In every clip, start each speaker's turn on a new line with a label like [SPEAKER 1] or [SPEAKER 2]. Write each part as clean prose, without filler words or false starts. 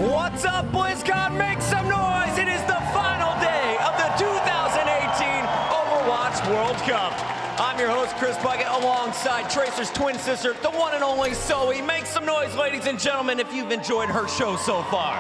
[SPEAKER 1] What's up, BlizzCon? Make some noise! It is the final day of the 2018 Overwatch World Cup. I'm your host, Chris Bucket, alongside Tracer's twin sister, the one and only Zoe. Make some noise, ladies and gentlemen, if you've enjoyed her show so far.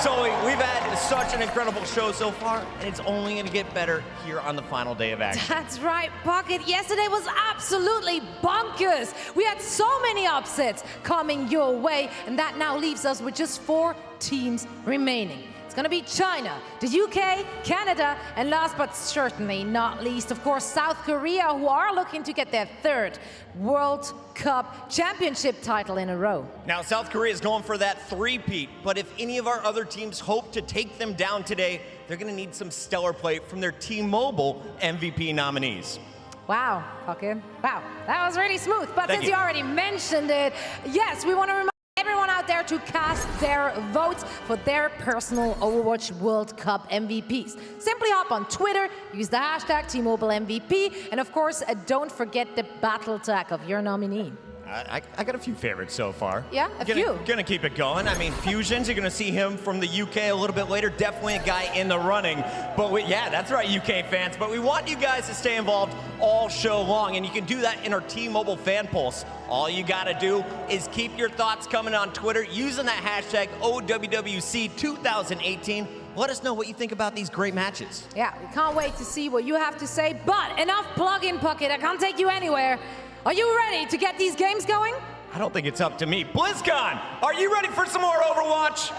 [SPEAKER 1] Zoe, we've had such an incredible show so far, and it's only going to get better here on the final day of action.
[SPEAKER 2] That's right, Bucket. Yesterday was absolutely bonkers. We had so many upsets coming your way, and that now leaves us with just 4 teams remaining. It's going to be China, the UK, Canada, and last but certainly not least, of course, South Korea, who are looking to get their 3rd World Cup championship title in a row.
[SPEAKER 1] Now, South Korea is going for that three-peat, but if any of our other teams hope to take them down today, they're going to need some stellar play from their T-Mobile MVP nominees.
[SPEAKER 2] Wow, Bucket. Wow, that was really smooth. But
[SPEAKER 1] Thank
[SPEAKER 2] since you already mentioned it, yes, we want to remind everyone out there to cast their votes for their personal Overwatch World Cup MVPs. Simply hop on Twitter, use the hashtag T-Mobile MVP, and of course, don't forget the battle tag of your nominee.
[SPEAKER 1] I got a few favorites so far.
[SPEAKER 2] Yeah, a few.
[SPEAKER 1] Gonna keep it going. I mean, Fusions, you're gonna see him from the UK a little bit later. Definitely a guy in the running. But yeah, that's right, UK fans. But we want you guys to stay involved all show long, and you can do that in our T-Mobile fan pulse. All you gotta do is keep your thoughts coming on Twitter using that hashtag OWWC2018. Let us know what you think about these great matches.
[SPEAKER 2] Yeah, we can't wait to see what you have to say. But enough plug-in, Bucket. I can't take you anywhere. Are you ready to get these games going?
[SPEAKER 1] I don't think it's up to me. BlizzCon, are you ready for some more Overwatch?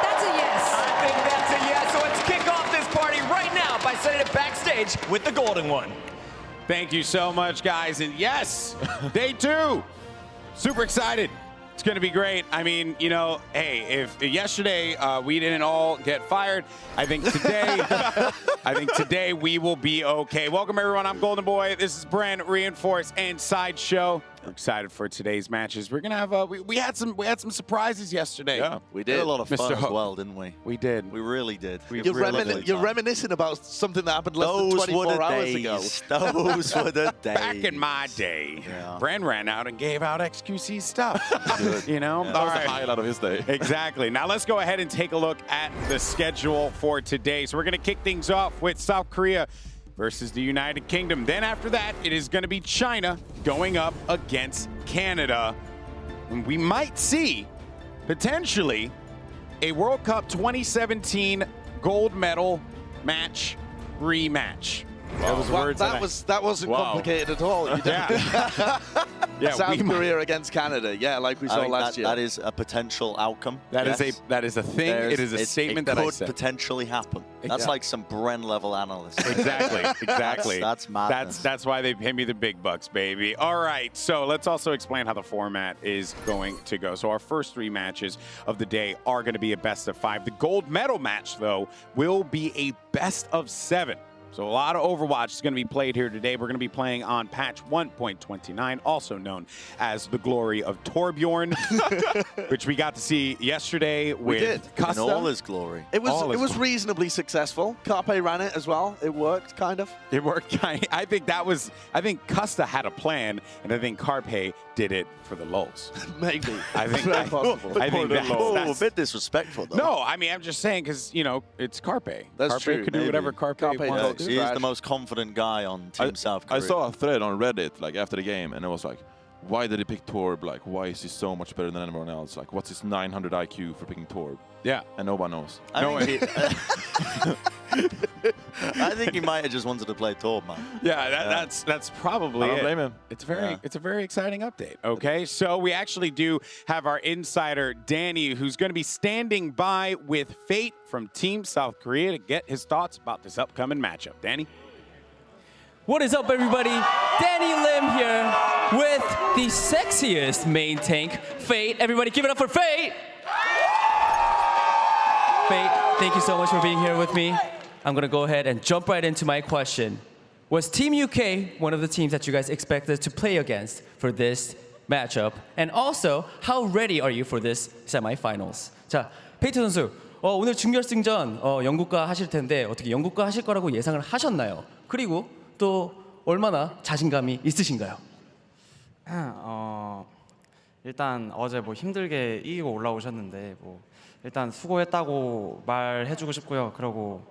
[SPEAKER 2] That's a yes.
[SPEAKER 1] I think that's a yes, so let's kick off this party right now by sending it backstage with the golden one.
[SPEAKER 3] Thank you so much, guys. And yes, day 2. Super excited. It's going to be great. I mean, you know, hey, if yesterday we didn't all get fired, I think today we will be okay. Welcome, everyone. I'm Golden Boy. This is Brand Reinforce and Sideshow. We're excited for today's matches. We're gonna have we had some surprises yesterday.
[SPEAKER 4] Yeah, we did. A lot of fun
[SPEAKER 3] Mr.
[SPEAKER 4] as well, didn't we?
[SPEAKER 3] We did.
[SPEAKER 4] We really did.
[SPEAKER 5] You're reminiscing about something that happened less than 24 hours ago.
[SPEAKER 4] Those were the days.
[SPEAKER 3] Back in my day, Brand ran out and gave out XQC stuff. You know,
[SPEAKER 5] That was the highlight of his day.
[SPEAKER 3] Exactly. Now let's go ahead and take a look at the schedule for today. So we're gonna kick things off with South Korea versus the United Kingdom. Then after that, it is going to be China going up against Canada. And we might see, potentially, a World Cup 2017 gold medal match rematch.
[SPEAKER 5] Wow. That wasn't complicated at all.
[SPEAKER 3] Yeah,
[SPEAKER 5] South Korea against Canada. Yeah, like we saw last year.
[SPEAKER 4] That is a potential outcome.
[SPEAKER 3] That is a thing. It is a statement that I said.
[SPEAKER 4] It could potentially happen. That's like some Bren level analyst.
[SPEAKER 3] Exactly.
[SPEAKER 4] That's madness.
[SPEAKER 3] That's why they pay me the big bucks, baby. All right, so let's also explain how the format is going to go. So our first 3 matches of the day are going to be a best of 5. The gold medal match, though, will be a best of 7. So a lot of Overwatch is going to be played here today. We're going to be playing on patch 1.29, also known as the glory of Torbjorn, which we got to see yesterday with Custa.
[SPEAKER 4] In all his glory.
[SPEAKER 5] It was reasonably successful. Carpe ran it as well. It worked, kind of.
[SPEAKER 3] It worked. I think Custa had a plan, and I think Carpe did it for the lulz.
[SPEAKER 5] Maybe.
[SPEAKER 3] I think
[SPEAKER 5] that's possible.
[SPEAKER 3] I think that's
[SPEAKER 4] a bit disrespectful, though.
[SPEAKER 3] No, I mean, I'm just saying because, you know, it's Carpe.
[SPEAKER 5] That's
[SPEAKER 3] Carpe
[SPEAKER 5] true.
[SPEAKER 3] could do whatever Carpe wants.
[SPEAKER 4] He is the most confident guy on Team South Korea.
[SPEAKER 6] I saw a thread on Reddit like after the game, and it was like, why did he pick Torb? Like, why is he so much better than anyone else? Like, what's his 900 IQ for picking Torb?
[SPEAKER 3] Yeah.
[SPEAKER 6] And no one knows.
[SPEAKER 4] I think he might have just wanted to play Torb, man.
[SPEAKER 3] Yeah, that's probably
[SPEAKER 6] I don't blame him.
[SPEAKER 3] It's a very exciting update. Okay, so we actually do have our insider Danny, who's going to be standing by with Fate from Team South Korea to get his thoughts about this upcoming matchup. Danny.
[SPEAKER 7] What is up, everybody? Danny Lim here with the sexiest main tank, Fate. Everybody give it up for Fate! Fate, thank you so much for being here with me. I'm gonna go ahead and jump right into my question. Was Team UK one of the teams that you guys expected to play against for this matchup? And also, how ready are you for this semifinals? 자, 페이트 선수, 오늘 준결승전 영국과 하실 텐데 어떻게 영국과 하실 거라고 예상을 하셨나요? 그리고 또 얼마나 자신감이 있으신가요?
[SPEAKER 8] 일단 어제 뭐 힘들게 이기고 올라오셨는데 뭐 일단 수고했다고 말해주고 싶고요. 그리고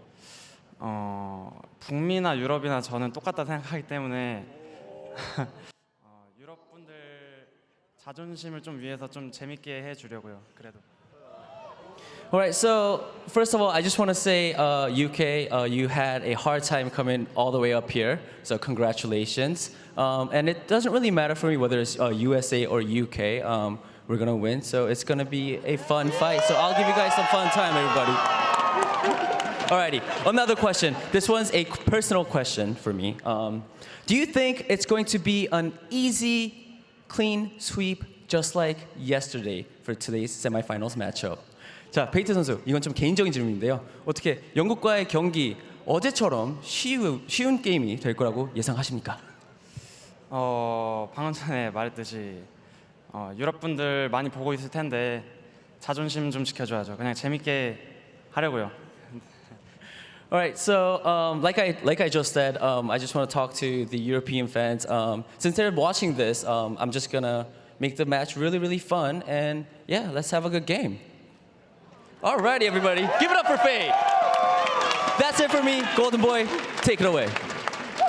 [SPEAKER 8] 북미나 유럽이나 저는 똑같다 생각하기 때문에 유럽 분들 자존심을 좀 위해서 좀 재밌게 해주려고요. 그래도.
[SPEAKER 7] All right, so first of all, I just want to say, UK, you had a hard time coming all the way up here, so congratulations. And it doesn't really matter for me whether it's USA or UK. We're going to win, so it's going to be a fun fight. So I'll give you guys some fun time, everybody. Alrighty, another question. This one's a personal question for me. Do you think it's going to be an easy, clean sweep just like yesterday for today's semifinals matchup? 자, 페이트 선수, 이건 좀 개인적인 질문인데요. 어떻게 영국과의 경기 어제처럼 쉬운 게임이 될 거라고 예상하십니까?
[SPEAKER 8] 방금 전에 말했듯이 유럽 분들 많이 보고 있을 텐데 자존심 좀 지켜줘야죠. 그냥 재밌게 하려고요.
[SPEAKER 7] All right, so like I just said, I just want to talk to the European fans. Since they're watching this, I'm just gonna make the match really, really fun, and yeah, let's have a good game. Alrighty, everybody, give it up for Fade. That's it for me, Golden Boy. Take it away.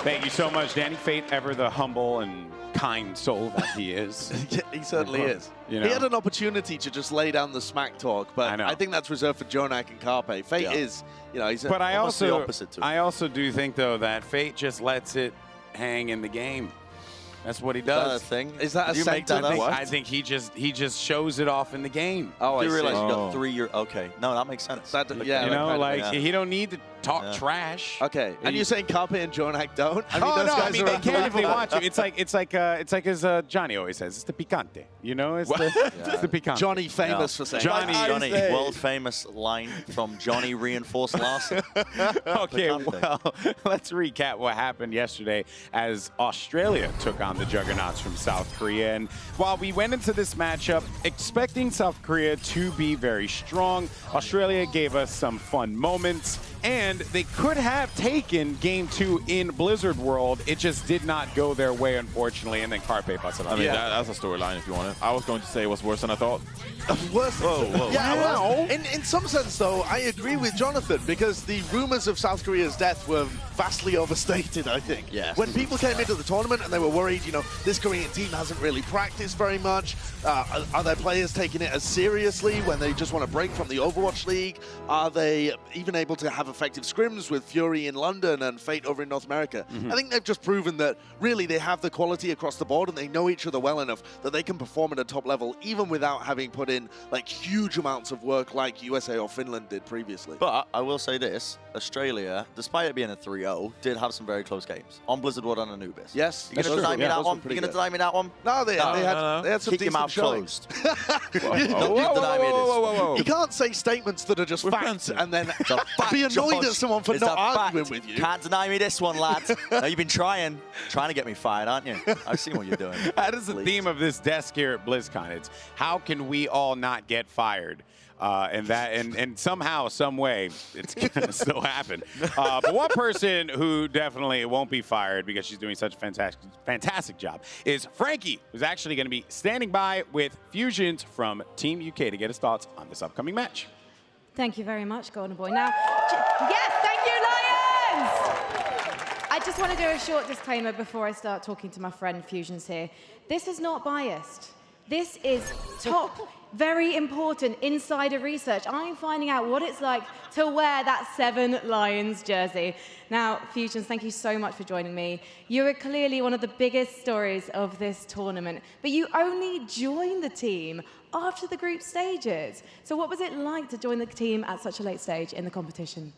[SPEAKER 3] Thank you so much, Danny. Fate, ever the humble and kind soul that he is.
[SPEAKER 5] He certainly is.
[SPEAKER 3] You know?
[SPEAKER 5] He had an opportunity to just lay down the smack talk, but I think that's reserved for Jonak and Carpe. Fate is, you know, he's
[SPEAKER 3] but
[SPEAKER 5] almost the opposite to him.
[SPEAKER 3] I also do think, though, that Fate just lets it hang in the game. That's what he does.
[SPEAKER 4] Is that a thing?
[SPEAKER 5] Is that a
[SPEAKER 4] you make that
[SPEAKER 5] sentence?
[SPEAKER 4] up?
[SPEAKER 3] I think he just shows it off in the game.
[SPEAKER 5] Oh,
[SPEAKER 4] Do you realize you
[SPEAKER 5] see.
[SPEAKER 4] got 3 years? Okay, no, that makes sense.
[SPEAKER 5] That, yeah,
[SPEAKER 3] You
[SPEAKER 5] that
[SPEAKER 3] know,
[SPEAKER 5] kind of
[SPEAKER 3] like
[SPEAKER 5] makes sense.
[SPEAKER 3] he don't need to talk trash.
[SPEAKER 5] Okay, and you're saying Carpe and Jonak don't? I mean,
[SPEAKER 3] Oh
[SPEAKER 5] those
[SPEAKER 3] no!
[SPEAKER 5] guys
[SPEAKER 3] I mean,
[SPEAKER 5] are
[SPEAKER 3] they can if they
[SPEAKER 5] unbelievable.
[SPEAKER 3] want to. It's like as Johnny always says. It's the picante. You know, it's the picante.
[SPEAKER 5] Johnny famous for saying
[SPEAKER 3] Johnny,
[SPEAKER 4] Johnny,
[SPEAKER 3] say.
[SPEAKER 4] world famous line from Johnny reinforced Larson.
[SPEAKER 3] Okay,
[SPEAKER 4] Picante.
[SPEAKER 3] well, let's recap what happened yesterday as Australia took on the Juggernauts from South Korea. And while we went into this matchup expecting South Korea to be very strong, Australia gave us some fun moments, and they could have taken Game 2 in Blizzard World. It just did not go their way, unfortunately, and then Carpe busted up.
[SPEAKER 6] I mean, that's a storyline if you want it. I was going to say it was worse than I thought.
[SPEAKER 5] Worse.
[SPEAKER 6] Whoa.
[SPEAKER 5] Yeah, well, in some sense, though, I agree with Jonathan, because the rumors of South Korea's death were vastly overstated, I think.
[SPEAKER 4] Yes.
[SPEAKER 5] When people came into the tournament and they were worried, you know, this Korean team hasn't really practiced very much. Are their players taking it as seriously when they just want to break from the Overwatch League? Are they even able to have effective scrims with Fury in London and Fate over in North America? I think they've just proven that really they have the quality across the board and they know each other well enough that they can perform at a top level even without having put in like huge amounts of work like USA or Finland did previously.
[SPEAKER 4] But I will say this, Australia, despite it being a 3-0, did have some very close games on Blizzard World and Anubis.
[SPEAKER 5] Yes,
[SPEAKER 4] You gonna deny me that one? You gonna deny me that one?
[SPEAKER 5] No, they had some
[SPEAKER 4] Keep your
[SPEAKER 5] decent
[SPEAKER 4] mouth
[SPEAKER 5] showings.
[SPEAKER 4] closed.
[SPEAKER 3] Whoa, whoa.
[SPEAKER 5] You can't say statements that are just facts and then be annoyed at someone for
[SPEAKER 4] It's
[SPEAKER 5] not
[SPEAKER 4] a fact.
[SPEAKER 5] arguing with you.
[SPEAKER 4] Can't deny me this one, lad. Now, you've been trying to get me fired, aren't you? I've seen what you're doing.
[SPEAKER 3] That is the
[SPEAKER 4] Please.
[SPEAKER 3] theme of this desk here at BlizzCon. It's how can we all not get fired? And somehow, some way, it's gonna still happen. But one person who definitely won't be fired because she's doing such a fantastic job is Frankie, who's actually going to be standing by with Fusions from Team UK to get his thoughts on this upcoming match.
[SPEAKER 9] Thank you very much, Golden Boy. Now, yes, thank you, Lions! I just want to do a short disclaimer before I start talking to my friend Fusions here. This is not biased. This is top, very important insider research. I'm finding out what it's like to wear that 7 Lions jersey. Now, Fusions, thank you so much for joining me. You are clearly one of the biggest stories of this tournament, but you only joined the team after the group stages. So what was it like to join the team at such a late stage in the competition?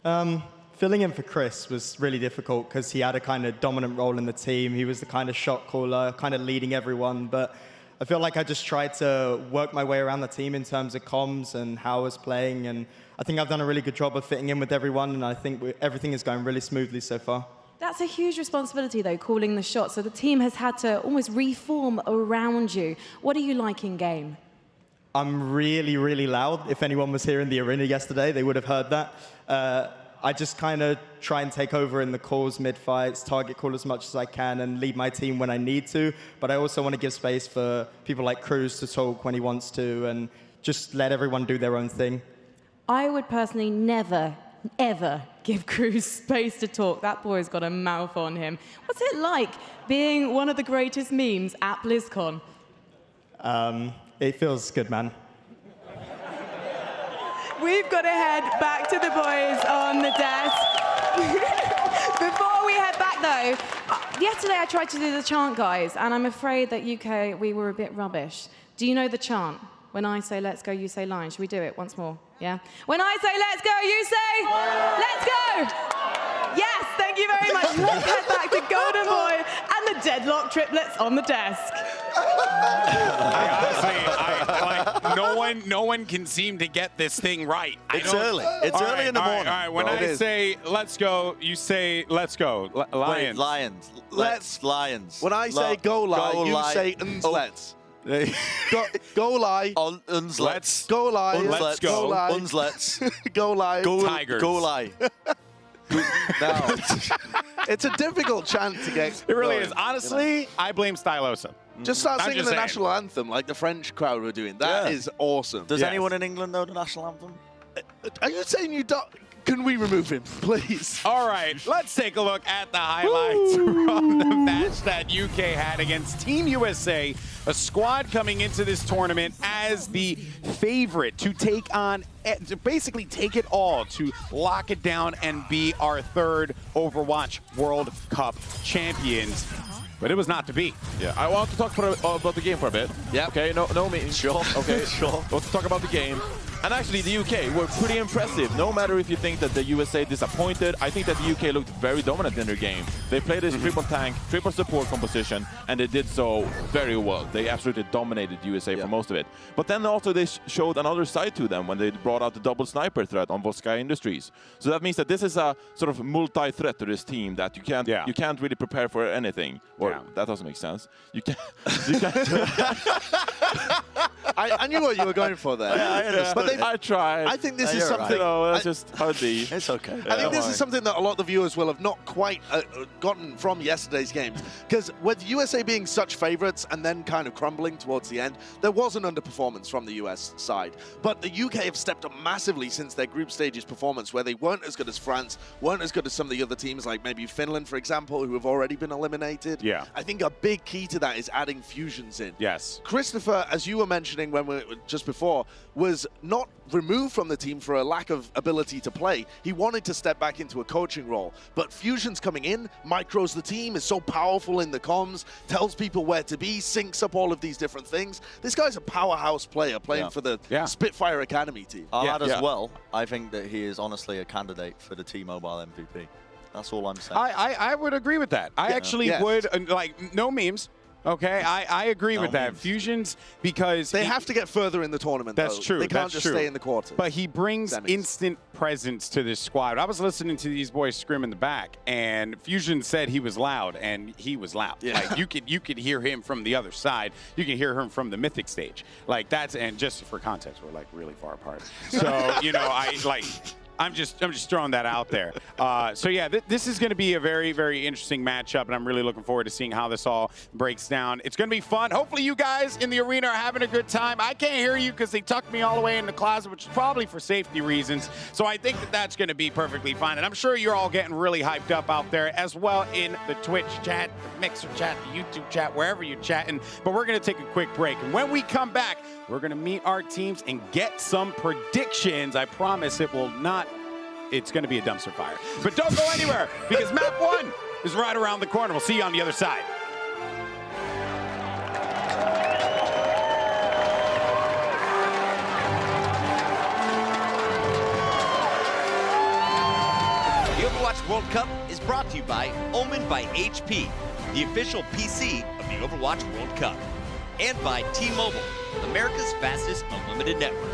[SPEAKER 10] Filling in for Chris was really difficult because he had a kind of dominant role in the team. He was the kind of shot caller, kind of leading everyone, but I feel like I just tried to work my way around the team in terms of comms and how I was playing, and I think I've done a really good job of fitting in with everyone, and I think everything is going really smoothly so far.
[SPEAKER 9] That's a huge responsibility, though, calling the shots. So the team has had to almost reform around you. What are you like in game? I'm
[SPEAKER 10] really, really loud. If anyone was here in the arena yesterday, they would have heard that. I just kind of try and take over in the calls mid-fights, target call as much as I can, and lead my team when I need to. But I also want to give space for people like Cruz to talk when he wants to, and just let everyone do their own thing.
[SPEAKER 9] I would personally never, ever give Cruz space to talk. That boy's got a mouth on him. What's it like being one of the greatest memes at BlizzCon?
[SPEAKER 10] It feels good, man.
[SPEAKER 9] We've got to head back to the boys on the desk. Before we head back, though, yesterday I tried to do the chant, guys, and I'm afraid that UK, we were a bit rubbish. Do you know the chant? When I say let's go, you say line. Should we do it once more? Yeah? When I say let's go, you say let's go! Yes, thank you very much. Let's head back to Golden Boy and the deadlock triplets on the desk.
[SPEAKER 3] No one can seem to get this thing right.
[SPEAKER 4] It's early. It's early in the morning.
[SPEAKER 3] All right, when I say let's go, you say let's go. Lions.
[SPEAKER 4] Wait, Lions. Lions.
[SPEAKER 5] When I say go lie, you say let's. Go lie.
[SPEAKER 4] Let's.
[SPEAKER 5] Go lie.
[SPEAKER 3] Let's go.
[SPEAKER 4] Let's.
[SPEAKER 5] Go lie.
[SPEAKER 3] Tigers.
[SPEAKER 4] Go lie.
[SPEAKER 5] No. It's a difficult chant to get.
[SPEAKER 3] It really
[SPEAKER 5] going,
[SPEAKER 3] is. Honestly, I blame Stylosa.
[SPEAKER 5] Just start singing
[SPEAKER 3] just
[SPEAKER 5] the
[SPEAKER 3] saying.
[SPEAKER 5] national anthem like the French crowd were doing. That is awesome.
[SPEAKER 4] Does
[SPEAKER 3] Yes.
[SPEAKER 4] anyone in England know the national anthem?
[SPEAKER 5] Are you saying you don't? Can we remove him, please?
[SPEAKER 3] All right, let's take a look at the highlights from the match that UK had against Team USA, a squad coming into this tournament as the favorite to take on, to basically take it all, to lock it down and be our third Overwatch World Cup champions. But it was not to be.
[SPEAKER 6] Yeah, I want to talk about the game for a bit.
[SPEAKER 4] Yeah.
[SPEAKER 6] Okay, no me.
[SPEAKER 4] Sure.
[SPEAKER 6] Okay,
[SPEAKER 4] Sure.
[SPEAKER 6] Let's talk about the game. And actually, the UK were pretty impressive. No matter if you think that the USA disappointed, I think that the UK looked very dominant in their game. They played this triple tank, triple support composition, and they did so very well. They absolutely dominated USA for most of it. But then also they showed another side to them when they brought out the double sniper threat on Volskaya Industries. So that means that this is a sort of multi-threat to this team that you can't really prepare for anything. Or that doesn't make sense. You can't.
[SPEAKER 5] I knew what you were going for there.
[SPEAKER 4] I understood.
[SPEAKER 5] But
[SPEAKER 6] I tried.
[SPEAKER 5] I think this is something.
[SPEAKER 6] You know, that's just how it be.
[SPEAKER 4] It's okay.
[SPEAKER 5] I think this is something that a lot of the viewers will have not quite gotten from yesterday's games. Because with USA being such favorites and then kind of crumbling towards the end, there was an underperformance from the US side. But the UK have stepped up massively since their group stages performance, where they weren't as good as France, weren't as good as some of the other teams, like maybe Finland, for example, who have already been eliminated.
[SPEAKER 3] Yeah.
[SPEAKER 5] I think a big key to that is adding fusions in.
[SPEAKER 3] Yes.
[SPEAKER 5] Christopher, as you were mentioning when we just before, was not removed from the team for a lack of ability to play. He wanted to step back into a coaching role, but Fusion's coming in, micros the team, is so powerful in the comms, tells people where to be, syncs up all of these different things. This guy's a powerhouse player playing for the Spitfire Academy team.
[SPEAKER 4] I'll add as well, I think that he is honestly a candidate for the T-Mobile MVP. That's all I'm saying.
[SPEAKER 3] I would agree with that. I actually would, like, no memes. Okay, I agree with that. Fusions, because
[SPEAKER 5] they have to get further in the tournament.
[SPEAKER 3] That's
[SPEAKER 5] though.
[SPEAKER 3] true.
[SPEAKER 5] They can't
[SPEAKER 3] that's
[SPEAKER 5] just stay in the quarters.
[SPEAKER 3] But he brings instant presence to this squad. I was listening to these boys scream in the back, and Fusion said he was loud, and he was loud.
[SPEAKER 5] Yeah.
[SPEAKER 3] Like you could hear him from the other side. You can hear him from the Mythic stage. Like that's, and just for context, we're like really far apart. So you know, I'm just throwing that out there. So yeah, this is going to be a very, very interesting matchup, and I'm really looking forward to seeing how this all breaks down. It's going to be fun. Hopefully you guys in the arena are having a good time. I can't hear you because they tucked me all the way in the closet, which is probably for safety reasons. So I think that that's going to be perfectly fine. And I'm sure you're all getting really hyped up out there as well in the Twitch chat, the Mixer chat, the YouTube chat, wherever you're chatting. But we're going to take a quick break. And when we come back, we're going to meet our teams and get some predictions. I promise it will not... It's going to be a dumpster fire. But don't go anywhere, because map 1 is right around the corner. We'll see you on the other side.
[SPEAKER 1] The Overwatch World Cup is brought to you by Omen by HP, the official PC of the Overwatch World Cup, and by T-Mobile, America's fastest unlimited network.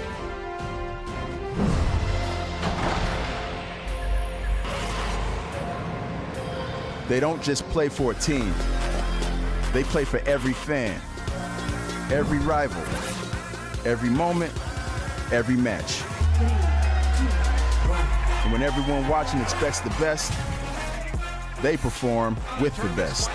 [SPEAKER 11] They don't just play for a team. They play for every fan, every rival, every moment, every match. And when everyone watching expects the best, they perform with the best.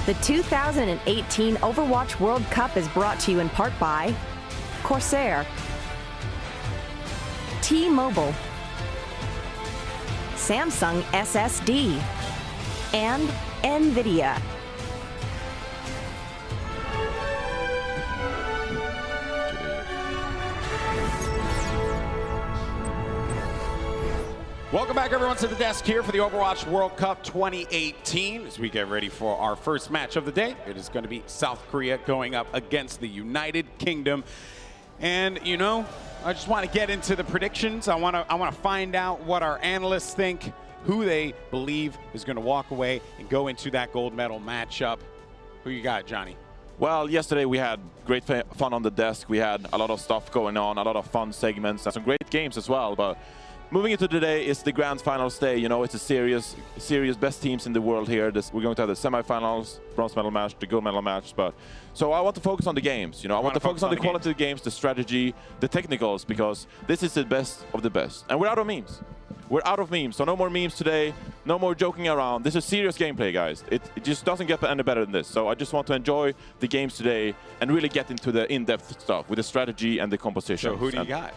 [SPEAKER 12] The 2018 Overwatch World Cup is brought to you in part by Corsair, T-Mobile, Samsung SSD, and NVIDIA.
[SPEAKER 3] Welcome back, everyone, to the desk here for the Overwatch World Cup 2018. As we get ready for our first match of the day, it is going to be South Korea going up against the United Kingdom. And, you know, I just want to get into the predictions. I want to find out what our analysts think, who they believe is going to walk away and go into that gold medal matchup. Who you got, Johnny?
[SPEAKER 6] Well, yesterday we had great fun on the desk. We had a lot of stuff going on, a lot of fun segments, and some great games as well. But moving into today is the grand finals day. You know, it's a serious best teams in the world here. We're going to have the semifinals, bronze medal match, the gold medal match. So I want to focus on the games. You know, I want to focus on the quality of the games, the strategy, the technicals, because this is the best of the best. And we're out of memes. We're out of memes, so no more memes today, no more joking around. This is serious gameplay, guys. It just doesn't get any better than this. So I just want to enjoy the games today and really get into the in-depth stuff with the strategy and the composition.
[SPEAKER 3] So who do you got?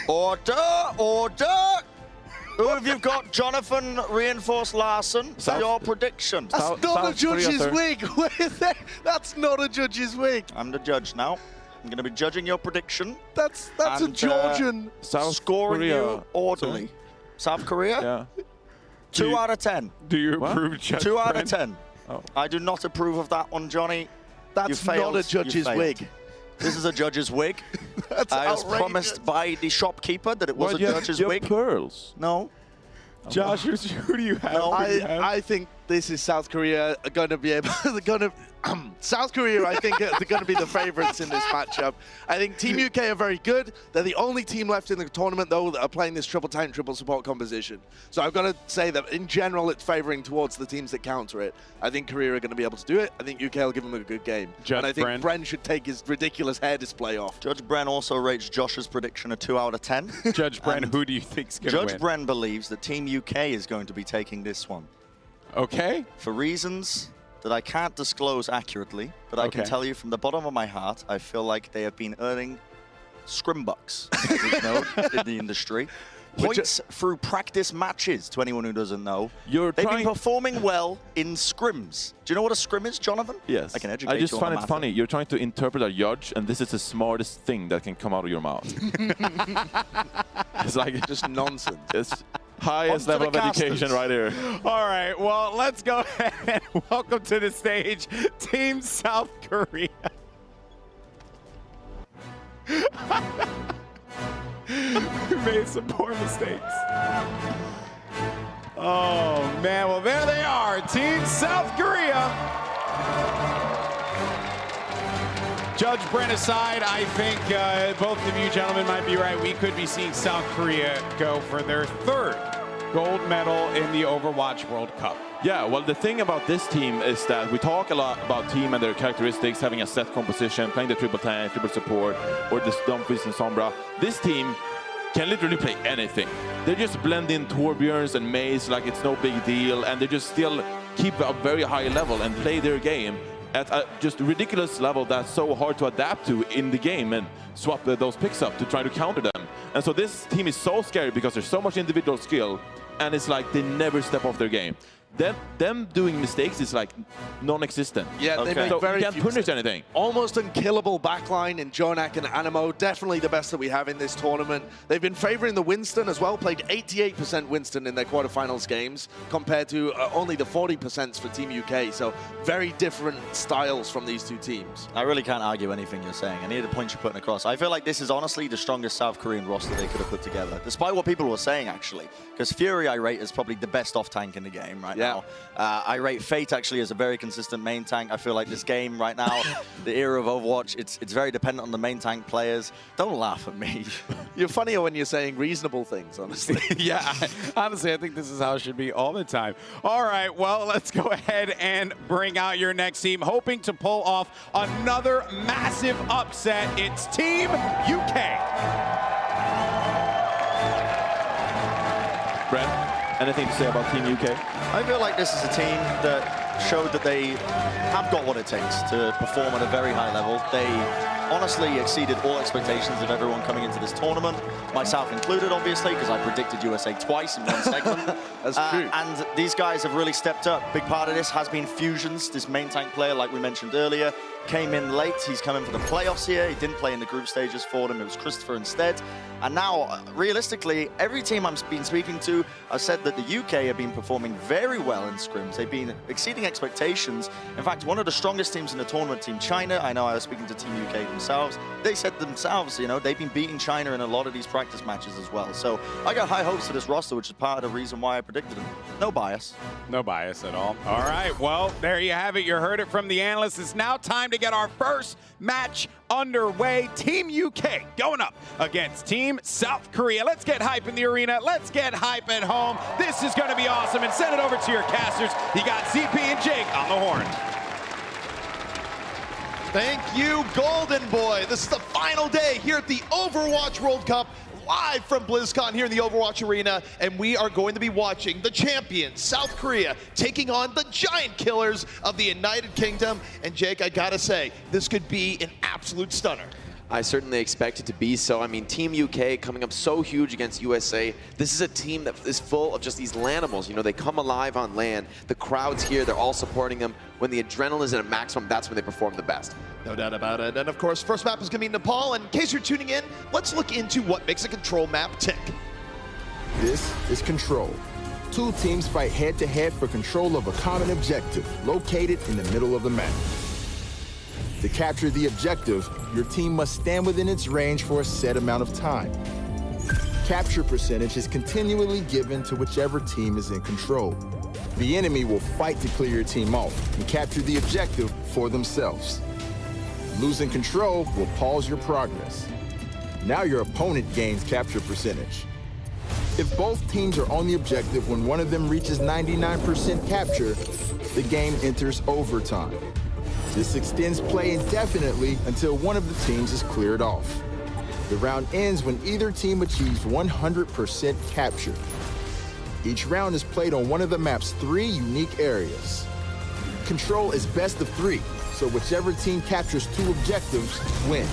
[SPEAKER 4] Order! Who have you got? Jonathan Reinforced Larson. Your prediction.
[SPEAKER 5] That's not a judge's wig. That's not a judge's wig.
[SPEAKER 4] I'm the judge now. I'm going to be judging your prediction.
[SPEAKER 5] That's a Georgian.
[SPEAKER 6] South
[SPEAKER 4] scoring
[SPEAKER 6] Korea.
[SPEAKER 4] you orderly. South Korea?
[SPEAKER 6] Yeah.
[SPEAKER 4] 2 out of 10.
[SPEAKER 3] Do you approve, Judge
[SPEAKER 4] 2 out
[SPEAKER 3] Brent?
[SPEAKER 4] of 10.
[SPEAKER 6] Oh.
[SPEAKER 4] I do not approve of that one, Johnny.
[SPEAKER 5] That's
[SPEAKER 4] You failed.
[SPEAKER 5] not a judge's
[SPEAKER 4] You failed.
[SPEAKER 5] wig.
[SPEAKER 4] This is a judge's wig.
[SPEAKER 5] That's
[SPEAKER 4] I was
[SPEAKER 5] outrageous.
[SPEAKER 4] promised by the shopkeeper that it was
[SPEAKER 6] What,
[SPEAKER 4] a judge's
[SPEAKER 6] you have
[SPEAKER 4] wig.
[SPEAKER 6] pearls.
[SPEAKER 4] No.
[SPEAKER 3] Josh, who do you have?
[SPEAKER 4] No,
[SPEAKER 3] Who do you have?
[SPEAKER 5] I think this is South Korea going to be able. South Korea, I think, are going to be the favorites in this matchup. I think Team UK are very good. They're the only team left in the tournament, though, that are playing this triple tank, triple support composition. So I've got to say that in general, it's favoring towards the teams that counter it. I think Korea are going to be able to do it. I think UK will give them a good game.
[SPEAKER 3] Judge
[SPEAKER 5] and I think
[SPEAKER 3] Bren.
[SPEAKER 5] Bren should take his ridiculous hair display off.
[SPEAKER 4] Judge Bren also rates Josh's prediction a 2 out of 10.
[SPEAKER 3] Judge Brent,
[SPEAKER 4] And
[SPEAKER 3] who do you think's going to win?
[SPEAKER 4] Judge Bren believes that Team UK is going to be taking this one.
[SPEAKER 3] Okay.
[SPEAKER 4] For reasons that I can't disclose accurately, but I can
[SPEAKER 3] Okay.
[SPEAKER 4] tell you from the bottom of my heart, I feel like they have been earning scrim bucks, as it's known in the industry. Points through practice matches, to anyone who doesn't know.
[SPEAKER 6] You're
[SPEAKER 4] They've
[SPEAKER 6] trying.
[SPEAKER 4] been performing well in scrims. Do you know what a scrim is, Jonathan?
[SPEAKER 6] Yes.
[SPEAKER 4] I can educate
[SPEAKER 6] I just
[SPEAKER 4] you on
[SPEAKER 6] find
[SPEAKER 4] the
[SPEAKER 6] it
[SPEAKER 4] matter.
[SPEAKER 6] funny. You're trying to interpret a judge, and this is the smartest thing that can come out of your mouth. It's like
[SPEAKER 5] Just nonsense.
[SPEAKER 6] it's highest
[SPEAKER 4] On to
[SPEAKER 6] level of
[SPEAKER 4] the
[SPEAKER 6] education
[SPEAKER 4] casters.
[SPEAKER 6] right here.
[SPEAKER 3] All right, well, let's go ahead and welcome to the stage Team South Korea. We made some poor mistakes. Oh, man. Well, there they are. Team South Korea. Judge Brent aside, I think both of you gentlemen might be right. We could be seeing South Korea go for their 3rd gold medal in the Overwatch World Cup.
[SPEAKER 6] Yeah, well, the thing about this team is that we talk a lot about team and their characteristics, having a set composition, playing the triple tank, triple support, or the Stomfist and Sombra. This team can literally play anything. They just blend in Torbjorns and Maze like it's no big deal, and they just still keep a very high level and play their game at a just ridiculous level that's so hard to adapt to in the game and swap those picks up to try to counter them. And so this team is so scary because there's so much individual skill, and it's like they never step off their game. Them doing mistakes is like non-existent.
[SPEAKER 5] Yeah, they make
[SPEAKER 6] so
[SPEAKER 5] very
[SPEAKER 6] you can't
[SPEAKER 5] few
[SPEAKER 6] punish
[SPEAKER 5] mistakes.
[SPEAKER 6] anything.
[SPEAKER 5] Almost unkillable backline in Jonak and Animo. Definitely the best that we have in this tournament. They've been favoring the Winston as well. Played 88% Winston in their quarterfinals games compared to only the 40% for Team UK. So very different styles from these two teams.
[SPEAKER 4] I really can't argue anything you're saying. I need the points you're putting across. I feel like this is honestly the strongest South Korean roster they could have put together, despite what people were saying, actually. Because Fury, I rate as probably the best off-tank in the game right now. I rate Fate, actually, as a very consistent main tank. I feel like this game right now, the era of Overwatch, it's very dependent on the main tank players. Don't laugh at me.
[SPEAKER 5] You're funnier when you're saying reasonable things, honestly.
[SPEAKER 3] Yeah, honestly, I think this is how it should be all the time. All right, well, let's go ahead and bring out your next team, hoping to pull off another massive upset. It's Team UK.
[SPEAKER 6] Brent, anything to say about Team UK?
[SPEAKER 4] I feel like this is a team that showed that they have got what it takes to perform at a very high level. They honestly exceeded all expectations of everyone coming into this tournament, myself included, obviously, because I predicted USA twice in one segment.
[SPEAKER 5] That's true.
[SPEAKER 4] And these guys have really stepped up. Big part of this has been Fusions, this main tank player, like we mentioned earlier. Came in late. He's coming for the playoffs here. He didn't play in the group stages for them. It was Christopher instead. And now, realistically, every team I've been speaking to have said that the UK have been performing very well in scrims. They've been exceeding expectations. In fact, one of the strongest teams in the tournament, Team China, I know I was speaking to Team UK themselves, they said themselves, you know, they've been beating China in a lot of these practice matches as well. So I got high hopes for this roster, which is part of the reason why I predicted them. No bias.
[SPEAKER 3] No bias at all. All right, well, there you have it. You heard it from the analysts. It's now time to get our first match underway. Team UK going up against Team South Korea. Let's get hype in the arena. Let's get hype at home. This is going to be awesome. And send it over to your casters. You got CP and Jake on the horn.
[SPEAKER 13] Thank you, Golden Boy. This is the final day here at the Overwatch World Cup, live from BlizzCon here in the Overwatch Arena, and we are going to be watching the champions, South Korea, taking on the giant killers of the United Kingdom. And Jake, I gotta say, this could be an absolute stunner.
[SPEAKER 14] I certainly expect it to be so. I mean, Team UK coming up so huge against USA. This is a team that is full of just these Lanimals. You know, they come alive on land. The crowd's here. They're all supporting them. When the adrenaline is at a maximum, that's when they perform the best.
[SPEAKER 13] No doubt about it. And of course, first map is going to be Nepal. And in case you're tuning in, let's look into what makes a control map tick.
[SPEAKER 11] This is Control. Two teams fight head-to-head for control of a common objective located in the middle of the map. To capture the objective, your team must stand within its range for a set amount of time. Capture percentage is continually given to whichever team is in control. The enemy will fight to clear your team off and capture the objective for themselves. Losing control will pause your progress. Now your opponent gains capture percentage. If both teams are on the objective when one of them reaches 99% capture, the game enters overtime. This extends play indefinitely until one of the teams is cleared off. The round ends when either team achieves 100% capture. Each round is played on one of the map's 3 unique areas. Control is best of 3, so whichever team captures 2 objectives wins.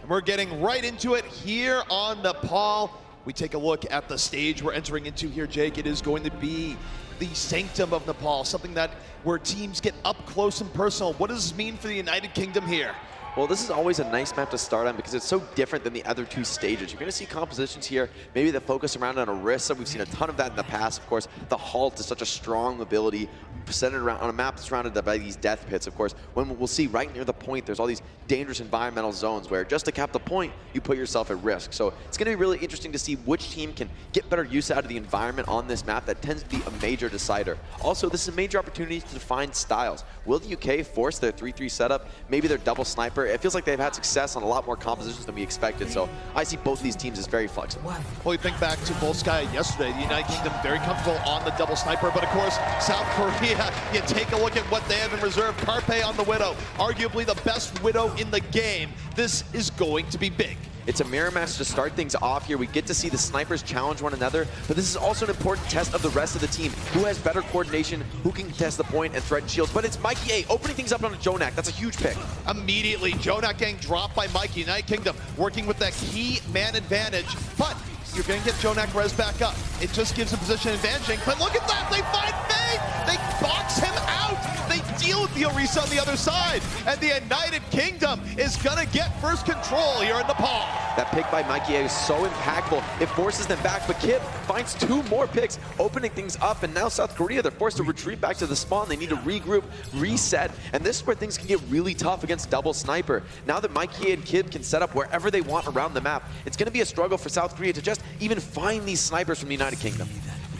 [SPEAKER 13] And we're getting right into it here on Nepal. We take a look at the stage we're entering into here, Jake. It is going to be the Sanctum of Nepal, something that where teams get up close and personal. What does this mean for the United Kingdom here?
[SPEAKER 14] Well, this is always a nice map to start on because it's so different than the other 2 stages. You're going to see compositions here, maybe that focus around on Orisa. We've seen a ton of that in the past. Of course, the Halt is such a strong ability centered around on a map surrounded by these death pits. Of course, when we'll see right near the point, there's all these dangerous environmental zones where just to cap the point, you put yourself at risk. So it's going to be really interesting to see which team can get better use out of the environment on this map. That tends to be a major decider. Also, this is a major opportunity to define styles. Will the UK force their 3-3 setup, maybe their double sniper? It feels like they've had success on a lot more compositions than we expected, so I see both of these teams as very flexible.
[SPEAKER 13] Well, you think back to Volskaya yesterday, the United Kingdom very comfortable on the double sniper, but of course, South Korea, you take a look at what they have in reserve. Carpe on the Widow, arguably the best Widow in the game. This is going to be big.
[SPEAKER 14] It's a mirror match to start things off here. We get to see the snipers challenge one another, but this is also an important test of the rest of the team. Who has better coordination, who can contest the point and threaten shields. But it's Mikey A opening things up on a Jonak. That's a huge pick.
[SPEAKER 13] Immediately, Jonak getting dropped by Mikey. United Kingdom working with that key man advantage, but you're going to get Jonak res back up. It just gives a position advantaging, but look at that, they find Faye! They box him out! They deal with the Orisa on the other side, and the United Kingdom is going to get first control here in Nepal.
[SPEAKER 14] That pick by Mikey A is so impactful. It forces them back, but Kip finds 2 more picks, opening things up, and now South Korea, they're forced to retreat back to the spawn. They need to regroup, reset, and this is where things can get really tough against double sniper. Now that Mikey A and Kip can set up wherever they want around the map, it's going to be a struggle for South Korea to just even find these snipers from the United Kingdom.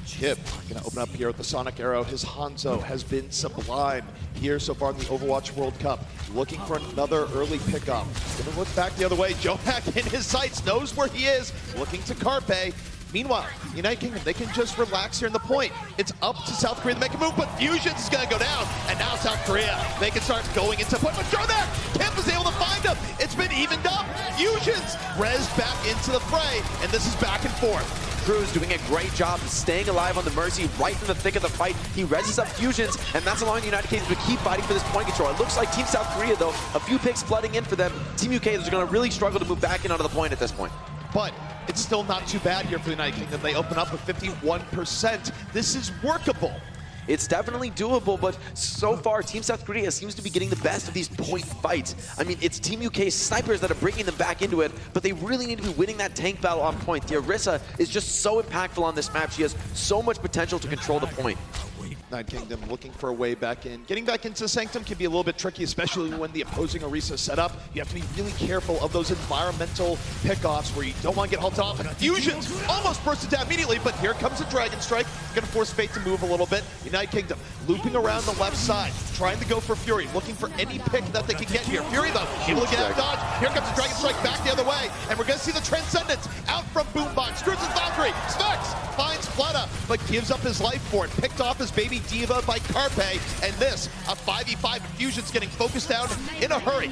[SPEAKER 13] Kip gonna open up here with the Sonic Arrow. His Hanzo has been sublime here so far in the Overwatch World Cup. Looking for another early pickup. Gonna look back the other way. Jonak in his sights, knows where he is, looking to Carpe. Meanwhile, United Kingdom, they can just relax here in the point. It's up to South Korea to make a move, but Fusions is gonna go down. And now South Korea, they can start going into point. But Jonak, Kip is able to find him. It's been evened up. Fusions res back into the fray, and this is back and forth.
[SPEAKER 14] Cruz doing a great job of staying alive on the Mercy right in the thick of the fight. He reses up Fusions, and that's allowing the United Kingdom to keep fighting for this point control. It looks like Team South Korea, though, a few picks flooding in for them. Team UK is going to really struggle to move back in onto the point at this point.
[SPEAKER 13] But it's still not too bad here for the United Kingdom. They open up with 51%. This is workable.
[SPEAKER 14] It's definitely doable, but so far, Team South Korea seems to be getting the best of these point fights. I mean, it's Team UK's snipers that are bringing them back into it, but they really need to be winning that tank battle on point. The Orisa is just so impactful on this map. She has so much potential to control the point.
[SPEAKER 13] United Kingdom looking for a way back in. Getting back into Sanctum can be a little bit tricky, especially when the opposing Orisa is set up. You have to be really careful of those environmental pickoffs where you don't want to get halted off. And Fusions almost bursted down immediately, but here comes a Dragon Strike. Going to force Fate to move a little bit. United Kingdom looping around the left side, trying to go for Fury, looking for any pick that they can get here. Fury, though, able to get out of dodge. Here comes the Dragon Strike back the other way, and we're going to see the Transcendence out from Boombox. Screws his Valkyrie. Specs finds Fleta, but gives up his life for it. Picked off his baby Diva by Carpe, and this, a 5v5 Fusion's getting focused down in a hurry.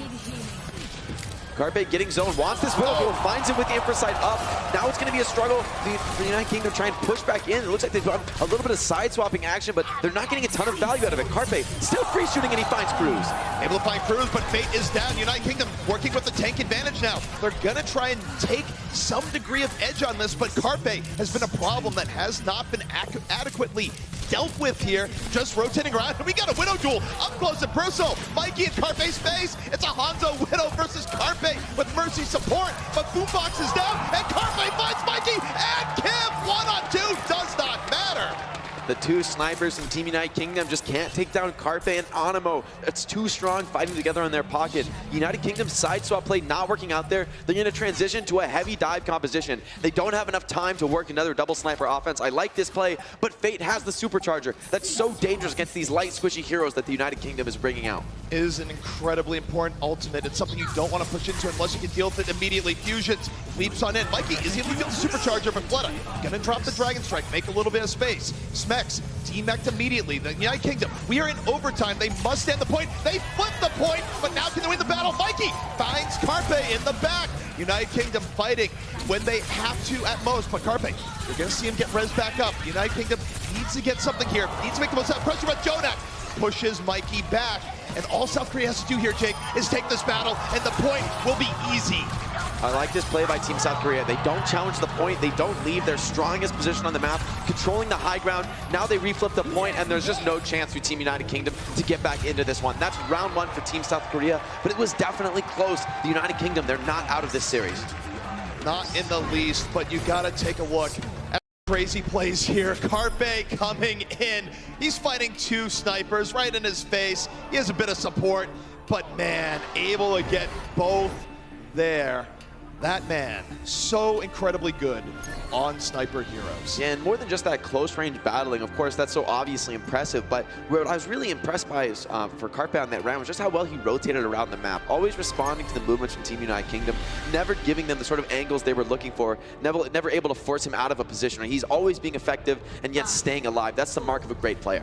[SPEAKER 14] Carpe getting zone, wants this Widow Duel, finds it with the infra side up. Now it's going to be a struggle for the United Kingdom trying to push back in. It looks like they've got a little bit of side swapping action, but they're not getting a ton of value out of it. Carpe still free shooting, and he finds Cruz.
[SPEAKER 13] Able to find Cruz, but Fate is down. United Kingdom working with the tank advantage now. They're gonna try and take some degree of edge on this, but Carpe has been a problem that has not been adequately dealt with here. Just rotating around, and we got a Widow Duel up close and personal. Mikey in Carpe's face. It's a Hanzo Widow versus Carpe with Mercy support, but Boombox is down, and Carpe finds Mikey, and Kim 1-on-2 does not matter.
[SPEAKER 14] The two snipers from Team United Kingdom just can't take down Carpe and Animo. It's too strong fighting together in their pocket. United Kingdom's side swap play not working out there. They're going to transition to a heavy dive composition. They don't have enough time to work another double sniper offense. I like this play, but Fate has the supercharger. That's so dangerous against these light, squishy heroes that the United Kingdom is bringing out.
[SPEAKER 13] It is an incredibly important ultimate. It's something you don't want to push into unless you can deal with it immediately. Fusions leaps on in. Mikey is able to deal with the supercharger, but Fleta gonna drop the Dragon Strike, make a little bit of space. Smex demeched immediately. The United Kingdom, we are in overtime. They must stand the point. They flip the point, but now can they win the battle? Mikey finds Carpe in the back. United Kingdom fighting when they have to at most, but Carpe, you're gonna see him get res back up. United Kingdom needs to get something here. Needs to make the most out of pressure, but Jonak pushes Mikey back. And all South Korea has to do here, Jake, is take this battle, and the point will be easy.
[SPEAKER 14] I like this play by Team South Korea. They don't challenge the point. They don't leave their strongest position on the map, controlling the high ground. Now they reflip the point, and there's just no chance for Team United Kingdom to get back into this one. That's round one for Team South Korea, but it was definitely close. The United Kingdom, they're not out of this series.
[SPEAKER 13] Not in the least, but you gotta take a look at crazy plays here. Carpe coming in. He's fighting two snipers right in his face. He has a bit of support, but man, able to get both there. That man, so incredibly good on Sniper Heroes.
[SPEAKER 14] Yeah, and more than just that close range battling, of course, that's so obviously impressive, but what I was really impressed by is, for Carpe on that round was just how well he rotated around the map, always responding to the movements from Team United Kingdom, never giving them the sort of angles they were looking for, never able to force him out of a position. He's always being effective and yet staying alive. That's the mark of a great player.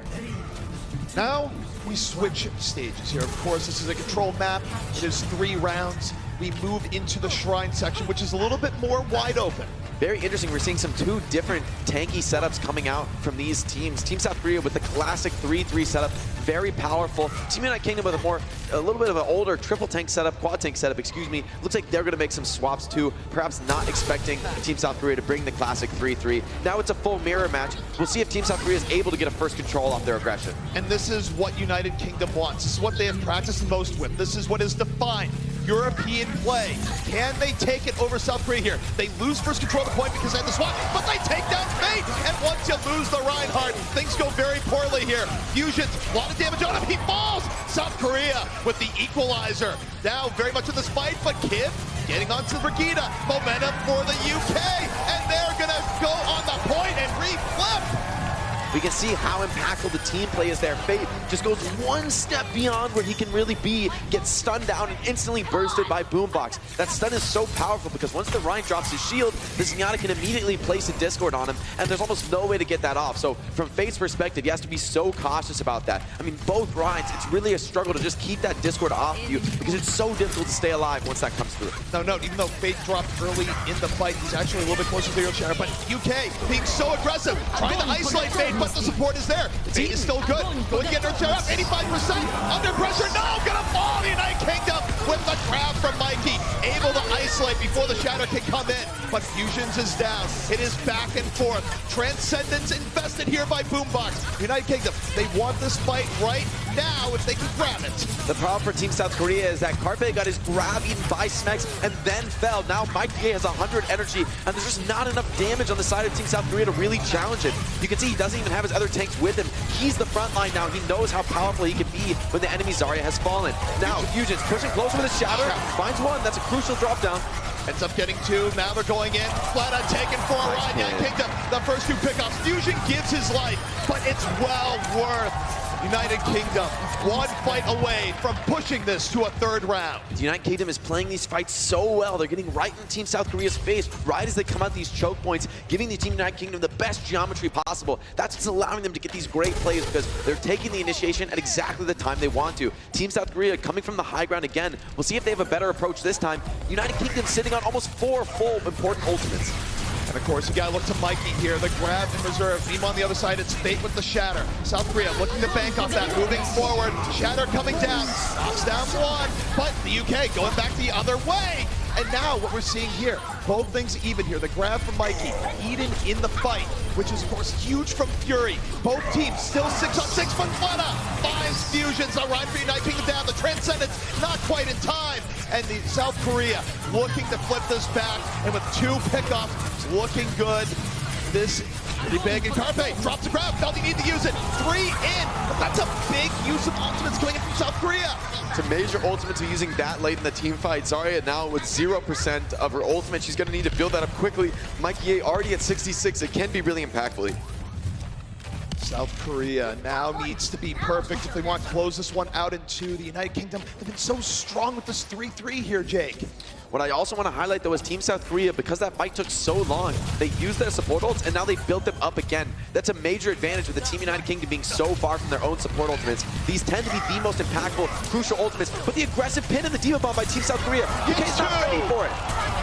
[SPEAKER 13] Now we switch stages here. Of course, this is a control map. It is 3 rounds. We move into the Shrine section, which is a little bit more wide open.
[SPEAKER 14] Very interesting. We're seeing two different tanky setups coming out from these teams. Team South Korea with the classic 3-3 setup, very powerful. Team United Kingdom with a little bit of an older triple tank setup, quad tank setup, excuse me. Looks like they're going to make some swaps too, perhaps not expecting Team South Korea to bring the classic 3-3. Now it's a full mirror match. We'll see if Team South Korea is able to get a first control off their aggression.
[SPEAKER 13] And this is what United Kingdom wants. This is what they have practiced most with. This is what is defined European play. Can they take it over South Korea here? They lose first control of the point because they had the swap, but they take down Fate. And once you lose the Reinhardt, things go very poorly here. Fusions, a lot of damage on him. He falls. South Korea with the equalizer. Now very much in this fight, but Kim getting onto Brigida. Momentum for the UK. And they're going to go on the point and reflip.
[SPEAKER 14] We can see how impactful the team play is there. Fate just goes one step beyond where he can really be, gets stunned down and instantly bursted by Boombox. That stun is so powerful because once the Ryan drops his shield, the Zenyatta can immediately place a Discord on him, and there's almost no way to get that off. So from Fate's perspective, he has to be so cautious about that. I mean, both Ryans, it's really a struggle to just keep that Discord off you because it's so difficult to stay alive once that comes through.
[SPEAKER 13] Now note, even though Fate dropped early in the fight, he's actually a little bit closer to the Shadow, but UK being so aggressive, trying to isolate Fate, but the support is there. Fate is still good. Going to get Earthshare up, 85%. Under pressure, no, gonna fall. The United Kingdom with the grab from Mikey. Able to isolate before the Shadow can come in, but Fusions is down. It is back and forth. Transcendence invested here by Boombox. United Kingdom, they want this fight right now if they can grab it.
[SPEAKER 14] The problem for Team South Korea is that Carpe got his grab eaten by Smex and then fell. Now Mikey has 100 energy, and there's just not enough damage on the side of Team South Korea to really challenge it. You can see he doesn't even have his other tanks with him. He's the front line now. He knows how powerful he can be when the enemy Zarya has fallen. Now, Fusion's pushing closer with a Shatter, finds one. That's a crucial drop down.
[SPEAKER 13] Ends up getting 2. Now they're going in. Fleta taken for a ride. United Kingdom, the first 2 pickoffs. Fusion gives his life, but it's well worth United Kingdom, one fight away from pushing this to a third round.
[SPEAKER 14] The United Kingdom is playing these fights so well. They're getting right in Team South Korea's face, right as they come out these choke points, giving the Team United Kingdom the best geometry possible. That's what's allowing them to get these great plays because they're taking the initiation at exactly the time they want to. Team South Korea coming from the high ground again. We'll see if they have a better approach this time. United Kingdom sitting on almost 4 full important ultimates.
[SPEAKER 13] And of course, you gotta look to Mikey here, the grab in reserve. Team on the other side, it's Fate with the Shatter. South Korea looking to bank off that, moving forward. Shatter coming down, knocks down one, but the UK going back the other way. And now what we're seeing here, both things even here. The grab from Mikey, Eden in the fight, which is of course huge from Fury. Both teams still 6-on-6 from Fleta. Finds Fusions, a ride for United Kingdom down. The Transcendence not quite in time. And the South Korea looking to flip this back. And with 2 pickoffs, it's looking good. This pretty big, and Carpe drops the grab, felt he need to use it. 3 in, but that's a big use of ultimates coming in from South Korea.
[SPEAKER 14] To major ultimates are using that late in the team fight. Zarya now with 0% of her ultimate. She's gonna need to build that up quickly. Mikey A already at 66. It can be really impactful.
[SPEAKER 13] South Korea now needs to be perfect if they want to close this one out into the United Kingdom. They've been so strong with this 3-3 here, Jake.
[SPEAKER 14] What I also want to highlight though is Team South Korea, because that fight took so long, they used their support ults and now they built them up again. That's a major advantage with the Team United Kingdom being so far from their own support ultimates. These tend to be the most impactful, crucial ultimates, but the aggressive pin in the Diva Bomb by Team South Korea, UK's not ready for it.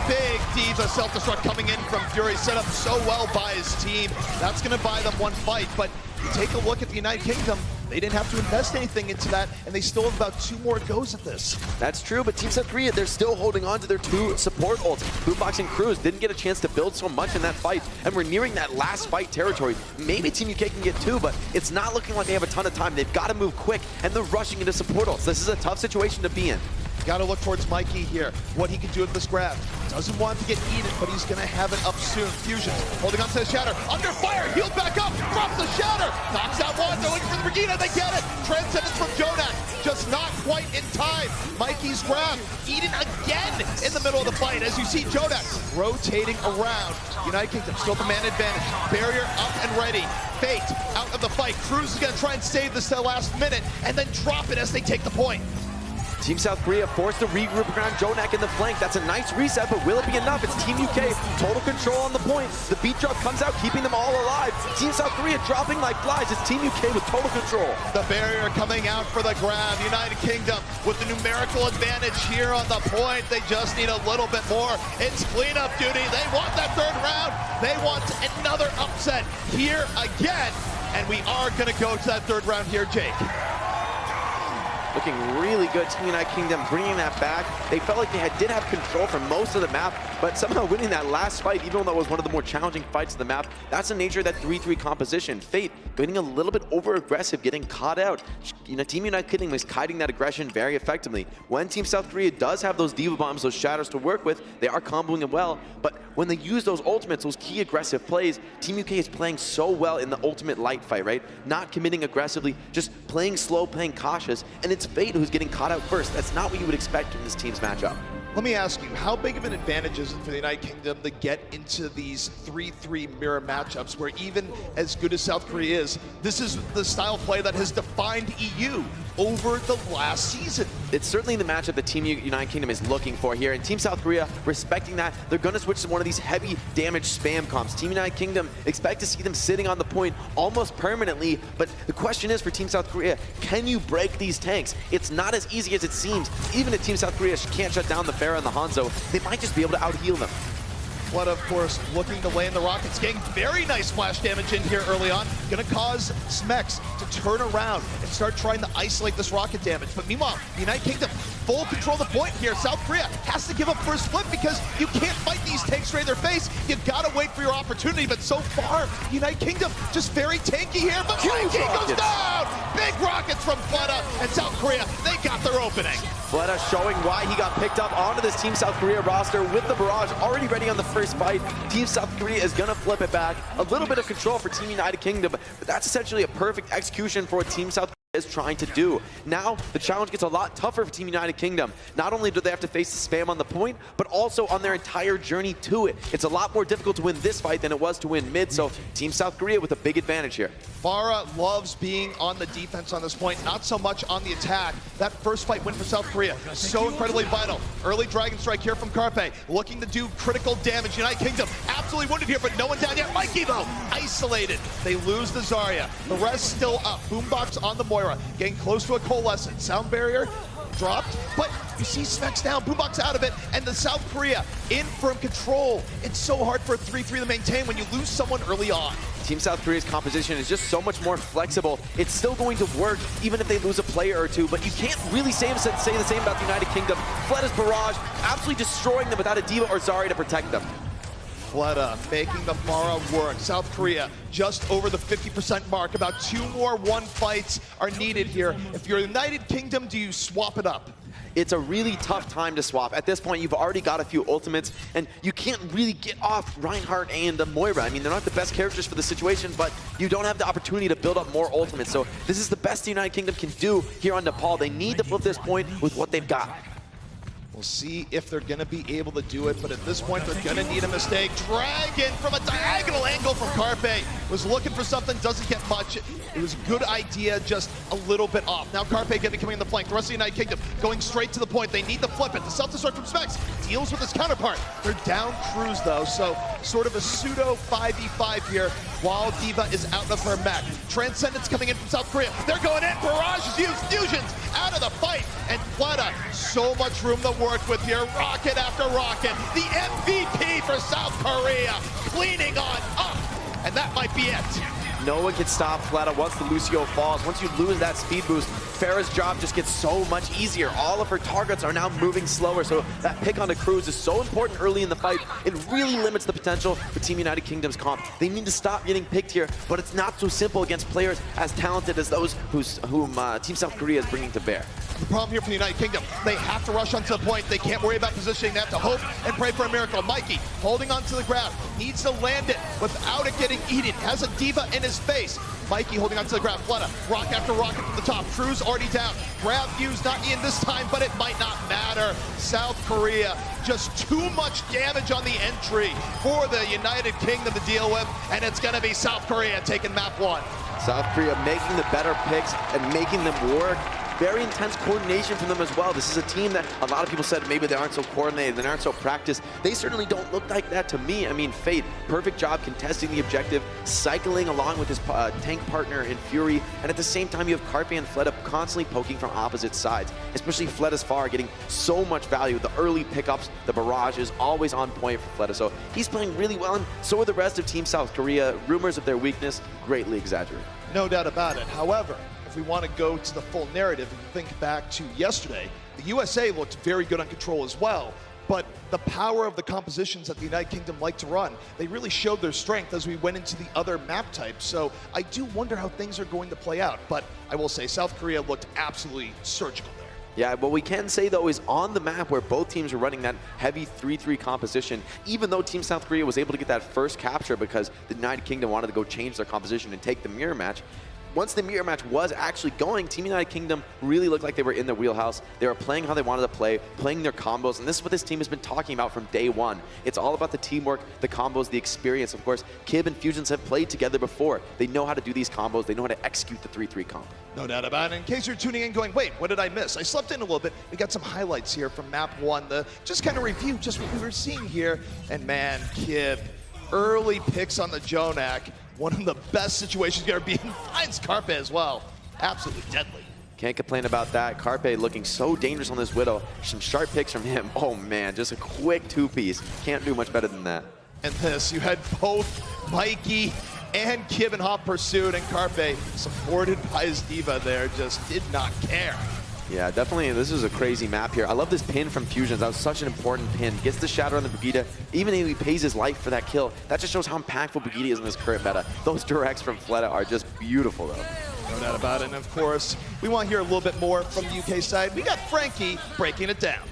[SPEAKER 13] Big Diva self-destruct coming in from Fury, set up so well by his team. That's going to buy them one fight, but take a look at the United Kingdom. They didn't have to invest anything into that, and they still have about 2 more goes at this.
[SPEAKER 14] That's true, but Team South Korea, they're still holding on to their 2 support ults. Boombox and Cruz didn't get a chance to build so much in that fight, and we're nearing that last fight territory. Maybe Team UK can get 2, but it's not looking like they have a ton of time. They've got to move quick, and they're rushing into support ults. This is a tough situation to be in.
[SPEAKER 13] Got to look towards Mikey here, what he can do with this grab. Doesn't want to get eaten, but he's going to have it up soon. Fusions holding on to the Shatter, under fire, healed back up, drops the Shatter, knocks out one, they're looking for the Brigida, they get it. Transcendence from Jonak, just not quite in time. Mikey's grab, Eden again in the middle of the fight, as you see Jonak rotating around. United Kingdom still the man advantage, barrier up and ready. Fate out of the fight, Cruz is going to try and save this to the last minute, and then drop it as they take the point.
[SPEAKER 14] Team South Korea forced to regroup around Jonak in the flank. That's a nice reset, but will it be enough? It's Team UK, total control on the point. The beat drop comes out, keeping them all alive. Team South Korea dropping like flies. It's Team UK with total control.
[SPEAKER 13] The barrier coming out for the grab. United Kingdom with the numerical advantage here on the point. They just need a little bit more. It's cleanup duty. They want that 3rd round. They want another upset here again. And we are going to go to that 3rd round here, Jake.
[SPEAKER 14] Looking really good, Team United Kingdom bringing that back. They felt like they did have control for most of the map, but somehow winning that last fight, even though it was one of the more challenging fights of the map, that's the nature of that 3-3 composition. Fate getting a little bit over-aggressive, getting caught out. Team United Kingdom is kiting that aggression very effectively. When Team South Korea does have those Diva Bombs, those Shatters to work with, they are comboing them well, but when they use those ultimates, those key aggressive plays, Team UK is playing so well in the ultimate light fight, right? Not committing aggressively, just playing slow, playing cautious, and it's Fate who's getting caught out first. That's not what you would expect in this team's matchup.
[SPEAKER 13] Let me ask you, how big of an advantage is it for the United Kingdom to get into these 3-3 mirror matchups where even as good as South Korea is, this is the style of play that has defined EU over the last season?
[SPEAKER 14] It's certainly the matchup that Team United Kingdom is looking for here, and Team South Korea, respecting that, they're going to switch to one of these heavy damage spam comps. Team United Kingdom, expect to see them sitting on the point almost permanently, but the question is for Team South Korea, can you break these tanks? It's not as easy as it seems. Even if Team South Korea can't shut down the Pharah and the Hanzo, they might just be able to out-heal them.
[SPEAKER 13] Flood, of course, looking to land the rockets, getting very nice splash damage in here early on. Gonna cause Smex to turn around and start trying to isolate this rocket damage. But meanwhile, the United Kingdom, full control of the point here. South Korea has to give up first flip because you can't fight these tanks straight in their face. You've got to wait for your opportunity, but so far, United Kingdom just very tanky here, but Mikey goes down! Big rockets from Fleta and South Korea. They got their opening.
[SPEAKER 14] Fleta showing why he got picked up onto this Team South Korea roster with the barrage already ready on the first fight. Team South Korea is gonna flip it back. A little bit of control for Team United Kingdom, but that's essentially a perfect execution for Team South Korea. is trying to do. Now, the challenge gets a lot tougher for Team United Kingdom. Not only do they have to face the spam on the point, but also on their entire journey to it. It's a lot more difficult to win this fight than it was to win mid, so Team South Korea with a big advantage here.
[SPEAKER 13] Farah loves being on the defense on this point, not so much on the attack. That first fight win for South Korea, so incredibly vital. Early Dragon Strike here from Carpe, looking to do critical damage. United Kingdom absolutely wounded here, but no one down yet. Mikey, though, isolated. They lose the Zarya. The rest still up. Boombox on the Moira. Getting close to a coalescent. Sound barrier dropped, but you see Smek's down, Boombox out of it, and the South Korea in from control. It's so hard for a 3-3 to maintain when you lose someone early on.
[SPEAKER 14] Team South Korea's composition is just so much more flexible. It's still going to work even if they lose a player or two, but you can't really say the same about the United Kingdom. Fleda's barrage absolutely destroying them without a D.Va or Zarya to protect them.
[SPEAKER 13] Fleda making the Farah work. South Korea just over the 50% mark. About 2 more 1 fights are needed here. If you're United Kingdom, do you swap it up?
[SPEAKER 14] It's a really tough time to swap. At this point, you've already got a few ultimates, and you can't really get off Reinhardt and Moira. I mean, they're not the best characters for the situation, but you don't have the opportunity to build up more ultimates. So this is the best the United Kingdom can do here on Nepal. They need to flip this point with what they've got.
[SPEAKER 13] We'll see if they're going to be able to do it, but at this point, they're going to need a mistake. Dragon from a diagonal angle from Carpe. Was looking for something, doesn't get much. It was a good idea, just a little bit off. Now Carpe coming in the flank. The rest of the United Kingdom going straight to the point. They need to flip it. The self-destruct from Specs deals with his counterpart. They're down Cruz, though, so sort of a pseudo 5v5 here while D.Va is out of her mech. Transcendence coming in from South Korea. They're going in. Barrage is used. Fusions out of the fight. And Fleda, so much room to work with here. Rocket after rocket. The MVP for South Korea cleaning on up. And that might be it.
[SPEAKER 14] No one can stop Fleda once the Lucio falls. Once you lose that speed boost, Farah's job just gets so much easier. All of her targets are now moving slower, so that pick on the Cruz is so important early in the fight. It really limits the potential for Team United Kingdom's comp. They need to stop getting picked here, but it's not so simple against players as talented as those whom Team South Korea is bringing to bear.
[SPEAKER 13] The problem here for the United Kingdom, they have to rush onto the point. They can't worry about positioning. They have to hope and pray for a miracle. Mikey holding onto the ground, needs to land it without it getting eaten. Has a D.Va in his face. Mikey holding onto the ground. Fleda, rock after rocket from the top. Cruz already down. Grab fuse not in this time, but it might not matter. South Korea, just too much damage on the entry for the United Kingdom to deal with, and it's going to be South Korea taking map 1.
[SPEAKER 14] South Korea making the better picks and making them work. Very intense coordination from them as well. This is a team that a lot of people said maybe they aren't so coordinated, they aren't so practiced. They certainly don't look like that to me. I mean, Fate, perfect job contesting the objective, cycling along with his tank partner in Fury, and at the same time you have Carpe and Fleda constantly poking from opposite sides, especially Fleda's Far getting so much value. The early pickups, the barrage is always on point for Fleda, so he's playing really well, and so are the rest of Team South Korea. Rumors of their weakness greatly exaggerated.
[SPEAKER 13] No doubt about it. However, if we want to go to the full narrative and think back to yesterday, the USA looked very good on control as well, but the power of the compositions that the United Kingdom like to run, they really showed their strength as we went into the other map types. So I do wonder how things are going to play out, but I will say South Korea looked absolutely surgical there.
[SPEAKER 14] Yeah, what we can say, though, is on the map where both teams are running that heavy 3-3 composition, even though Team South Korea was able to get that first capture because the United Kingdom wanted to go change their composition and take the mirror match, once the mirror match was actually going, Team United Kingdom really looked like they were in their wheelhouse. They were playing how they wanted to play, playing their combos, and this is what this team has been talking about from day one. It's all about the teamwork, the combos, the experience. Of course, Kib and Fusions have played together before. They know how to do these combos. They know how to execute the 3-3 comp.
[SPEAKER 13] No doubt about it. In case you're tuning in going, wait, what did I miss? I slept in a little bit. We got some highlights here from map 1. Just kind of review just what we were seeing here. And man, Kib, early picks on the Jonak. One of the best situations you've ever been. Finds Carpe as well. Absolutely deadly.
[SPEAKER 14] Can't complain about that. Carpe looking so dangerous on this Widow. Some sharp picks from him. Oh man, just a quick 2-piece. Can't do much better than that.
[SPEAKER 13] And this, you had both Mikey and Kib in hot pursuit, and Carpe, supported by his D.Va there, just did not care.
[SPEAKER 14] Yeah, definitely, this is a crazy map here. I love this pin from Fusions. That was such an important pin. Gets the shatter on the Brigitte. Even if he pays his life for that kill, that just shows how impactful Brigitte is in this current meta. Those directs from Fleda are just beautiful, though.
[SPEAKER 13] No doubt about it. And of course, we want to hear a little bit more from the UK side. We got Frankie breaking it down.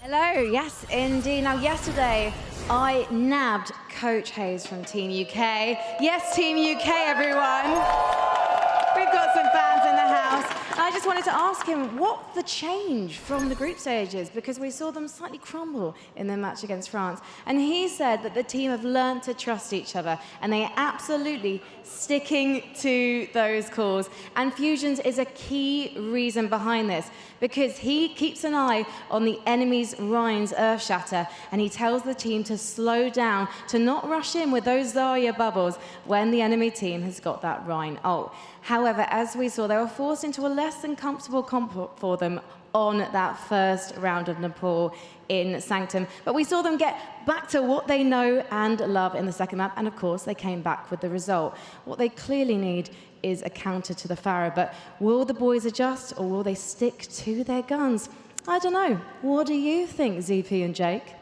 [SPEAKER 9] Hello, yes, indeed. Now, yesterday, I nabbed Coach Hayes from Team UK. Yes, Team UK, everyone. We've got some fans in the house. I just wanted to ask him what the change from the group stages, because we saw them slightly crumble in their match against France. And he said that the team have learned to trust each other, and they are absolutely sticking to those calls. And Fusions is a key reason behind this, because he keeps an eye on the enemy's Rhine's Earth Shatter, and he tells the team to slow down, to not rush in with those Zarya bubbles when the enemy team has got that Rhine ult. However, as we saw, they were forced into a less than comfortable comp for them on that first round of Nepal in Sanctum. But we saw them get back to what they know and love in the second map, and of course, they came back with the result. What they clearly need is a counter to the Pharah, but will the boys adjust, or will they stick to their guns? I don't know. What do you think, ZP and Jake?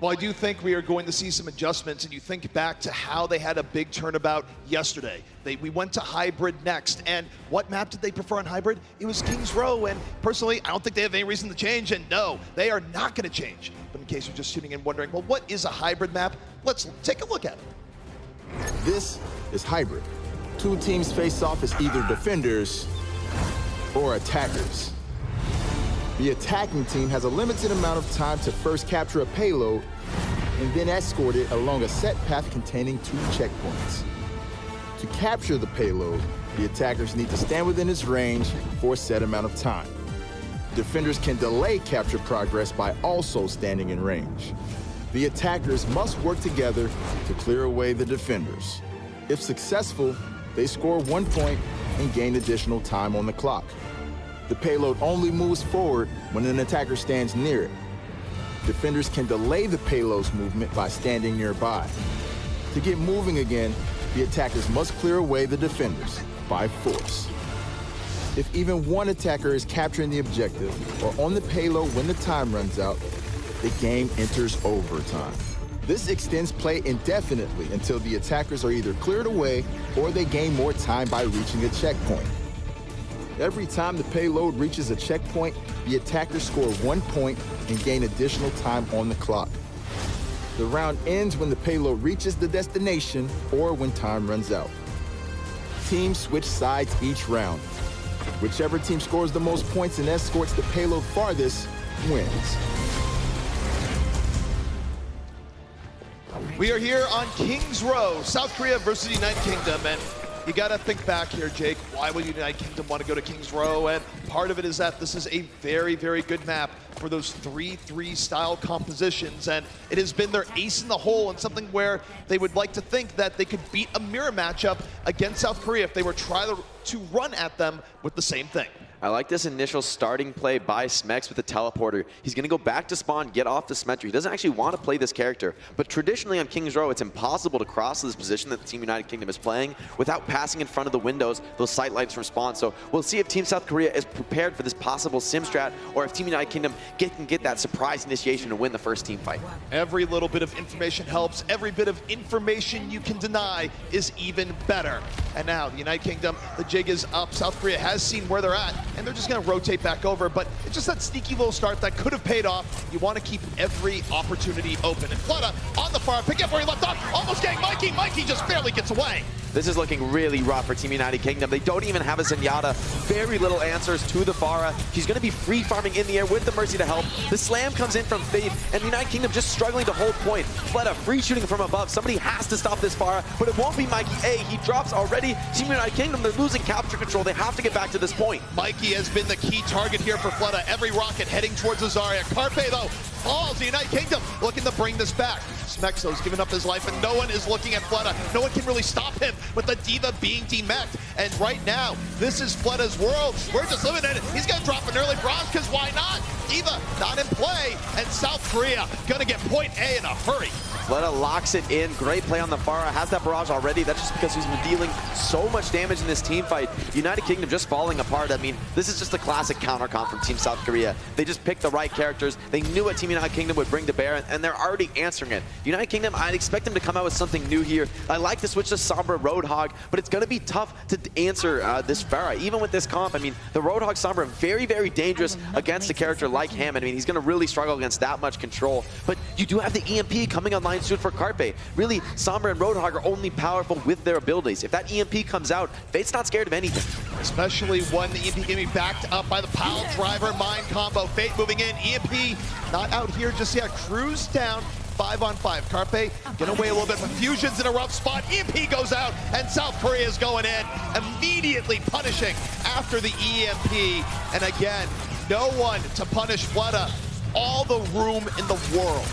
[SPEAKER 13] Well, I do think we are going to see some adjustments, and you think back to how they had a big turnabout yesterday. We went to Hybrid next, and what map did they prefer on Hybrid? It was King's Row, and personally, I don't think they have any reason to change, and no, they are not going to change. But in case you're just tuning in wondering, well, what is a Hybrid map? Let's take a look at it.
[SPEAKER 11] This is Hybrid. Two teams face off as either defenders or attackers. The attacking team has a limited amount of time to first capture a payload and then escort it along a set path containing 2 checkpoints. To capture the payload, the attackers need to stand within its range for a set amount of time. Defenders can delay capture progress by also standing in range. The attackers must work together to clear away the defenders. If successful, they score 1 point and gain additional time on the clock. The payload only moves forward when an attacker stands near it. Defenders can delay the payload's movement by standing nearby. To get moving again, the attackers must clear away the defenders by force. If even one attacker is capturing the objective or on the payload when the time runs out, the game enters overtime. This extends play indefinitely until the attackers are either cleared away or they gain more time by reaching a checkpoint. Every time the payload reaches a checkpoint, the attackers score 1 point and gain additional time on the clock. The round ends when the payload reaches the destination or when time runs out. Teams switch sides each round. Whichever team scores the most points and escorts the payload farthest wins.
[SPEAKER 13] We are here on King's Row, South Korea versus United Kingdom, and you got to think back here, Jake. Why would United Kingdom want to go to King's Row? And part of it is that this is a very, very good map for those 3-3 style compositions, and it has been their ace in the hole and something where they would like to think that they could beat a mirror matchup against South Korea if they were trying to run at them with the same thing.
[SPEAKER 14] I like this initial starting play by Smex with the teleporter. He's going to go back to spawn, get off the Symmetry. He doesn't actually want to play this character, but traditionally on King's Row, it's impossible to cross this position that Team United Kingdom is playing without passing in front of the windows, those sight lights from spawn. So we'll see if Team South Korea is prepared for this possible sim strat, or if Team United Kingdom can get that surprise initiation to win the first team fight.
[SPEAKER 13] Every little bit of information helps. Every bit of information you can deny is even better. And now the United Kingdom, the jig is up. South Korea has seen where they're at, and they're just going to rotate back over, but it's just that sneaky little start that could have paid off. You want to keep every opportunity open. And Flutta on the far, pick up where he left off, almost getting Mikey. Mikey just barely gets away.
[SPEAKER 14] This is looking really rough for Team United Kingdom. They don't even have a Zenyatta. Very little answers to the Pharah. He's going to be free farming in the air with the Mercy to help. The slam comes in from Fade, and the United Kingdom just struggling to hold point. Fletta free shooting from above. Somebody has to stop this Pharah, but it won't be Mikey A. He drops already. Team United Kingdom, they're losing capture control. They have to get back to this point.
[SPEAKER 13] Mikey has been the key target here for Fletta. Every rocket heading towards Azaria. Carpe, though, falls. The United Kingdom looking to bring this back. Smexo's giving up his life, and no one is looking at Fletta. No one can really stop him with the Diva being demeched. And right now, this is Fletta's world. We're just living in it. He's going to drop an early bronze, because why not? Diva not in play, and South Korea going to get point A in a hurry.
[SPEAKER 14] Fletta locks it in. Great play on the Pharah. Has that barrage already. That's just because he's been dealing so much damage in this team fight. United Kingdom just falling apart. I mean, this is just a classic counter comp from Team South Korea. They just picked the right characters. They knew what Team United Kingdom would bring to bear, and they're already answering it. United Kingdom, I'd expect them to come out with something new here. I like the switch to Sombra Roadhog, but it's going to be tough to answer this Pharah. Even with this comp, I mean, the Roadhog Sombra, very, very dangerous against a character like him. I mean, he's going to really struggle against that much control. But you do have the EMP coming online points to it for Carpe. Really, Sombra and Roadhog are only powerful with their abilities. If that EMP comes out, Fate's not scared of anything.
[SPEAKER 13] Especially when the EMP can be backed up by the pile driver mind combo. Fate moving in, EMP not out here just yet. Cruz down, 5-on-5. Carpe getting away a little bit, but Fusion's in a rough spot. EMP goes out, and South Korea is going in, immediately punishing after the EMP. And again, no one to punish Fleta. All the room in the world.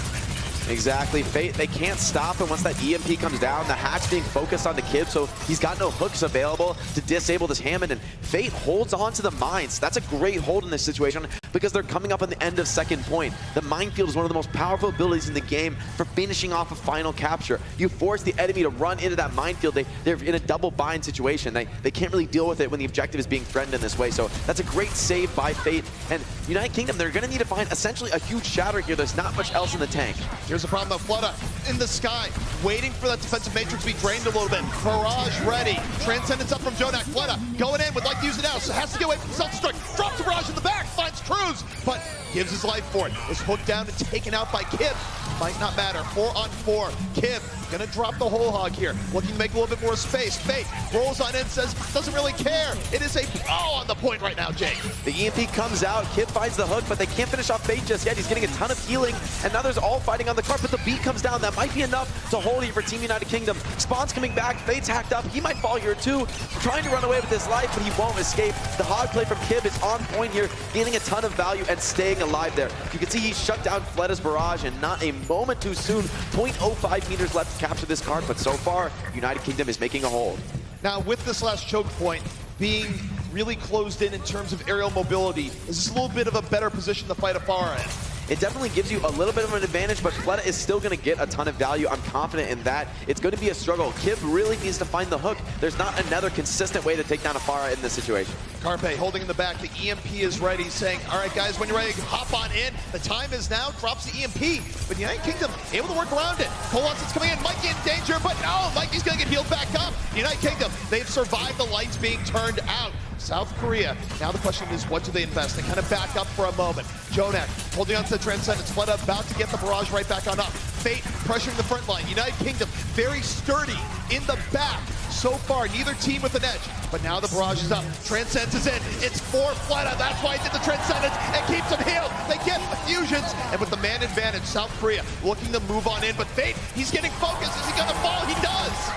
[SPEAKER 14] Exactly. Fate, they can't stop him once that EMP comes down. The hatch being focused on the Kib, so he's got no hooks available to disable this Hammond, and Fate holds on to the mines. That's a great hold in this situation because they're coming up on the end of second point. The minefield is one of the most powerful abilities in the game for finishing off a final capture. You force the enemy to run into that minefield. They're in a double bind situation. They can't really deal with it when the objective is being threatened in this way, so that's a great save by Fate. And United Kingdom, they're going to need to find essentially a huge shatter here. There's not much else in the tank.
[SPEAKER 13] Here's the problem though, Fleta in the sky, waiting for that defensive matrix to be drained a little bit. Barrage ready. Transcendence up from Jonak. Fleta going in, would like to use it now, so has to get away from self-destruct. Drops the Barrage in the back, finds Cruz, but gives his life for it. Is hooked down and taken out by Kib. Might not matter. 4-on-4. Kib gonna drop the whole hog here. Looking to make a little bit more space. Fate rolls on in, says doesn't really care. It is a pro on the point right now, Jake.
[SPEAKER 14] The EMP comes out, Kib finds the hook, but they can't finish off Fate just yet. He's getting a ton of healing, and now there's all fighting on the cart, but the beat comes down. That might be enough to hold here for Team United Kingdom. Spawn's coming back, Fate's hacked up. He might fall here too. Trying to run away with his life, but he won't escape. The hog play from Kib is on point here, gaining a ton of value and staying alive there. You can see he shut down Fleta's barrage, and not a moment too soon. 0.05 meters left to capture this cart, but so far, United Kingdom is making a hold.
[SPEAKER 13] Now, with this last choke point being really closed in terms of aerial mobility, is this a little bit of a better position to fight afar in?
[SPEAKER 14] It definitely gives you a little bit of an advantage, but Fleta is still going to get a ton of value. I'm confident in that. It's going to be a struggle. Kib really needs to find the hook. There's not another consistent way to take down Afara in this situation.
[SPEAKER 13] Carpe holding in the back. The EMP is ready, saying, all right, guys, when you're ready, hop on in. The time is now. Drops the EMP. But United Kingdom able to work around it. Colossus coming in. Mikey in danger, but no, Mikey's going to get healed back up. United Kingdom, they've survived the lights being turned out. South Korea, now the question is, what do they invest? They kind of back up for a moment. Jonak holding on to the Transcendence. Fleta about to get the barrage right back on up. Fate pressuring the front line. United Kingdom very sturdy in the back. So far, neither team with an edge. But now the barrage is up. Transcendence is in. It's for Fleta. That's why he did the Transcendence and keeps him healed. They get the fusions. And with the man advantage, South Korea looking to move on in. But Fate, he's getting focused. Is he going to fall? He does.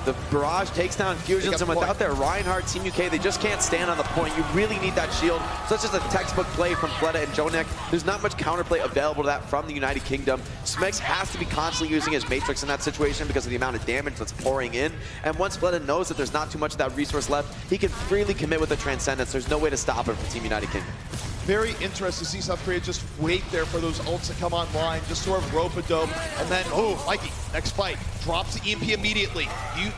[SPEAKER 14] The barrage takes down Fusions, and without their Reinhardt, Team UK, they just can't stand on the point. You really need that shield. So it's just a textbook play from Fleta and Jonek. There's not much counterplay available to that from the United Kingdom. Smex has to be constantly using his Matrix in that situation because of the amount of damage that's pouring in. And once Fleta knows that there's not too much of that resource left, he can freely commit with the Transcendence. There's no way to stop him for Team United Kingdom.
[SPEAKER 13] Very interesting to see South Korea just wait there for those ults to come online, just sort of rope a dope, and then, oh, Mikey, next fight, drops the EMP immediately.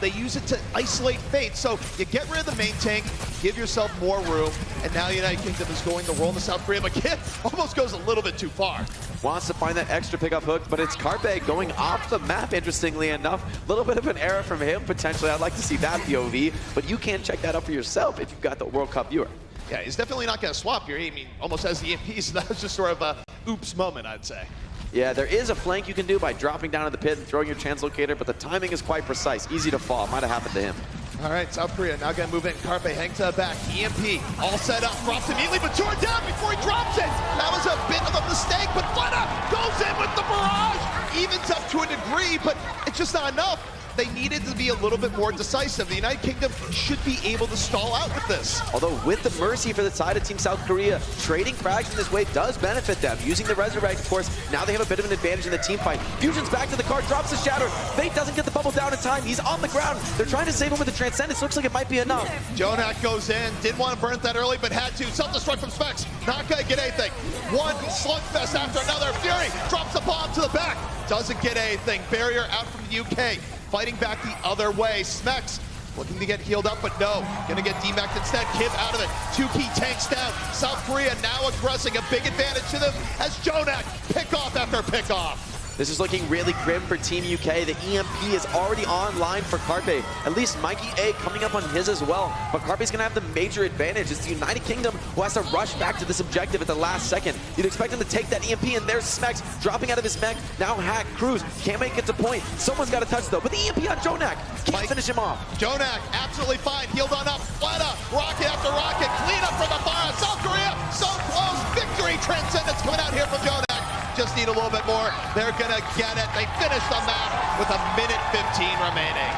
[SPEAKER 13] They use it to isolate Fate, so you get rid of the main tank, give yourself more room, and now United Kingdom is going to roll to South Korea, but Kid almost goes a little bit too far.
[SPEAKER 14] Wants to find that extra pickup hook, but it's Carpe going off the map, interestingly enough. A little bit of an error from him, potentially. I'd like to see that POV, but you can check that out for yourself if you've got the World Cup viewer.
[SPEAKER 13] Yeah, he's definitely not going to swap here. I mean, almost has the EMP, so that was just sort of a oops moment, I'd say.
[SPEAKER 14] Yeah, there is a flank you can do by dropping down in the pit and throwing your translocator, but the timing is quite precise. Easy to fall. Might have happened to him.
[SPEAKER 13] All right, South Korea now going to move in. Carpe hang to the back. EMP all set up. Drops immediately, but torn down before he drops it. That was a bit of a mistake, but Fleta goes in with the barrage. Evens up to a degree, but it's just not enough. They needed to be a little bit more decisive. The United Kingdom should be able to stall out with this.
[SPEAKER 14] Although with the mercy for the side of Team South Korea, trading frags in this way does benefit them. Using the Resurrect, of course, now they have a bit of an advantage in the team fight. Fusion's back to the card, drops the Shatter. Fate doesn't get the bubble down in time. He's on the ground. They're trying to save him with the Transcendence. Looks like it might be enough.
[SPEAKER 13] Jonak goes in. Didn't want to burn it that early, but had to. Self-destruct from Specs. Not going to get anything. One slugfest after another. Fury drops the bomb to the back. Doesn't get anything. Barrier out from the UK. Fighting back the other way. Smex looking to get healed up, but no. Gonna get demacked instead. Kib out of it. 2 key tanks down. South Korea now aggressing. A big advantage to them as Jonak pick off after pick off.
[SPEAKER 14] This is looking really grim for Team UK. The EMP is already online for Carpe. At least Mikey A coming up on his as well. But Carpe's gonna have the major advantage. It's the United Kingdom who has to rush back to this objective at the last second. You'd expect him to take that EMP, and there's Smex dropping out of his mech. Now Hack, Cruz, can't make it to point. Someone's got to touch though, but the EMP on Jonak can't finish him off.
[SPEAKER 13] Jonak, absolutely fine, healed on up. Fleta, rocket after rocket, clean up for the fire. South Korea, so close. Victory, Transcendence coming out here from Jonak. Just need a little bit more. They're gonna get it. They finish the map with 1:15 remaining.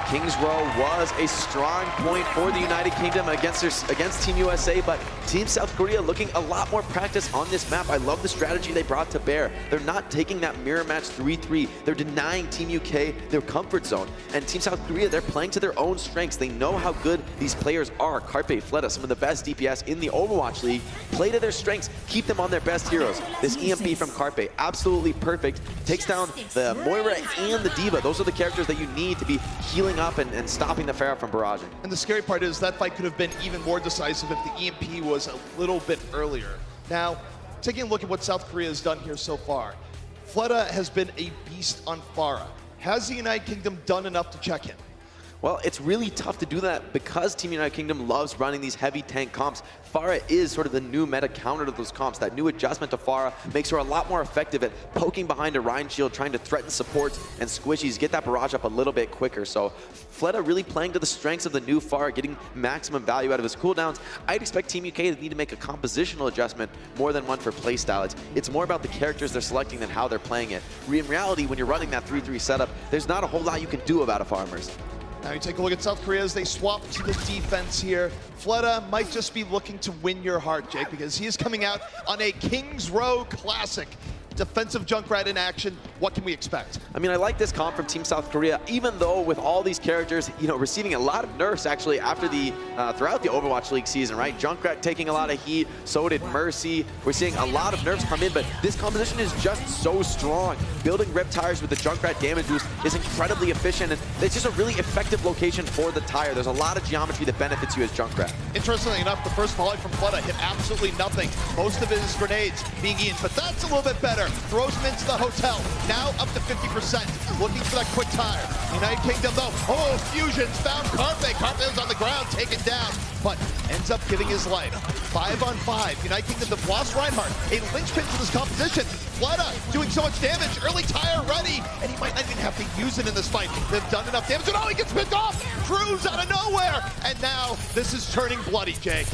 [SPEAKER 14] Kings Row was a strong point for the United Kingdom against Team USA, but Team South Korea looking a lot more practice on this map. I love the strategy they brought to bear. They're not taking that mirror match 3-3. They're denying Team UK their comfort zone. And Team South Korea, they're playing to their own strengths. They know how good these players are. Carpe, Fleta, some of the best DPS in the Overwatch League. Play to their strengths, keep them on their best heroes. This EMP from Carpe, absolutely perfect. Takes down the Moira and the D.Va. Those are the characters that you need to be healing up and stopping the Pharah from barraging.
[SPEAKER 13] And the scary part is that fight could have been even more decisive if the EMP was a little bit earlier. Now, taking a look at what South Korea has done here so far, Fleta has been a beast on Pharah. Has the United Kingdom done enough to check him?
[SPEAKER 14] Well, it's really tough to do that because Team United Kingdom loves running these heavy tank comps. Pharah is sort of the new meta counter to those comps. That new adjustment to Pharah makes her a lot more effective at poking behind a Rhine shield, trying to threaten supports and squishies, get that barrage up a little bit quicker. So Fleta really playing to the strengths of the new Pharah, getting maximum value out of his cooldowns. I'd expect Team UK to need to make a compositional adjustment more than one for playstyle. It's more about the characters they're selecting than how they're playing it. In reality, when you're running that 3-3 setup, there's not a whole lot you can do about a Farmers.
[SPEAKER 13] Now you take a look at South Korea as they swap to the defense here. Fleta might just be looking to win your heart, Jake, because he is coming out on a Kings Row classic. Defensive Junkrat in action. What can we expect?
[SPEAKER 14] I mean, I like this comp from Team South Korea, even though with all these characters, you know, receiving a lot of nerfs actually after the throughout the Overwatch League season, right? Junkrat taking a lot of heat, so did Mercy. We're seeing a lot of nerfs come in, but this composition is just so strong. Building rip tires with the Junkrat damage boost is incredibly efficient, and it's just a really effective location for the tire. There's a lot of geometry that benefits you as Junkrat.
[SPEAKER 13] Interestingly enough, the first volley from Fleta hit absolutely nothing. Most of his grenades being eaten, but that's a little bit better. Throws him into the hotel. Now up to 50%. Looking for that quick tire. United Kingdom though. Oh, Fusions found Carpe. Carpe was on the ground, taken down, but ends up giving his life. 5-on-5. United Kingdom have lost Reinhardt. A linchpin to this composition. Fleta doing so much damage. Early tire ready, and he might not even have to use it in this fight. They've done enough damage, and oh, he gets picked off. Cruz out of nowhere, and now this is turning bloody, Jake.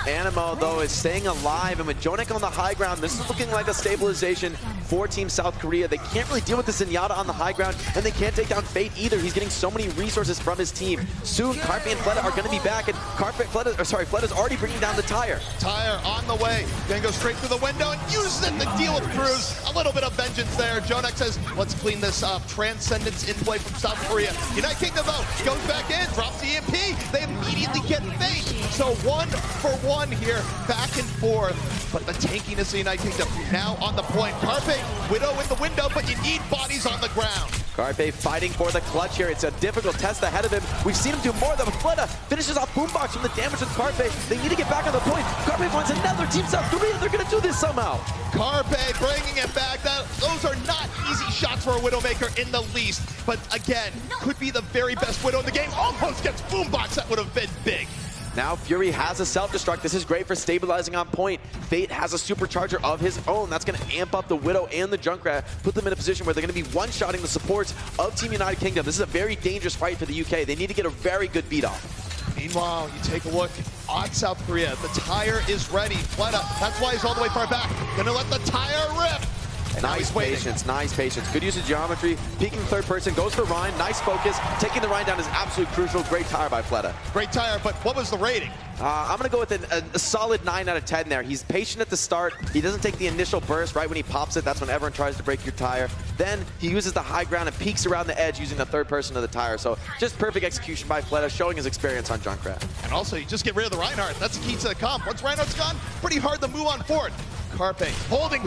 [SPEAKER 14] Animo, though, is staying alive, and with Jonak on the high ground, this is looking like a stabilization for Team South Korea. They can't really deal with the Zenyatta on the high ground, and they can't take down Fate either. He's getting so many resources from his team. Soon, Carpe and Fleta are going to be back, and Fleta's already bringing down the tire.
[SPEAKER 13] Tire on the way. Gonna go straight through the window and use it to deal with Cruz. A little bit of vengeance there. Jonak says, let's clean this up. Transcendence in play from South Korea. United Kingdom, though, goes back in, drops the EMP. They immediately get Fate. So 1-for-1 here, back and forth. But the tankiness of the United Kingdom now on the point. Carpe, Widow in the window, but you need bodies on the ground.
[SPEAKER 14] Carpe fighting for the clutch here. It's a difficult test ahead of him. We've seen him do more than Fleta. Finishes off Boombox from the damage with Carpe. They need to get back on the point. Carpe finds another Team South Korea. They're going to do this somehow.
[SPEAKER 13] Carpe bringing it back. Those are not easy shots for a Widowmaker in the least. But again, could be the very best Widow in the game. Almost gets Boombox. That would have been big.
[SPEAKER 14] Now Fury has a self-destruct. This is great for stabilizing on point. Fate has a supercharger of his own. That's going to amp up the Widow and the Junkrat, put them in a position where they're going to be one-shotting the supports of Team United Kingdom. This is a very dangerous fight for the UK. They need to get a very good beat off.
[SPEAKER 13] Meanwhile, you take a look on South Korea. The tire is ready. Fleta, that's why he's all the way far back. Gonna let the tire rip. And
[SPEAKER 14] nice patience, nice patience. Good use of geometry. Peeking third person, goes for Rhine. Nice focus. Taking the Rhine down is absolutely crucial. Great tire by Fleta.
[SPEAKER 13] Great tire, but what was the rating?
[SPEAKER 14] I'm going to go with a solid 9 out of 10 there. He's patient at the start. He doesn't take the initial burst right when he pops it. That's when everyone tries to break your tire. Then he uses the high ground and peeks around the edge using the third person of the tire. So just perfect execution by Fleta, showing his experience on Junkrat.
[SPEAKER 13] And also, you just get rid of the Reinhardt. That's the key to the comp. Once Reinhardt's gone, pretty hard to move on forward. Carpe holding,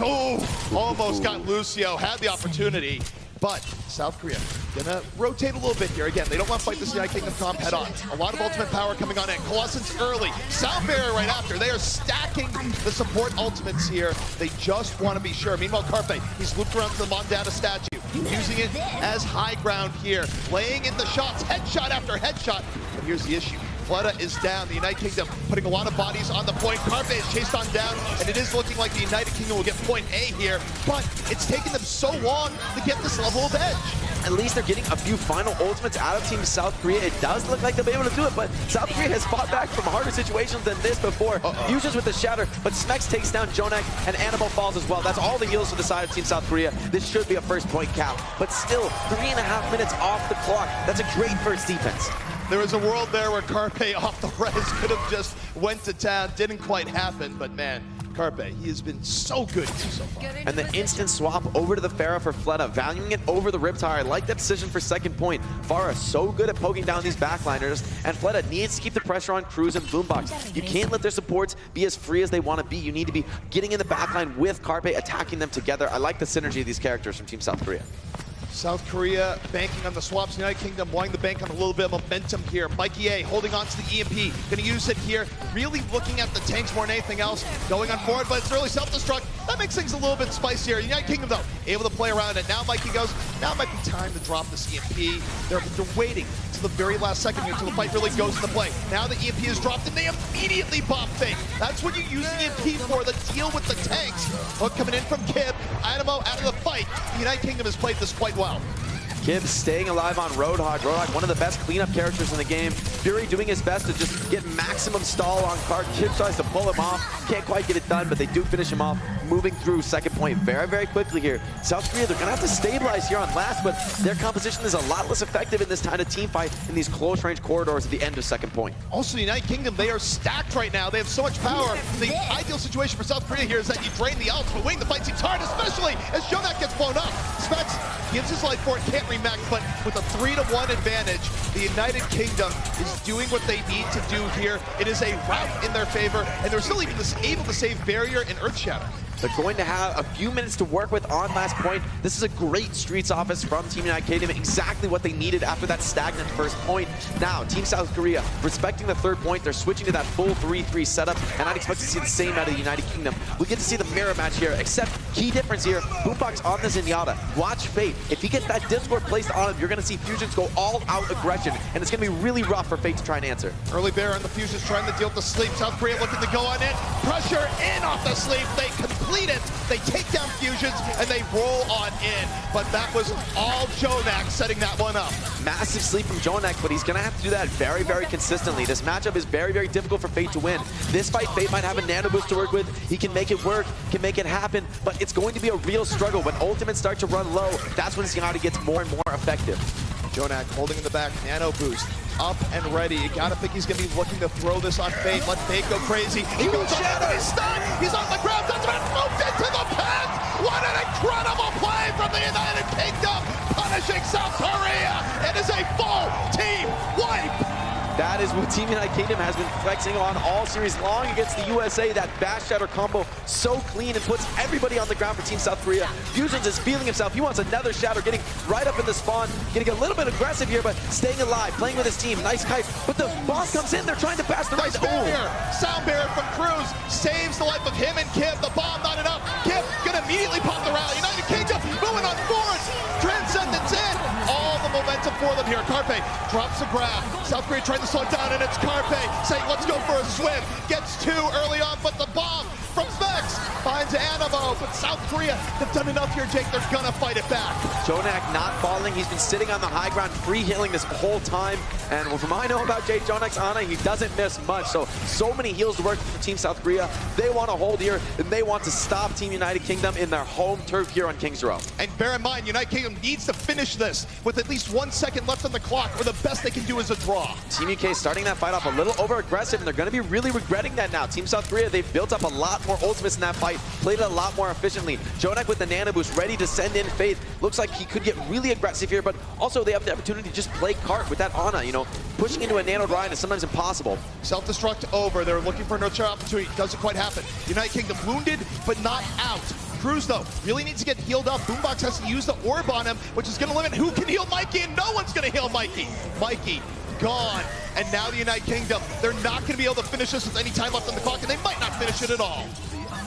[SPEAKER 13] almost got Lucio, had the opportunity. But South Korea gonna rotate a little bit here. Again, they don't want to fight this United Kingdom comp head on. A lot of ultimate power coming on in. Colossus early, Sound Barrier right after. They are stacking the support ultimates here. They just want to be sure. Meanwhile, Carpe, he's looped around to the Mondata statue, using it as high ground here, laying in the shots, headshot after headshot. But here's the issue. Fleta is down. The United Kingdom putting a lot of bodies on the point. Carpe is chased on down, and it is looking like the United Kingdom will get point A here, but it's taken them so long to get this level of edge.
[SPEAKER 14] At least they're getting a few final ultimates out of Team South Korea. It does look like they'll be able to do it, but South Korea has fought back from harder situations than this before. Fusions with the Shatter, but Smex takes down Jonak, and Animal falls as well. That's all the heals to the side of Team South Korea. This should be a first point cap, but still 3.5 minutes off the clock. That's a great first defense.
[SPEAKER 13] There was a world there where Carpe off the res could have just went to town. Didn't quite happen, but man, Carpe, he has been so good so far.
[SPEAKER 14] And the instant swap over to the Pharah for Fleta, valuing it over the Riptire. I like that decision for second point. Pharah so good at poking down these backliners, and Fleta needs to keep the pressure on Cruz and Boombox. You can't let their supports be as free as they want to be. You need to be getting in the backline with Carpe, attacking them together. I like the synergy of these characters from Team South Korea.
[SPEAKER 13] South Korea banking on the swaps. United Kingdom wanting to bank on a little bit of momentum here. Mikey A holding on to the EMP. Going to use it here. Really looking at the tanks more than anything else. Going on forward, but it's early self-destruct. That makes things a little bit spicier. United Kingdom, though, able to play around it. Now Mikey goes, now might be time to drop this EMP. They're waiting to the very last second here until the fight really goes into play. Now the EMP is dropped, and they immediately pop fake. That's what you use the EMP for, the deal with the tanks. Hook coming in from Kib. Animo out of the fight. The United Kingdom has played this quite well.
[SPEAKER 14] Kib staying alive on Roadhog. Roadhog, one of the best cleanup characters in the game. Fury doing his best to just get maximum stall on Card. Kib tries to pull him off. Can't quite get it done, but they do finish him off. Moving through second point very, very quickly here. South Korea, they're going to have to stabilize here on last, but their composition is a lot less effective in this kind of team fight in these close-range corridors at the end of second point.
[SPEAKER 13] Also, the United Kingdom, they are stacked right now. They have so much power. The ideal situation for South Korea here is that you drain the ults, but waiting the fight seems hard, especially as Jonak gets blown up. Specs gives his life for it, can't remax, but with a 3-1 advantage, the United Kingdom is doing what they need to do here. It is a rout in their favor, and they're still even able to save Barrier and Earth Shatter.
[SPEAKER 14] They're going to have a few minutes to work with on last point. This is a great Streets office from Team United Kingdom, exactly what they needed after that stagnant first point. Now, Team South Korea, respecting the third point, they're switching to that full 3-3 setup, and I'd expect to see the same out of the United Kingdom. We get to see the mirror match here, except key difference here, Boombox on the Zenyatta. Watch Fate. If he gets that Discord placed on him, you're going to see Fusions go all-out aggression, and it's going to be really rough for Fate to try and answer.
[SPEAKER 13] Early bear on the Fusions trying to deal with the sleep. South Korea looking to go on it. Pressure in off the sleep. They complete it. They take down Fusions, and they roll on in. But that was all Jonak setting that one up.
[SPEAKER 14] Massive sleep from Jonak, but he's going to have to do that very, very consistently. This matchup is very, very difficult for Fate to win. This fight, Fate might have a nano boost to work with. He can make it work, can make it happen, but it's going to be a real struggle. When ultimates start to run low, that's when Zenyatta gets more and more effective.
[SPEAKER 13] Jonak holding in the back, nano boost, up and ready. You gotta think he's gonna be looking to throw this on Fate. Let Fate go crazy. He goes on, he's stunned, he's on the ground, doesn't have moved into the pen. What an incredible play from the United Kingdom, punishing South Korea. It is a full team wipe.
[SPEAKER 14] That is what Team United Kingdom has been flexing on all series long against the USA. That Bash Shatter combo so clean and puts everybody on the ground for Team South Korea. Fusions is feeling himself. He wants another Shatter, getting right up in the spawn, getting a little bit aggressive here, but staying alive, playing with his team. Nice kite, but the bomb comes in. They're trying to pass the
[SPEAKER 13] nice barrier. Sound barrier from Cruz saves the life of him and Kib. The bomb not enough. Kib gonna immediately pop the rally. United Kingdom moving on forward. Transcendence in. All the momentum for them here. Carpe drops a grab. South Korea trying to slow it down, and it's Carpe saying, let's go for a swim. Gets two early on, but the bomb from Specs finds Animo. But South Korea have done enough here, Jake. They're gonna fight it back.
[SPEAKER 14] Jonak not falling. He's been sitting on the high ground, free healing this whole time. And from what I know about Jake Jonak's Ana, he doesn't miss much. So many heals to work for Team South Korea. They want to hold here, and they want to stop Team United Kingdom in their home turf here on Kings Row.
[SPEAKER 13] And bear in mind, United Kingdom needs to finish this with at least 1 second left on the clock, or the best they can do is a draw.
[SPEAKER 14] Team UK starting that fight off a little over-aggressive, and they're going to be really regretting that now. Team South Korea, they've built up a lot more ultimates in that fight, played it a lot more efficiently. Jonak with the nano boost, ready to send in Faith. Looks like he could get really aggressive here, but also they have the opportunity to just play cart with that Ana. You know, pushing into a nano grind is sometimes impossible.
[SPEAKER 13] Self-destruct over. They're looking for another opportunity. Doesn't quite happen. United Kingdom wounded, but not out. Cruz, though, really needs to get healed up. Boombox has to use the orb on him, which is going to limit who can heal Mikey, and no one's going to heal Mikey. Mikey gone. And now the United Kingdom, they're not going to be able to finish this with any time left on the clock, and they might not finish it at all.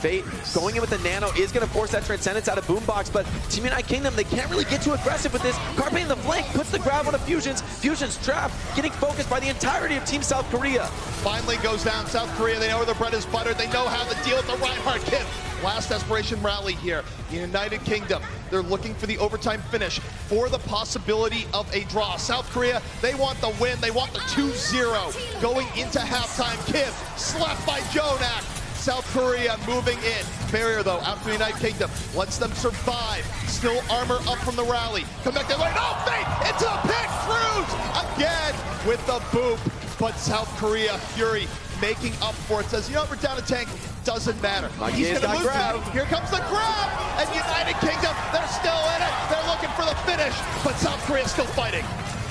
[SPEAKER 14] Fate going in with the nano is going to force that Transcendence out of Boombox, but Team United Kingdom, they can't really get too aggressive with this. Carpe in the flank puts the grab on the Fusions. Fusions trapped, getting focused by the entirety of Team South Korea.
[SPEAKER 13] Finally goes down South Korea. They know where their bread is buttered. They know how to deal with the Reinhardt kid. Last desperation rally here. The United Kingdom, they're looking for the overtime finish for the possibility of a draw. South Korea, they want the win. They want the 2-0 going into halftime. Kim slapped by Jonak. South Korea moving in. Barrier, though, out from the United Kingdom. Lets them survive. Still armor up from the rally. Come back their lane. Oh, Fate into the pit. Cruz again with the boop. But South Korea, Fury, making up for it. Says, you know what, we're down a tank. Doesn't matter. He's going to lose it. Here comes the grab. And United Kingdom, they're still in it. They're looking for the finish. But South Korea's still fighting.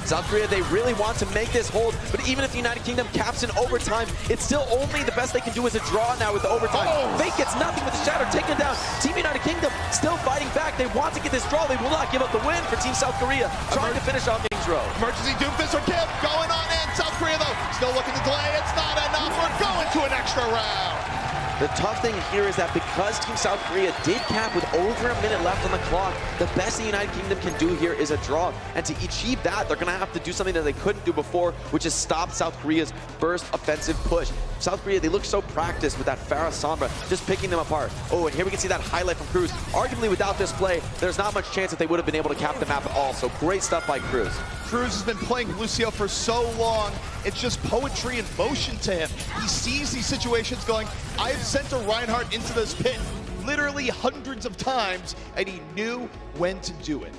[SPEAKER 14] South Korea, they really want to make this hold, but even if the United Kingdom caps in overtime, it's still only the best they can do is a draw now with the overtime. Fate gets nothing with the Shatter taken down. Team United Kingdom still fighting back. They want to get this draw. They will not give up the win for Team South Korea, trying to finish off Kings Row.
[SPEAKER 13] Emergency Doomfist for Kim, going on in. South Korea, though, still looking to delay. It's not enough. We're going to an extra round.
[SPEAKER 14] The tough thing here is that because Team South Korea did cap with over a minute left on the clock, the best the United Kingdom can do here is a draw. And to achieve that, they're going to have to do something that they couldn't do before, which is stop South Korea's first offensive push. South Korea, they look so practiced with that Farah Sombra, just picking them apart. Oh, and here we can see that highlight from Cruz. Arguably, without this play, there's not much chance that they would have been able to cap the map at all. So great stuff by Cruz.
[SPEAKER 13] Cruz has been playing Lucio for so long. It's just poetry in motion to him. He sees these situations going, I've sent a Reinhardt into this pit literally hundreds of times, and he knew when to do it.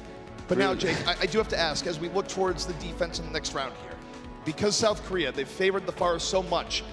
[SPEAKER 13] But now, Jake, I do have to ask, as we look towards the defense in the next round here, because South Korea, they've favored the Pharah so much,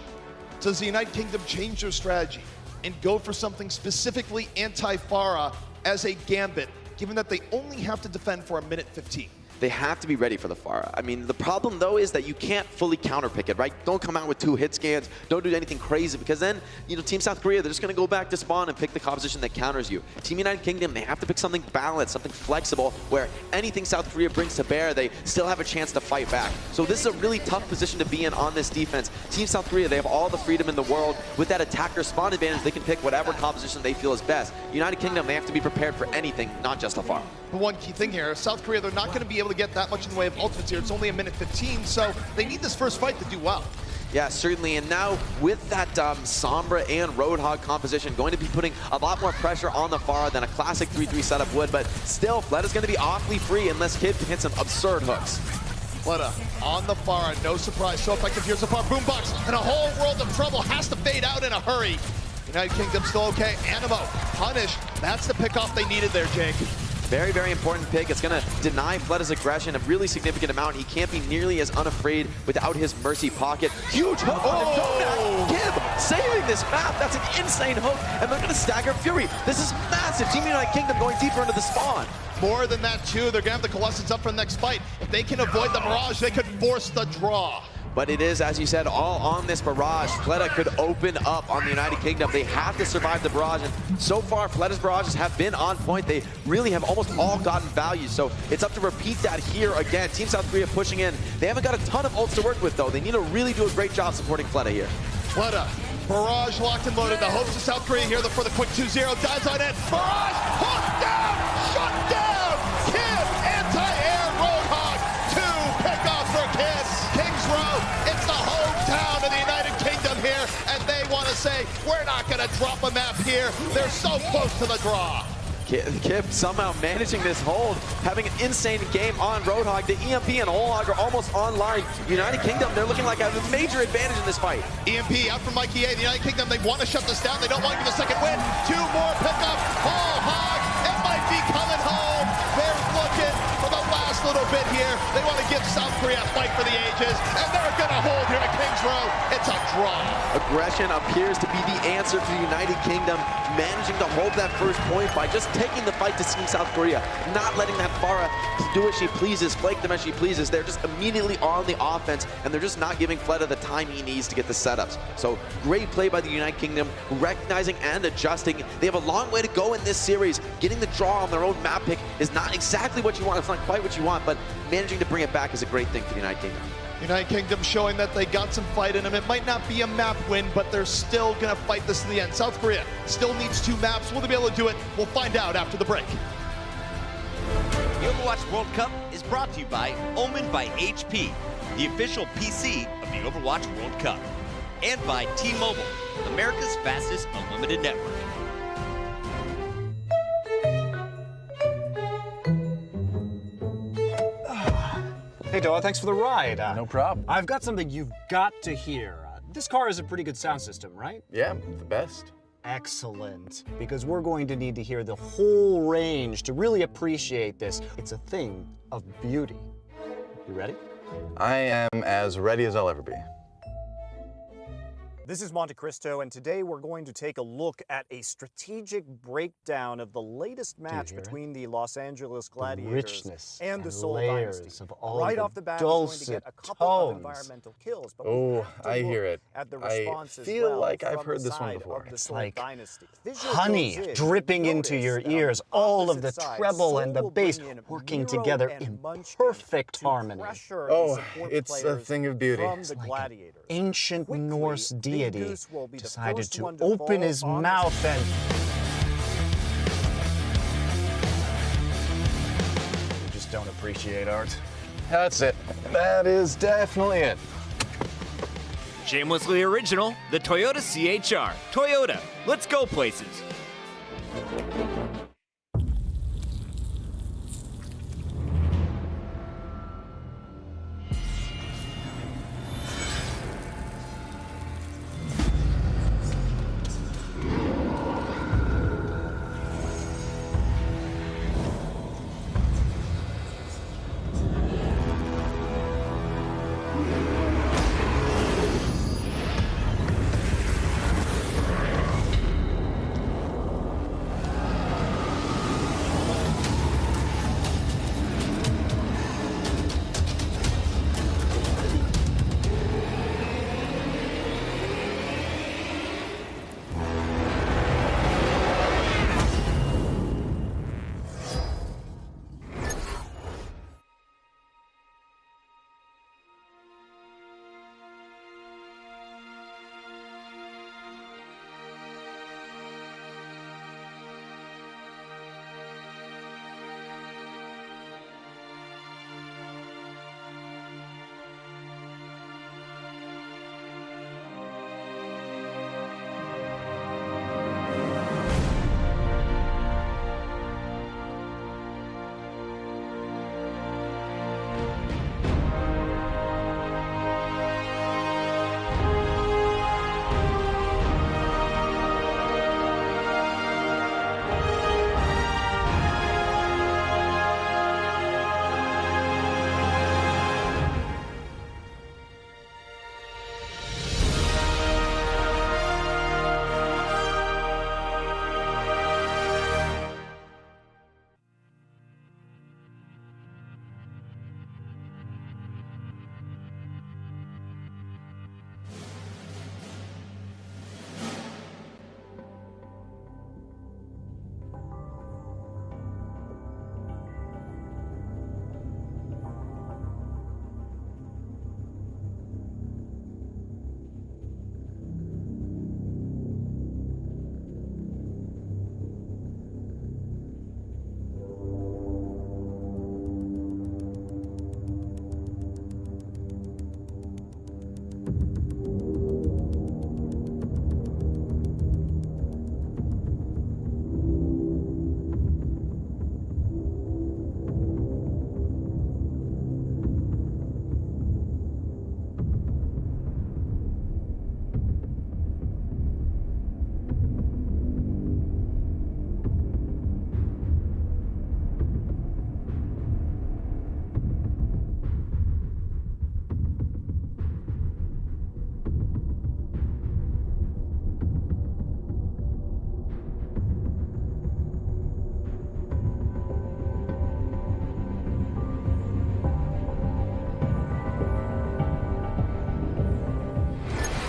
[SPEAKER 13] does the United Kingdom change their strategy and go for something specifically anti-Pharah as a gambit, given that they only have to defend for a minute 15?
[SPEAKER 14] They have to be ready for the Pharah. I mean, the problem, though, is that you can't fully counterpick it, right? Don't come out with 2 hit scans. Don't do anything crazy, because then, you know, Team South Korea, they're just going to go back to spawn and pick the composition that counters you. Team United Kingdom, they have to pick something balanced, something flexible, where anything South Korea brings to bear, they still have a chance to fight back. So this is a really tough position to be in on this defense. Team South Korea, they have all the freedom in the world. With that attacker spawn advantage, they can pick whatever composition they feel is best. United Kingdom, they have to be prepared for anything, not just a Pharah.
[SPEAKER 13] But one key thing here, South Korea, they're not going to be able to get that much in the way of ultimates here. It's only a minute 15, so they need this first fight to do well.
[SPEAKER 14] Yeah, certainly. And now with that Sombra and Roadhog composition, going to be putting a lot more pressure on the Pharah than a classic 3-3 setup would. But still, Fleda's going to be awfully free unless Kid can hit some absurd hooks.
[SPEAKER 13] Fleda on the Pharah, no surprise. So effective here so far. Boombox and a whole world of trouble has to fade out in a hurry. United Kingdom still okay. Animo punished. That's the pickoff they needed there, Jake.
[SPEAKER 14] Very, very important pick. It's going to deny Fleda's aggression a really significant amount. He can't be nearly as unafraid without his mercy pocket. Huge hook on Donut. Kim saving this map. That's an insane hook. And they're going to stagger Fury. This is massive. Team United Kingdom going deeper into the spawn.
[SPEAKER 13] More than that, too. They're going to have the Colossus up for the next fight. If they can avoid the barrage, they could force the draw.
[SPEAKER 14] But it is, as you said, all on this barrage. Fleda could open up on the United Kingdom. They have to survive the barrage, and so far, Fleda's barrages have been on point. They really have almost all gotten value, so it's up to repeat that here again. Team South Korea pushing in. They haven't got a ton of ults to work with, though. They need to really do a great job supporting Fleda here.
[SPEAKER 13] Fleda, barrage locked and loaded. The hopes of South Korea here for the quick 2-0. Dives on in. Barrage, hooked down, shut down. Kim, anti-air Roadhog. 2 pickoffs for Kim. Kings Row, it's the hometown of the United Kingdom here, and they want to say, we're not going to drop a map here. They're so close to the draw.
[SPEAKER 14] Kip somehow managing this hold, having an insane game on Roadhog. The EMP and Holhog are almost online. United Kingdom, they're looking like a major advantage in this fight.
[SPEAKER 13] EMP out from Mikey A. The United Kingdom, they want to shut this down. They don't want to give a second win. 2 more pickups. Holhog, it might be coming home. They're looking for the last little bit here. They want to give South Korea a fight for the ages, and they're going to hold here at Kings Row. It's a draw.
[SPEAKER 14] Aggression appears to be the answer for the United Kingdom, managing to hold that first point by just taking the fight to Team South Korea, not letting that Pharah do what she pleases, flake them as she pleases. They're just immediately on the offense, and they're just not giving Fleta the time he needs to get the setups. So great play by the United Kingdom, recognizing and adjusting. They have a long way to go in this series. Getting the draw on their own map pick is not exactly what you want. It's not quite what you want, but managing to bring it back is a great thing for the United Kingdom.
[SPEAKER 13] United Kingdom showing that they got some fight in them. It might not be a map win, but they're still going to fight this to the end. South Korea still needs 2 maps. Will they be able to do it? We'll find out after the break.
[SPEAKER 1] The Overwatch World Cup is brought to you by Omen by HP, the official PC of the Overwatch World Cup, and by T-Mobile, America's fastest unlimited network.
[SPEAKER 15] Hey, Doa, thanks for the ride.
[SPEAKER 16] No problem.
[SPEAKER 15] I've got something you've got to hear. This car has a pretty good sound system, right?
[SPEAKER 16] Yeah, the best.
[SPEAKER 15] Excellent. Because we're going to need to hear the whole range to really appreciate this. It's a thing of beauty. You ready?
[SPEAKER 16] I am as ready as I'll ever be.
[SPEAKER 15] This is Monte Cristo, and today we're going to take a look at a strategic breakdown of the latest match between the Los Angeles Gladiators and the Seoul Dynasty.
[SPEAKER 16] Of all
[SPEAKER 15] right
[SPEAKER 16] the
[SPEAKER 15] off the bat, we're going to get a couple of environmental kills. But
[SPEAKER 16] I hear it.
[SPEAKER 15] At the
[SPEAKER 16] I feel like I've heard this one before.
[SPEAKER 15] It's like honey dripping into your ears, all of the treble and the bass working together in perfect harmony.
[SPEAKER 16] Oh, it's a thing of beauty.
[SPEAKER 15] It's like an ancient Norse deity decided to open his mouth and... You just don't appreciate art.
[SPEAKER 16] That's it. That is definitely it.
[SPEAKER 1] Shamelessly original, the Toyota CHR. Toyota, let's go places.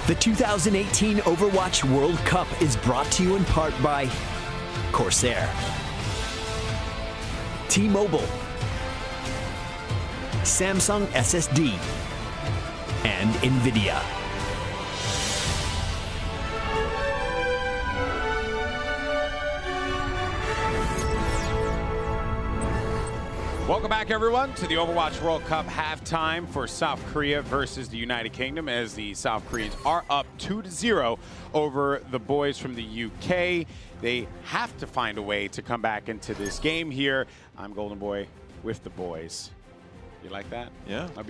[SPEAKER 17] The 2018 Overwatch World Cup is brought to you in part by Corsair, T-Mobile, Samsung SSD, and NVIDIA.
[SPEAKER 3] Welcome back, everyone, to the Overwatch World Cup halftime for South Korea versus the United Kingdom, as the South Koreans are up 2-0 over the boys from the UK. They have to find a way to come back into this game here. I'm Golden Boy with the boys. You like that?
[SPEAKER 6] Yeah.
[SPEAKER 4] I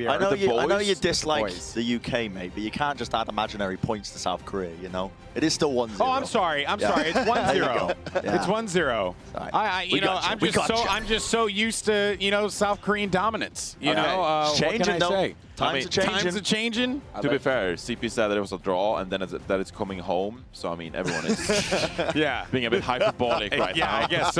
[SPEAKER 4] know you dislike the UK, mate, but you can't just add imaginary points to South Korea, you know? It is still 1-0.
[SPEAKER 3] Oh, I'm sorry. It's 1-0. It's 1-0. I'm just so used to, South Korean dominance. You know,
[SPEAKER 4] changing,
[SPEAKER 3] what can I say?
[SPEAKER 4] Times are changing.
[SPEAKER 3] Times are changing.
[SPEAKER 6] To be fair, CP said that it was a draw, and then that it's coming home. So I mean, everyone is being a bit hyperbolic right now.
[SPEAKER 3] I guess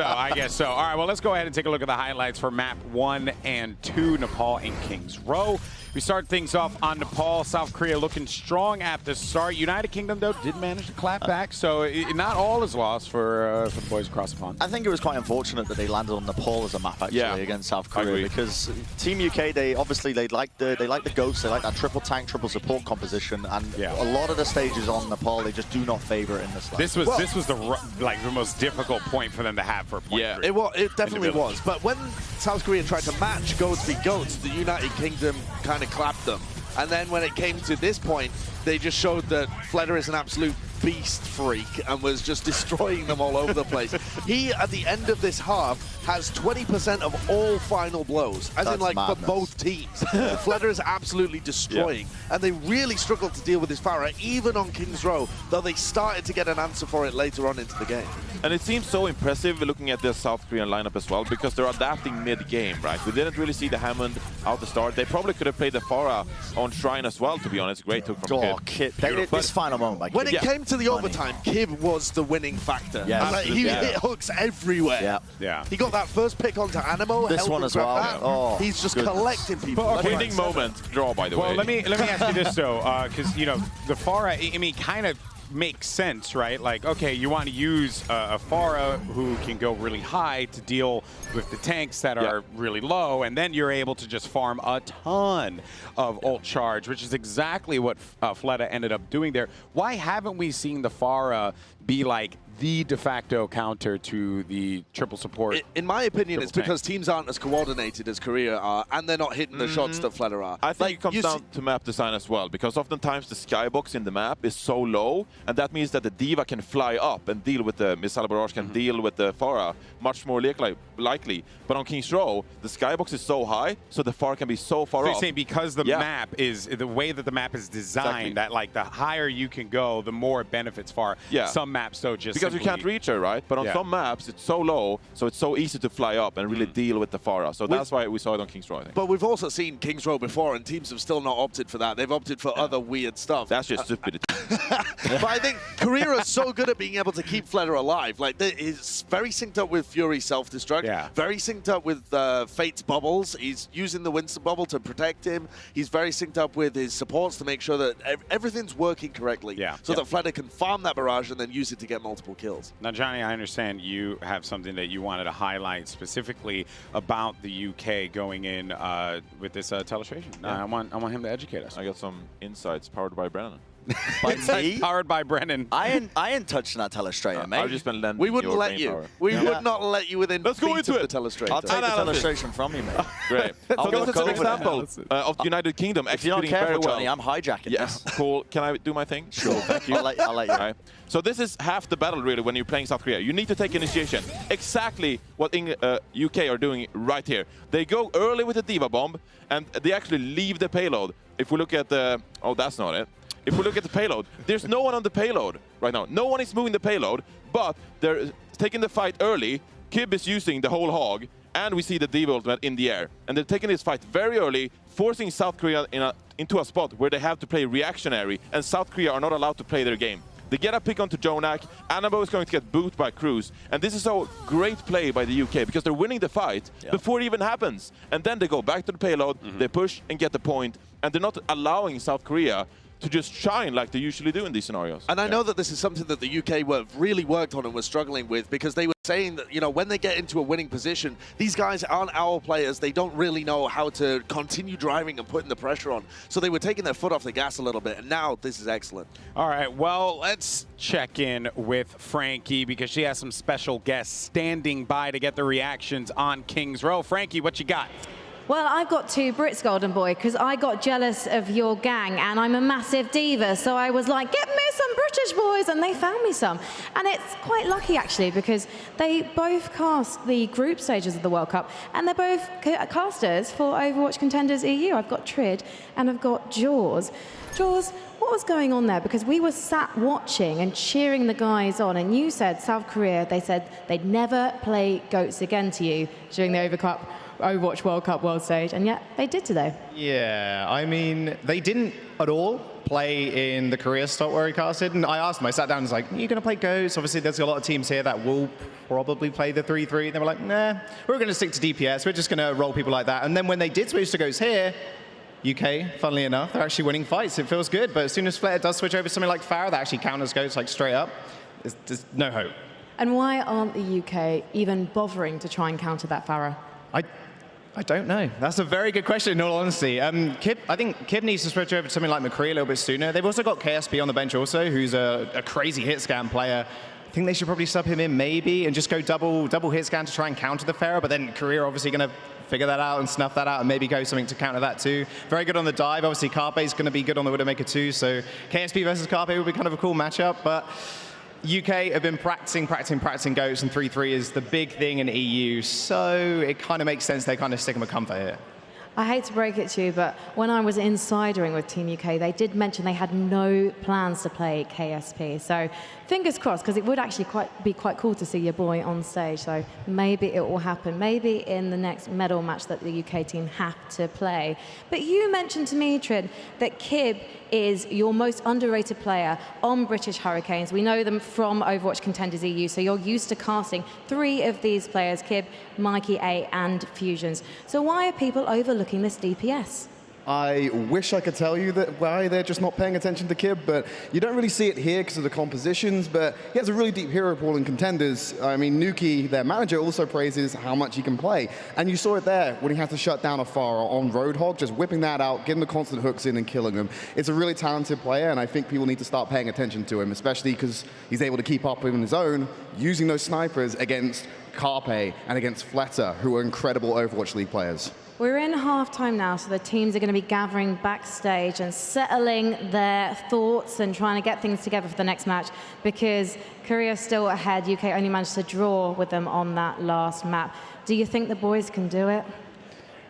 [SPEAKER 3] so. All right, well, let's go ahead and take a look at the highlights for map 1 and 2, Nepal and Kings Row. We start things off on Nepal. South Korea looking strong at the start. United Kingdom, though, did manage to clap back, so not all is lost for the boys across the pond.
[SPEAKER 4] I think it was quite unfortunate that they landed on Nepal as a map, actually, against South Korea, because Team UK, they like the ghosts, they like that triple tank, triple support composition, and a lot of the stages on Nepal, they just do not favor it in this.
[SPEAKER 3] This was the most difficult point for them to have for a point.
[SPEAKER 5] Yeah, it definitely was. But when South Korea tried to match goats v goats, the United Kingdom kind of clapped them. And then when it came to this point, they just showed that Fleder is an absolute beast freak and was just destroying them all over the place. He, at the end of this half, has 20% of all final blows, as in, like, madness. For both teams. Fleder is absolutely destroying, and they really struggled to deal with his Pharah, even on Kings Row, though they started to get an answer for it later on into the game.
[SPEAKER 6] And it seems so impressive looking at the South Korean lineup as well, because they're adapting mid-game, right? We didn't really see the Hammond out the start. They probably could have played the Pharah on Shrine as well, to be honest. Great hook from Kib.
[SPEAKER 4] This final moment by Kib.
[SPEAKER 5] When it came to the overtime, Kib was the winning factor.
[SPEAKER 4] Yeah,
[SPEAKER 5] like, he hit hooks everywhere.
[SPEAKER 3] Yeah.
[SPEAKER 5] He got that first pick onto Animo.
[SPEAKER 4] This one as well.
[SPEAKER 5] He's just collecting people.
[SPEAKER 6] But winning moment draw, by the way.
[SPEAKER 3] Well, let me ask you this though, because the Pharah, I mean, kind of makes sense, right? Like, okay, you want to use a Pharah who can go really high to deal with the tanks that are really low, and then you're able to just farm a ton of ult charge, which is exactly what Fleda ended up doing there. Why haven't we seen the Pharah be like the de facto counter to the triple support?
[SPEAKER 5] In my opinion, it's because teams aren't as coordinated as Korea are, and they're not hitting the shots that Fleder are.
[SPEAKER 6] I think it comes down to map design as well, because oftentimes the skybox in the map is so low, and that means that the Diva can fly up and deal with the Missile Barrage, can deal with the Pharah much more likely. But on Kings Row, the skybox is so high, so the Pharah can be so far
[SPEAKER 3] so
[SPEAKER 6] up.
[SPEAKER 3] You're saying because the map is, the way that the map is designed, that like the higher you can go, the more it benefits Pharah. Some maps though just
[SPEAKER 6] because you can't reach her, right? But on some maps, it's so low, so it's so easy to fly up and really deal with the Pharah. So that's why we saw it on Kings Row, I think.
[SPEAKER 5] But we've also seen Kings Row before, and teams have still not opted for that. They've opted for other weird stuff.
[SPEAKER 6] That's just stupidity.
[SPEAKER 5] But I think Korea is so good at being able to keep Fleder alive. Like, he's very synced up with Fury's self-destruct, very synced up with Fate's bubbles. He's using the Winston bubble to protect him. He's very synced up with his supports to make sure that everything's working correctly, so that Fleder can farm that barrage and then use it to get multiple kills.
[SPEAKER 3] Now, Johnny, I understand you have something that you wanted to highlight specifically about the UK going in with this telestration. I want him to educate us.
[SPEAKER 6] I got some insights powered by Brennan.
[SPEAKER 4] By me?
[SPEAKER 3] Powered by Brennan.
[SPEAKER 4] I ain't touching that telestrator, mate.
[SPEAKER 6] I've just been lending
[SPEAKER 5] we wouldn't let you. We would not let you within
[SPEAKER 6] Let's go
[SPEAKER 5] feet
[SPEAKER 6] into
[SPEAKER 5] of the telestrator.
[SPEAKER 4] I'll take the telestration from you, mate.
[SPEAKER 6] Great. So this is an example of the United Kingdom executing very well.
[SPEAKER 4] Johnny, I'm hijacking
[SPEAKER 6] this. Cool. Can I do my thing?
[SPEAKER 4] Sure. Thank you. I'll let you.
[SPEAKER 6] Right. So this is half the battle, really, when you're playing South Korea. You need to take initiation. Exactly what UK are doing right here. They go early with the Diva Bomb, and they actually leave the payload. If we look at the... Oh, that's not it. If we look at the payload, there's no one on the payload right now. No one is moving the payload, but they're taking the fight early. Kib is using the whole hog, and we see the Diva ultimate in the air. And they're taking this fight very early, forcing South Korea into a spot where they have to play reactionary, and South Korea are not allowed to play their game. They get a pick onto Jonak. Anabo is going to get booted by Cruz. And this is a great play by the UK because they're winning the fight before it even happens. And then they go back to the payload, they push and get the point, and they're not allowing South Korea to just shine like they usually do in these scenarios.
[SPEAKER 5] And I know that this is something that the UK were really worked on and were struggling with, because they were saying that, you know, when they get into a winning position, these guys aren't our players. They don't really know how to continue driving and putting the pressure on. So they were taking their foot off the gas a little bit, and now this is excellent.
[SPEAKER 3] All right, well, let's check in with Frankie because she has some special guests standing by to get the reactions on King's Row. Frankie, what you got?
[SPEAKER 9] Well, I've got 2 Brits, Golden Boy, because I got jealous of your gang, and I'm a massive diva, so I was like, get me some British boys, and they found me some. And it's quite lucky, actually, because they both cast the group stages of the World Cup, and they're both casters for Overwatch Contenders EU. I've got Trid, and I've got Jaws. Jaws, what was going on there? Because we were sat watching and cheering the guys on, and you said South Korea, they said they'd never play GOATs again to you during the Overwatch World Cup world stage, and yet they did today.
[SPEAKER 18] Yeah, I mean, they didn't at all play in the Korea stop where he casted, and I asked them, I sat down and was like, are you going to play GOATs? Obviously, there's a lot of teams here that will probably play the 3-3. They were like, nah, we're going to stick to DPS. We're just going to roll people like that. And then when they did switch to GOATs here, UK, funnily enough, they're actually winning fights. It feels good, but as soon as Flair does switch over to something like Pharah, that actually counters GOATs like straight up, there's no hope.
[SPEAKER 9] And why aren't the UK even bothering to try and counter that Pharah?
[SPEAKER 18] I don't know. That's a very good question, in all honesty. I think Kib needs to switch over to something like McCree a little bit sooner. They've also got KSP on the bench also, who's a crazy hit scan player. I think they should probably sub him in maybe and just go double hit scan to try and counter the Pharah, but then Korea obviously going to figure that out and snuff that out and maybe go something to counter that too. Very good on the dive. Obviously, Carpe's going to be good on the Widowmaker too, so KSP versus Carpe would be kind of a cool matchup, but UK have been practicing GOATs, and 3-3 is the big thing in EU, so it kind of makes sense they kind of stick them a comfort here.
[SPEAKER 9] I hate to break it to you, but when I was insidering with Team UK, they did mention they had no plans to play KSP. So fingers crossed, because it would actually be quite cool to see your boy on stage. So maybe it will happen. Maybe in the next medal match that the UK team have to play. But you mentioned to me, Trid, that Kib is your most underrated player on British Hurricanes. We know them from Overwatch Contenders EU, so you're used to casting 3 of these players, Kib, Mikey A, and Fusions. So why are people overlooking this DPS?
[SPEAKER 19] I wish I could tell you that why they're just not paying attention to Kib, but you don't really see it here because of the compositions, but he has a really deep hero pool in Contenders. I mean, Nuki, their manager, also praises how much he can play. And you saw it there when he had to shut down a Pharah on Roadhog, just whipping that out, getting the constant hooks in and killing them. It's a really talented player, and I think people need to start paying attention to him, especially because he's able to keep up on his own, using those snipers against Carpe and against Fletter, who are incredible Overwatch League players.
[SPEAKER 9] We're in halftime now, so the teams are going to be gathering backstage and settling their thoughts and trying to get things together for the next match, because Korea's still ahead. UK only managed to draw with them on that last map. Do you think the boys can do it?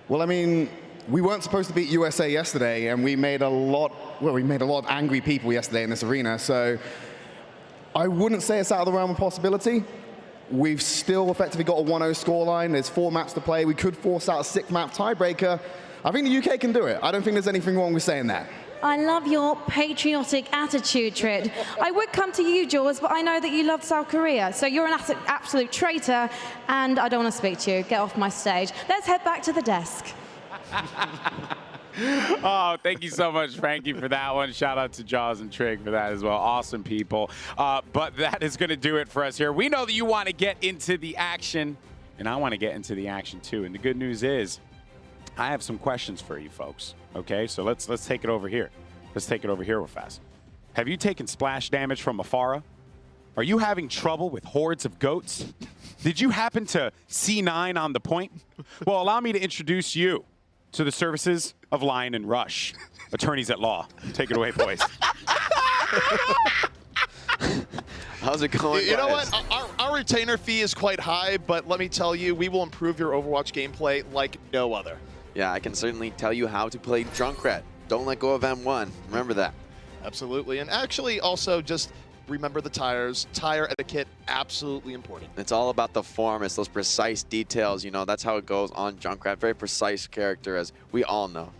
[SPEAKER 19] Well, I mean, we weren't supposed to beat USA yesterday, and we made a lot of angry people yesterday in this arena, so I wouldn't say it's out of the realm of possibility. We've still effectively got a 1-0 scoreline. There's 4 maps to play. We could force out a 6-map tiebreaker. I think the UK can do it. I don't think there's anything wrong with saying that.
[SPEAKER 9] I love your patriotic attitude, Trid. I would come to you, Jaws, but I know that you love South Korea, so you're an absolute traitor, and I don't want to speak to you. Get off my stage. Let's head back to the desk.
[SPEAKER 3] Oh, thank you so much, Frankie, for that one. Shout out to Jaws and Trig for that as well. Awesome people. But that is going to do it for us here. We know that you want to get into the action, and I want to get into the action too. And the good news is I have some questions for you folks. Okay, so let's take it over here. Let's take it over here real fast. Have you taken splash damage from a Pharah? Are you having trouble with hordes of goats? Did you happen to C9 on the point? Well, allow me to introduce you to the services of Lion and Rush, attorneys at law. Take it away, boys.
[SPEAKER 14] How's it going,
[SPEAKER 13] You know
[SPEAKER 14] guys?
[SPEAKER 13] what? Our retainer fee is quite high, but let me tell you, we will improve your Overwatch gameplay like no other.
[SPEAKER 14] Yeah, I can certainly tell you how to play Junkrat. Don't let go of M1. Remember that.
[SPEAKER 13] Absolutely. And actually also just remember the tires. Tire etiquette, absolutely important.
[SPEAKER 14] It's all about the form. It's those precise details. You know, that's how it goes on Junkrat. Very precise character, as we all know.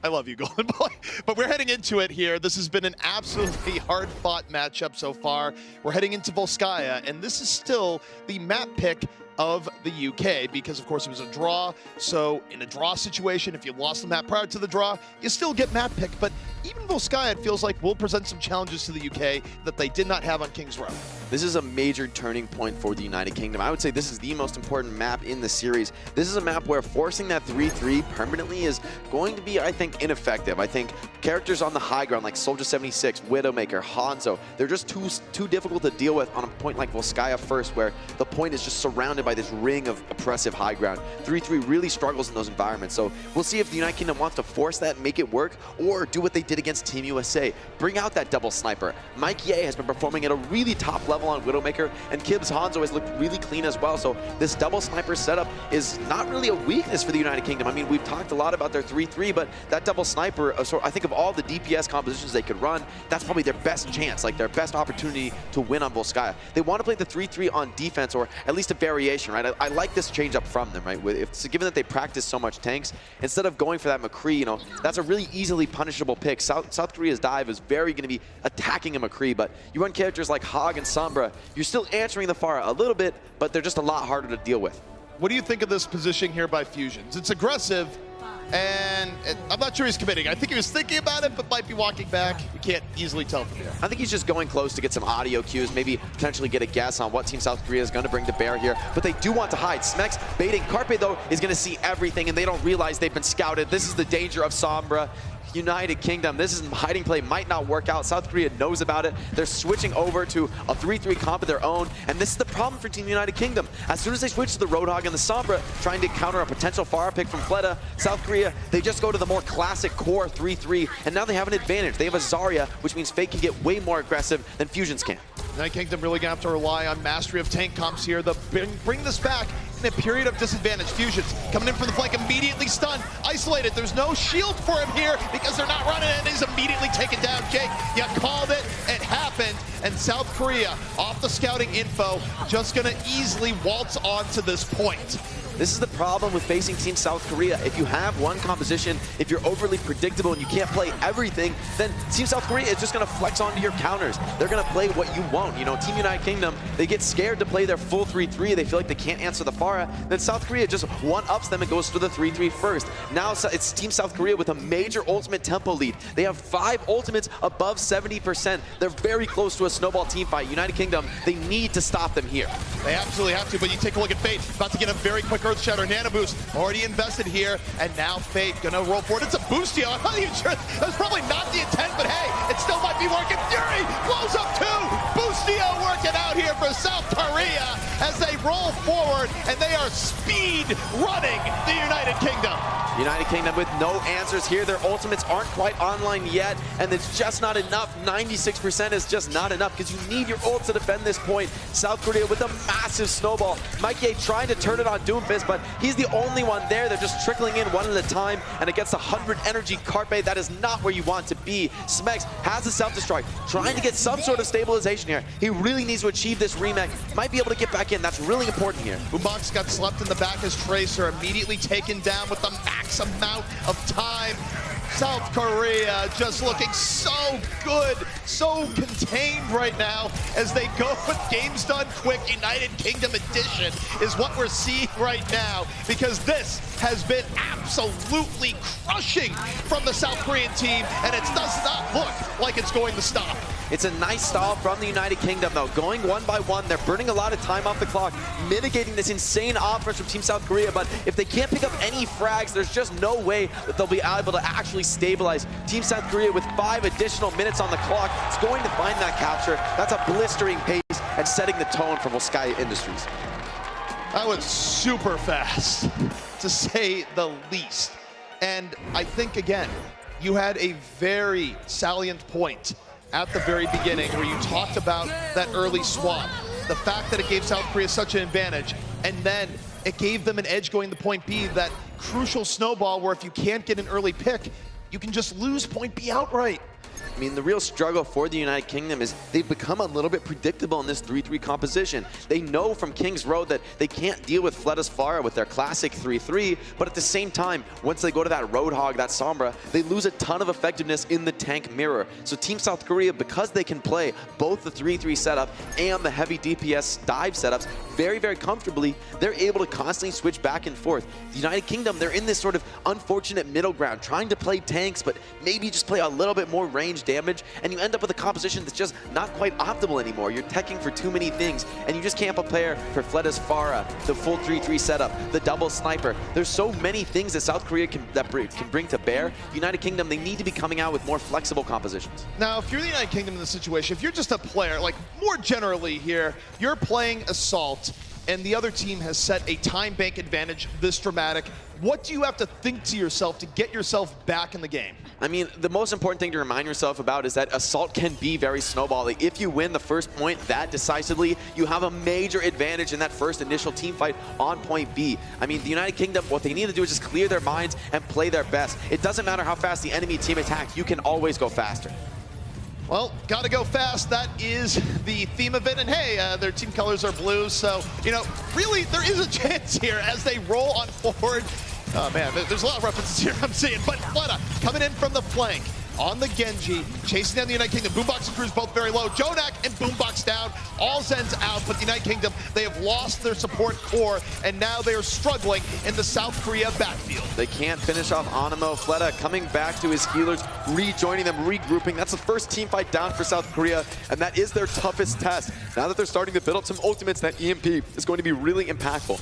[SPEAKER 13] I love you, Golden Boy. But we're heading into it here. This has been an absolutely hard-fought matchup so far. We're heading into Volskaya, and this is still the map pick of the UK because, of course, it was a draw. So in a draw situation, if you lost the map prior to the draw, you still get map pick. But even Volskaya, it feels like, will present some challenges to the UK that they did not have on King's Row.
[SPEAKER 14] This is a major turning point for the United Kingdom. I would say this is the most important map in the series. This is a map where forcing that 3-3 permanently is going to be, I think, ineffective. I think characters on the high ground like Soldier 76, Widowmaker, Hanzo, they're just too difficult to deal with on a point like Volskaya first, where the point is just surrounded by this ring of oppressive high ground. 3-3 really struggles in those environments. So we'll see if the United Kingdom wants to force that and make it work, or do what they did against Team USA. Bring out that double sniper. Mike Ye has been performing at a really top level on Widowmaker, and Kibbs Hanzo has looked really clean as well. So this double sniper setup is not really a weakness for the United Kingdom. I mean, we've talked a lot about their 3-3, but that double sniper, I think of all the DPS compositions they could run, that's probably their best chance, like their best opportunity to win on Volskaya. They want to play the 3-3 on defense, or at least a variation, right? I like this change up from them, right? Given that they practice so much tanks, instead of going for that McCree, you know, that's a really easily punishable pick. South Korea's dive is very going to be attacking a McCree, but you run characters like Hog and Sombra, you're still answering the Pharah a little bit, but they're just a lot harder to deal with.
[SPEAKER 13] What do you think of this positioning here by Fusions? It's aggressive, and I'm not sure he's committing. I think he was thinking about it, but might be walking back. You can't easily tell from here.
[SPEAKER 14] I think he's just going close to get some audio cues, maybe potentially get a guess on what Team South Korea is going to bring to bear here. But they do want to hide. Smex baiting. Carpe, though, is going to see everything, and they don't realize they've been scouted. This is the danger of Sombra. United Kingdom, this is hiding play, might not work out. South Korea knows about it. They're switching over to a 3-3 comp of their own, and this is the problem for Team United Kingdom. As soon as they switch to the Roadhog and the Sombra, trying to counter a potential Pharah pick from Fleta, South Korea, they just go to the more classic core 3-3, and now they have an advantage. They have a Zarya, which means Fake can get way more aggressive than Fusions can.
[SPEAKER 13] United Kingdom really gonna have to rely on mastery of tank comps here. Bring this back in a period of disadvantage. Fusions coming in from the flank, immediately stunned, isolated. There's no shield for him here because they're not running it, and he's immediately taken down. Jake, you called it, it happened, and South Korea, off the scouting info, just gonna easily waltz on to this point.
[SPEAKER 14] This is the problem with facing Team South Korea. If you have one composition, if you're overly predictable and you can't play everything, then Team South Korea is just going to flex onto your counters. They're going to play what you want. You know, Team United Kingdom, they get scared to play their full 3-3. They feel like they can't answer the Pharah. Then South Korea just one-ups them and goes to the 3-3 first. Now it's Team South Korea with a major ultimate tempo lead. They have 5 ultimates above 70%. They're very close to a snowball team fight. United Kingdom, they need to stop them here.
[SPEAKER 13] They absolutely have to, but you take a look at Fate, about to get a very quick Earth Shatter Nano Boost, already invested here, and now Fate gonna roll forward. It's a Boostio. I'm not even sure, that's probably not the intent, but hey, it still might be working. Fury blows up 2. Boostio working out here for South Korea as they roll forward, and they are speed running the United Kingdom.
[SPEAKER 14] United Kingdom with no answers here. Their ultimates aren't quite online yet, and it's just not enough. 96% is just not enough because you need your ult to defend this point. South Korea with a massive snowball. Mike Ye trying to turn it on Doomfist, but he's the only one there. They're just trickling in one at a time, and against 100 energy Carpe, that is not where you want to be. Smex has a self-destruct, trying to get some sort of stabilization here. He really needs to achieve this remake. Might be able to get back in. That's really important here.
[SPEAKER 13] Boombox got slept in the back as Tracer, immediately taken down with the max amount of time. South Korea just looking so good, so contained right now as they go with games done quick. United Kingdom edition is what we're seeing right now, because this has been absolutely crushing from the South Korean team, and it does not look like it's going to stop.
[SPEAKER 14] It's a nice stall from the United Kingdom, though. Going one by one, they're burning a lot of time off the clock, mitigating this insane offense from Team South Korea. But if they can't pick up any frags, there's just no way that they'll be able to actually stabilize. Team South Korea with 5 additional minutes on the clock is going to find that capture. That's a blistering pace and setting the tone for Volskaya Industries.
[SPEAKER 13] That was super fast, to say the least. And I think, again, you had a very salient point at the very beginning where you talked about that early swap. The fact that it gave South Korea such an advantage, and then it gave them an edge going to point B, that crucial snowball where if you can't get an early pick, you can just lose point B outright.
[SPEAKER 14] I mean, the real struggle for the United Kingdom is they've become a little bit predictable in this 3-3 composition. They know from King's Road that they can't deal with Fleda's Pharah with their classic 3-3, but at the same time, once they go to that Roadhog, that Sombra, they lose a ton of effectiveness in the tank mirror. So Team South Korea, because they can play both the 3-3 setup and the heavy DPS dive setups very, very comfortably, they're able to constantly switch back and forth. The United Kingdom, they're in this sort of unfortunate middle ground, trying to play tanks, but maybe just play a little bit more range damage, and you end up with a composition that's just not quite optimal anymore. You're teching for too many things, and you just can't prepare for Fleda's Pharah, the full 3-3 setup, the double sniper. There's so many things that South Korea can bring to bear. United Kingdom, they need to be coming out with more flexible compositions.
[SPEAKER 13] Now, if you're the United Kingdom in this situation, if you're just a player, like more generally here, you're playing Assault, and the other team has set a time bank advantage this dramatic, what do you have to think to yourself to get yourself back in the game?
[SPEAKER 14] I mean, the most important thing to remind yourself about is that Assault can be very snowballing. If you win the first point that decisively, you have a major advantage in that first initial team fight on point B. I mean, the United Kingdom, what they need to do is just clear their minds and play their best. It doesn't matter how fast the enemy team attacks, you can always go faster.
[SPEAKER 13] Well, gotta go fast. That is the theme of it. And hey, their team colors are blue, so, you know, really, there is a chance here as they roll on forward. Oh man, there's a lot of references here I'm seeing, but Fleta coming in from the flank on the Genji, chasing down the United Kingdom. Boombox and Cruz both very low. Jonak and Boombox down, all Zen's out, but the United Kingdom, they have lost their support core, and now they are struggling in the South Korea backfield.
[SPEAKER 14] They can't finish off Animo. Fleta coming back to his healers, rejoining them, regrouping. That's the first team fight down for South Korea, and that is their toughest test. Now that they're starting to build up some ultimates, that EMP is going to be really impactful.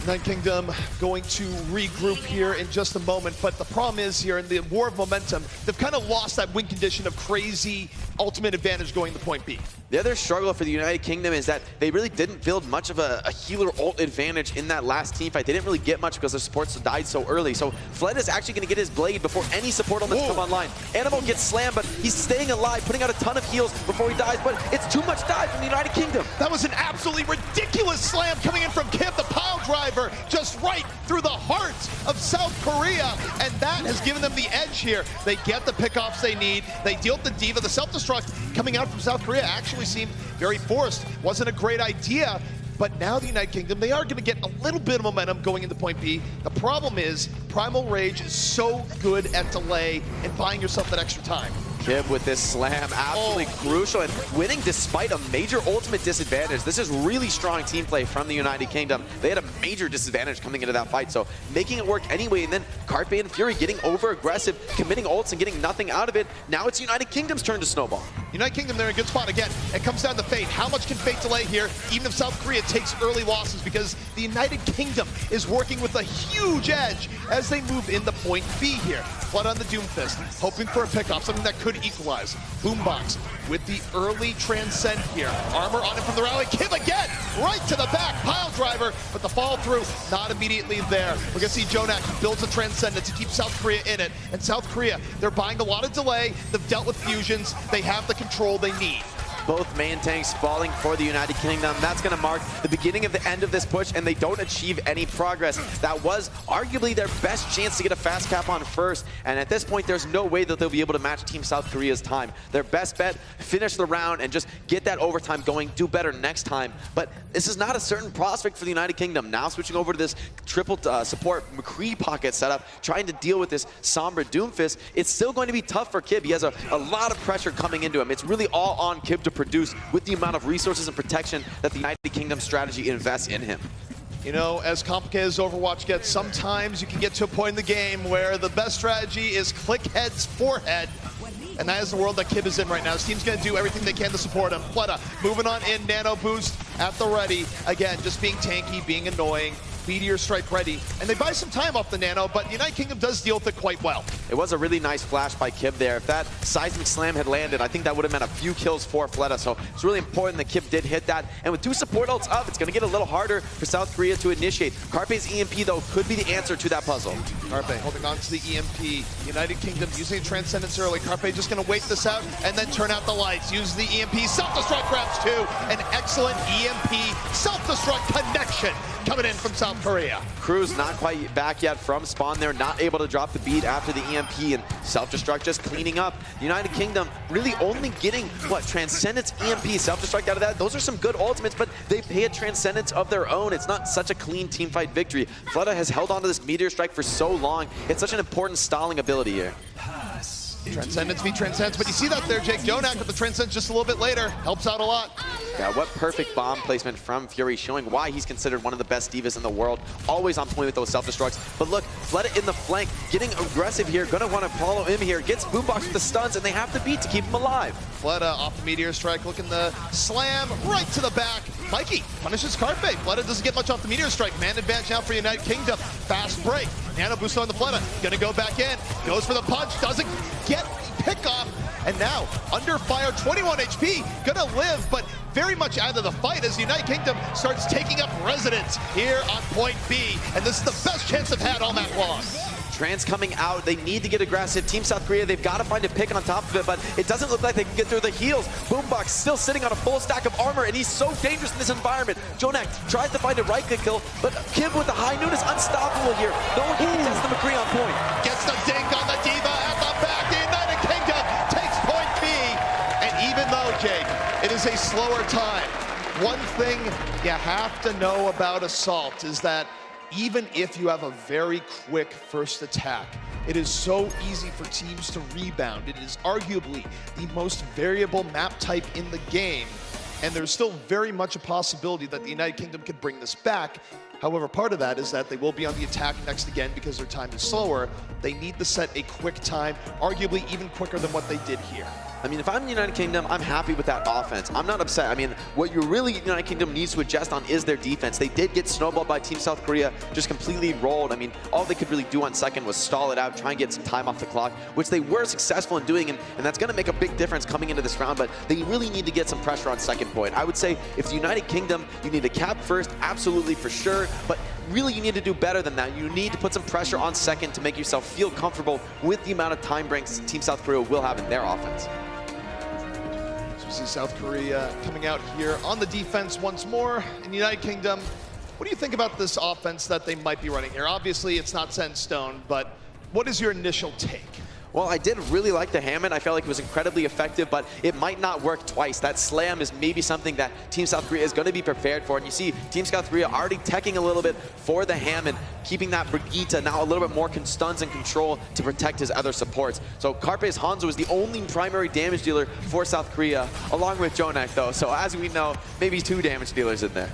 [SPEAKER 13] United Kingdom going to regroup here in just a moment, but the problem is here in the war of momentum, they've kind of lost that win condition of crazy ultimate advantage going to point B.
[SPEAKER 14] The other struggle for the United Kingdom is that they really didn't build much of a healer ult advantage in that last team fight. They didn't really get much because their supports died so early. So Fled is actually going to get his blade before any support elements come online. Animo gets slammed, but he's staying alive, putting out a ton of heals before he dies, but it's too much dive from the United Kingdom.
[SPEAKER 13] That was an absolutely ridiculous slam coming in from Kip, the pile driver, just right through the heart of South Korea, and that has given them the edge here. They get the pickoffs they need. They deal with the Diva. The self-destruct coming out from South Korea actually seemed very forced. Wasn't a great idea, but now the United Kingdom, they are going to get a little bit of momentum going into point B. The problem is Primal Rage is so good at delay and buying yourself that extra time.
[SPEAKER 14] Kib with this slam, absolutely crucial, and winning despite a major ultimate disadvantage. This is really strong team play from the United Kingdom. They had a major disadvantage coming into that fight, so making it work anyway, and then Carpe and Fury getting over-aggressive, committing ults and getting nothing out of it. Now it's United Kingdom's turn to snowball.
[SPEAKER 13] United Kingdom, they're in a good spot again. It comes down to Fate. How much can Fate delay here, even if South Korea takes early losses, because the United Kingdom is working with a huge edge as they move into point B here. Flood on the Doomfist, hoping for a pickoff, something that could equalize. Boombox with the early transcend here. Armor on him from the rally. Kib again, right to the back. Pile driver, but the fall through not immediately there. We're gonna see Jonak builds a transcendent to keep South Korea in it. And South Korea, they're buying a lot of delay. They've dealt with fusions. They have the control they need.
[SPEAKER 14] Both main tanks falling for the United Kingdom. That's going to mark the beginning of the end of this push, and they don't achieve any progress. That was arguably their best chance to get a fast cap on first, and at this point, there's no way that they'll be able to match Team South Korea's time. Their best bet, finish the round and just get that overtime going, do better next time. But this is not a certain prospect for the United Kingdom. Now switching over to this triple support McCree pocket setup, trying to deal with this Sombra Doomfist. It's still going to be tough for Kib. He has a lot of pressure coming into him. It's really all on Kib to produce with the amount of resources and protection that the United Kingdom strategy invests in him.
[SPEAKER 13] You know, as complicated as Overwatch gets, sometimes you can get to a point in the game where the best strategy is click heads, forehead, and that is the world that Kib is in right now. His team's going to do everything they can to support him. Fleta moving on in, nano boost at the ready. Again, just being tanky, being annoying. Meteor Strike ready, and they buy some time off the Nano, but United Kingdom does deal with it quite well.
[SPEAKER 14] It was a really nice flash by Kib there. If that seismic slam had landed, I think that would have meant a few kills for Fleta, so it's really important that Kib did hit that. And with two support ults up, it's going to get a little harder for South Korea to initiate. Carpe's EMP, though, could be the answer to that puzzle.
[SPEAKER 13] Carpe holding on to the EMP. United Kingdom using Transcendence early. Carpe just going to wait this out and then turn out the lights. Use the EMP. Self-destruct grabs two. An excellent EMP self-destruct connection coming in from South South Korea.
[SPEAKER 14] Crew's not quite back yet from spawn. They're not able to drop the beat after the EMP, and self-destruct just cleaning up. United Kingdom really only getting, what, Transcendence, EMP, self-destruct out of that. Those are some good ultimates, but they pay a Transcendence of their own. It's not such a clean team fight victory. Fleta has held on to this Meteor Strike for so long. It's such an important stalling ability here.
[SPEAKER 13] Transcendence v Transcendence, but you see that there, Jake. Jonak with the Transcendence just a little bit later. Helps out a lot.
[SPEAKER 14] Yeah, what perfect bomb placement from Fury, showing why he's considered one of the best divas in the world. Always on point with those self-destructs. But look, Fleta in the flank, getting aggressive here, gonna wanna follow him here. Gets Boombox with the stuns, and they have the beat to keep him alive.
[SPEAKER 13] Fleta off the Meteor Strike, looking the slam right to the back. Mikey punishes Carpe. Fleta doesn't get much off the Meteor Strike. Man advantage now for United Kingdom. Fast break. Nano boost on the Fleta. Gonna go back in. Goes for the punch. Doesn't get pick off. And now, under fire, 21 HP. Gonna live, but very much out of the fight as United Kingdom starts taking up residence here on point B. And this is the best chance they've had all match long.
[SPEAKER 14] Trans coming out, they need to get aggressive. Team South Korea, they've got to find a pick on top of it, but it doesn't look like they can get through the heals. Boombox still sitting on a full stack of armor, and he's so dangerous in this environment. Jonak tries to find a right-click kill, but Kim with the high noon is unstoppable here. No one can contest the McCree on point.
[SPEAKER 13] Gets the dink on the Diva at the back. The United Kingdom takes point B. And even though, Jake, it is a slower time, one thing you have to know about Assault is that even if you have a very quick first attack, it is so easy for teams to rebound. It is arguably the most variable map type in the game, and there's still very much a possibility that the United Kingdom could bring this back. However, part of that is that they will be on the attack next again because their time is slower. They need to set a quick time, arguably even quicker than what they did here.
[SPEAKER 14] I mean, if I'm the United Kingdom, I'm happy with that offense. I'm not upset. I mean, what you really United Kingdom needs to adjust on is their defense. They did get snowballed by Team South Korea, just completely rolled. I mean, all they could really do on second was stall it out, try and get some time off the clock, which they were successful in doing, and that's going to make a big difference coming into this round, but they really need to get some pressure on second point. I would say if the United Kingdom, you need to cap first, absolutely for sure, but really you need to do better than that. You need to put some pressure on second to make yourself feel comfortable with the amount of time breaks Team South Korea will have in their offense.
[SPEAKER 13] We see South Korea coming out here on the defense once more. In the United Kingdom, what do you think about this offense that they might be running here? Obviously, it's not set in stone, but what is your initial take?
[SPEAKER 14] Well, I did really like the Hammond. I felt like it was incredibly effective, but it might not work twice. That slam is maybe something that Team South Korea is going to be prepared for. And you see Team South Korea already teching a little bit for the Hammond, keeping that Brigitte now a little bit more stuns and control to protect his other supports. So Carpe's Hanzo is the only primary damage dealer for South Korea, along with Jonak, though. So as we know, maybe 2 damage dealers in there.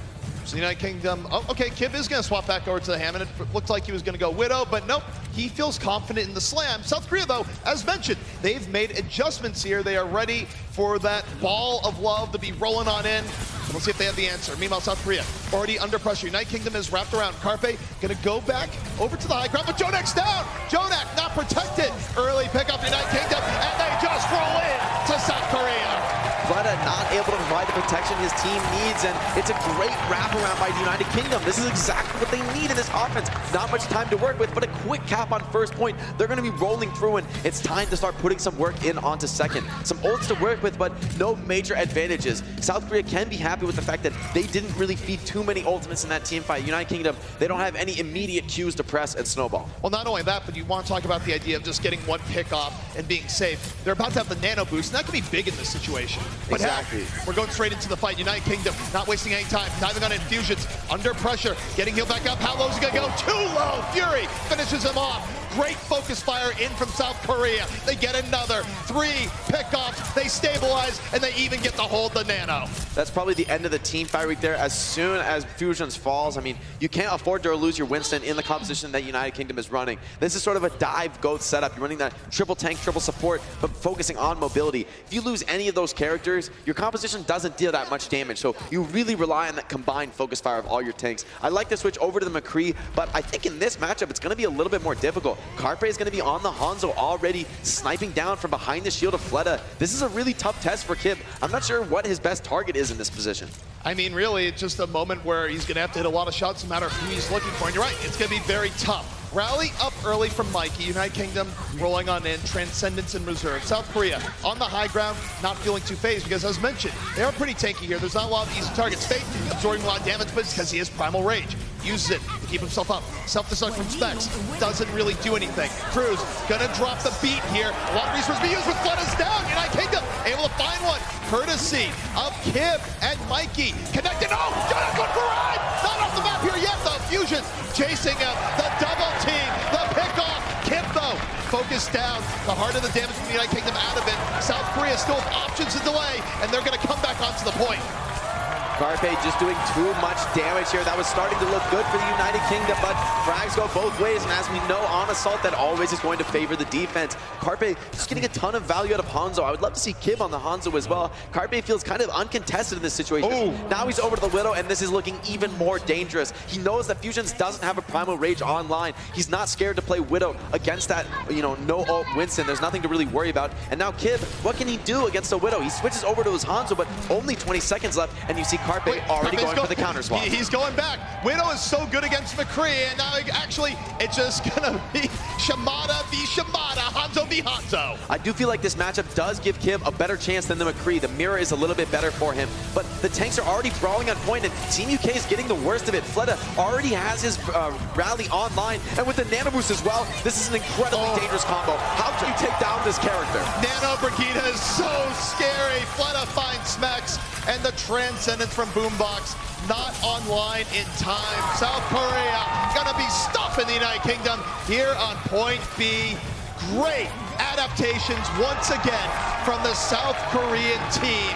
[SPEAKER 13] So the United Kingdom, oh, okay, Kib is going to swap back over to the Hammond. It looked like he was going to go Widow, but nope, he feels confident in the slam. South Korea, though, as mentioned, they've made adjustments here. They are ready for that ball of love to be rolling on in. We'll see if they have the answer. Meanwhile, South Korea already under pressure. United Kingdom is wrapped around. Carpe going to go back over to the high ground, but Jonak's down. Jonak not protected. Early pickup to United Kingdom, and they just roll in to South Korea.
[SPEAKER 14] Fleta not able to provide the protection his team needs, and it's a great wraparound by the United Kingdom. This is exactly what they need in this offense. Not much time to work with, but a quick cap on first point. They're going to be rolling through, and it's time to start putting some work in onto second. Some ults to work with, but no major advantages. South Korea can be happy with the fact that they didn't really feed too many ultimates in that team fight. United Kingdom, they don't have any immediate cues to press and snowball.
[SPEAKER 13] Well, not only that, but you want to talk about the idea of just getting one pick off and being safe. They're about to have the nano boost, and that can be big in this situation. But
[SPEAKER 14] exactly.
[SPEAKER 13] We're going straight into the fight. United Kingdom not wasting any time. Diving on infusions. Under pressure. Getting healed back up. How low is he going to go? Too low. Fury finishes him off. Great focus fire in from South Korea. They get another 3 pickoffs. They stabilize, and they even get to hold the nano.
[SPEAKER 14] That's probably the end of the team fight right there. As soon as Fusions falls, I mean, you can't afford to lose your Winston in the composition that United Kingdom is running. This is sort of a dive goat setup. You're running that triple tank, triple support, but focusing on mobility. If you lose any of those characters, your composition doesn't deal that much damage, so you really rely on that combined focus fire of all your tanks. I like to switch over to the McCree, but I think in this matchup, it's going to be a little bit more difficult. Carpe is going to be on the Hanzo already, sniping down from behind the shield of Fleta. This is a really tough test for Kib. I'm not sure what his best target is in this position.
[SPEAKER 13] I mean, really, it's just a moment where he's going to have to hit a lot of shots no matter who he's looking for. And you're right, it's going to be very tough. Rally up early from Mikey. United Kingdom rolling on in. Transcendence in reserve. South Korea on the high ground, not feeling too phased because, as mentioned, they are pretty tanky here. There's not a lot of easy targets. Fate absorbing a lot of damage, but it's because he has Primal Rage. uses it to keep himself up. Self-destruct from Specs, doesn't really do anything. Cruz gonna drop the beat here. A lot of resources being used with Floodus down. United Kingdom able to find one, courtesy of Kib and Mikey. Connected, oh, Jonah going for a ride! Not off the map here yet though. Fusion chasing him, the double team, the pickoff. Kib though, focused down. The heart of the damage from the United Kingdom out of it. South Korea still with options to delay, and they're gonna come back onto the point.
[SPEAKER 14] Carpe just doing too much damage here. That was starting to look good for the United Kingdom, but frags go both ways, and as we know, on assault, that always is going to favor the defense. Carpe just getting a ton of value out of Hanzo. I would love to see Kib on the Hanzo as well. Carpe feels kind of uncontested in this situation. Ooh. Now he's over to the Widow, and this is looking even more dangerous. He knows that Fusions doesn't have a Primal Rage online. He's not scared to play Widow against that, no ult Winston. There's nothing to really worry about. And now Kib, what can he do against a Widow? He switches over to his Hanzo, but only 20 seconds left, and you see Carpe already going for the counter swap.
[SPEAKER 13] He's going back. Widow is so good against McCree, and now actually it's just gonna be Shimada v Shimada, Hanzo v Hanzo.
[SPEAKER 14] I do feel like this matchup does give Kib a better chance than the McCree. The mirror is a little bit better for him, but the tanks are already brawling on point, and Team UK is getting the worst of it. Fleta already has his rally online, and with the Nano Boost as well, this is an incredibly dangerous combo. How do you take down this character?
[SPEAKER 13] Nano Brigida is so scary. Fleta finds Smacks, and the Transcendence from Boombox not online in time. South Korea gonna be stopping the United Kingdom here on point B. Great adaptations once again from the South Korean team.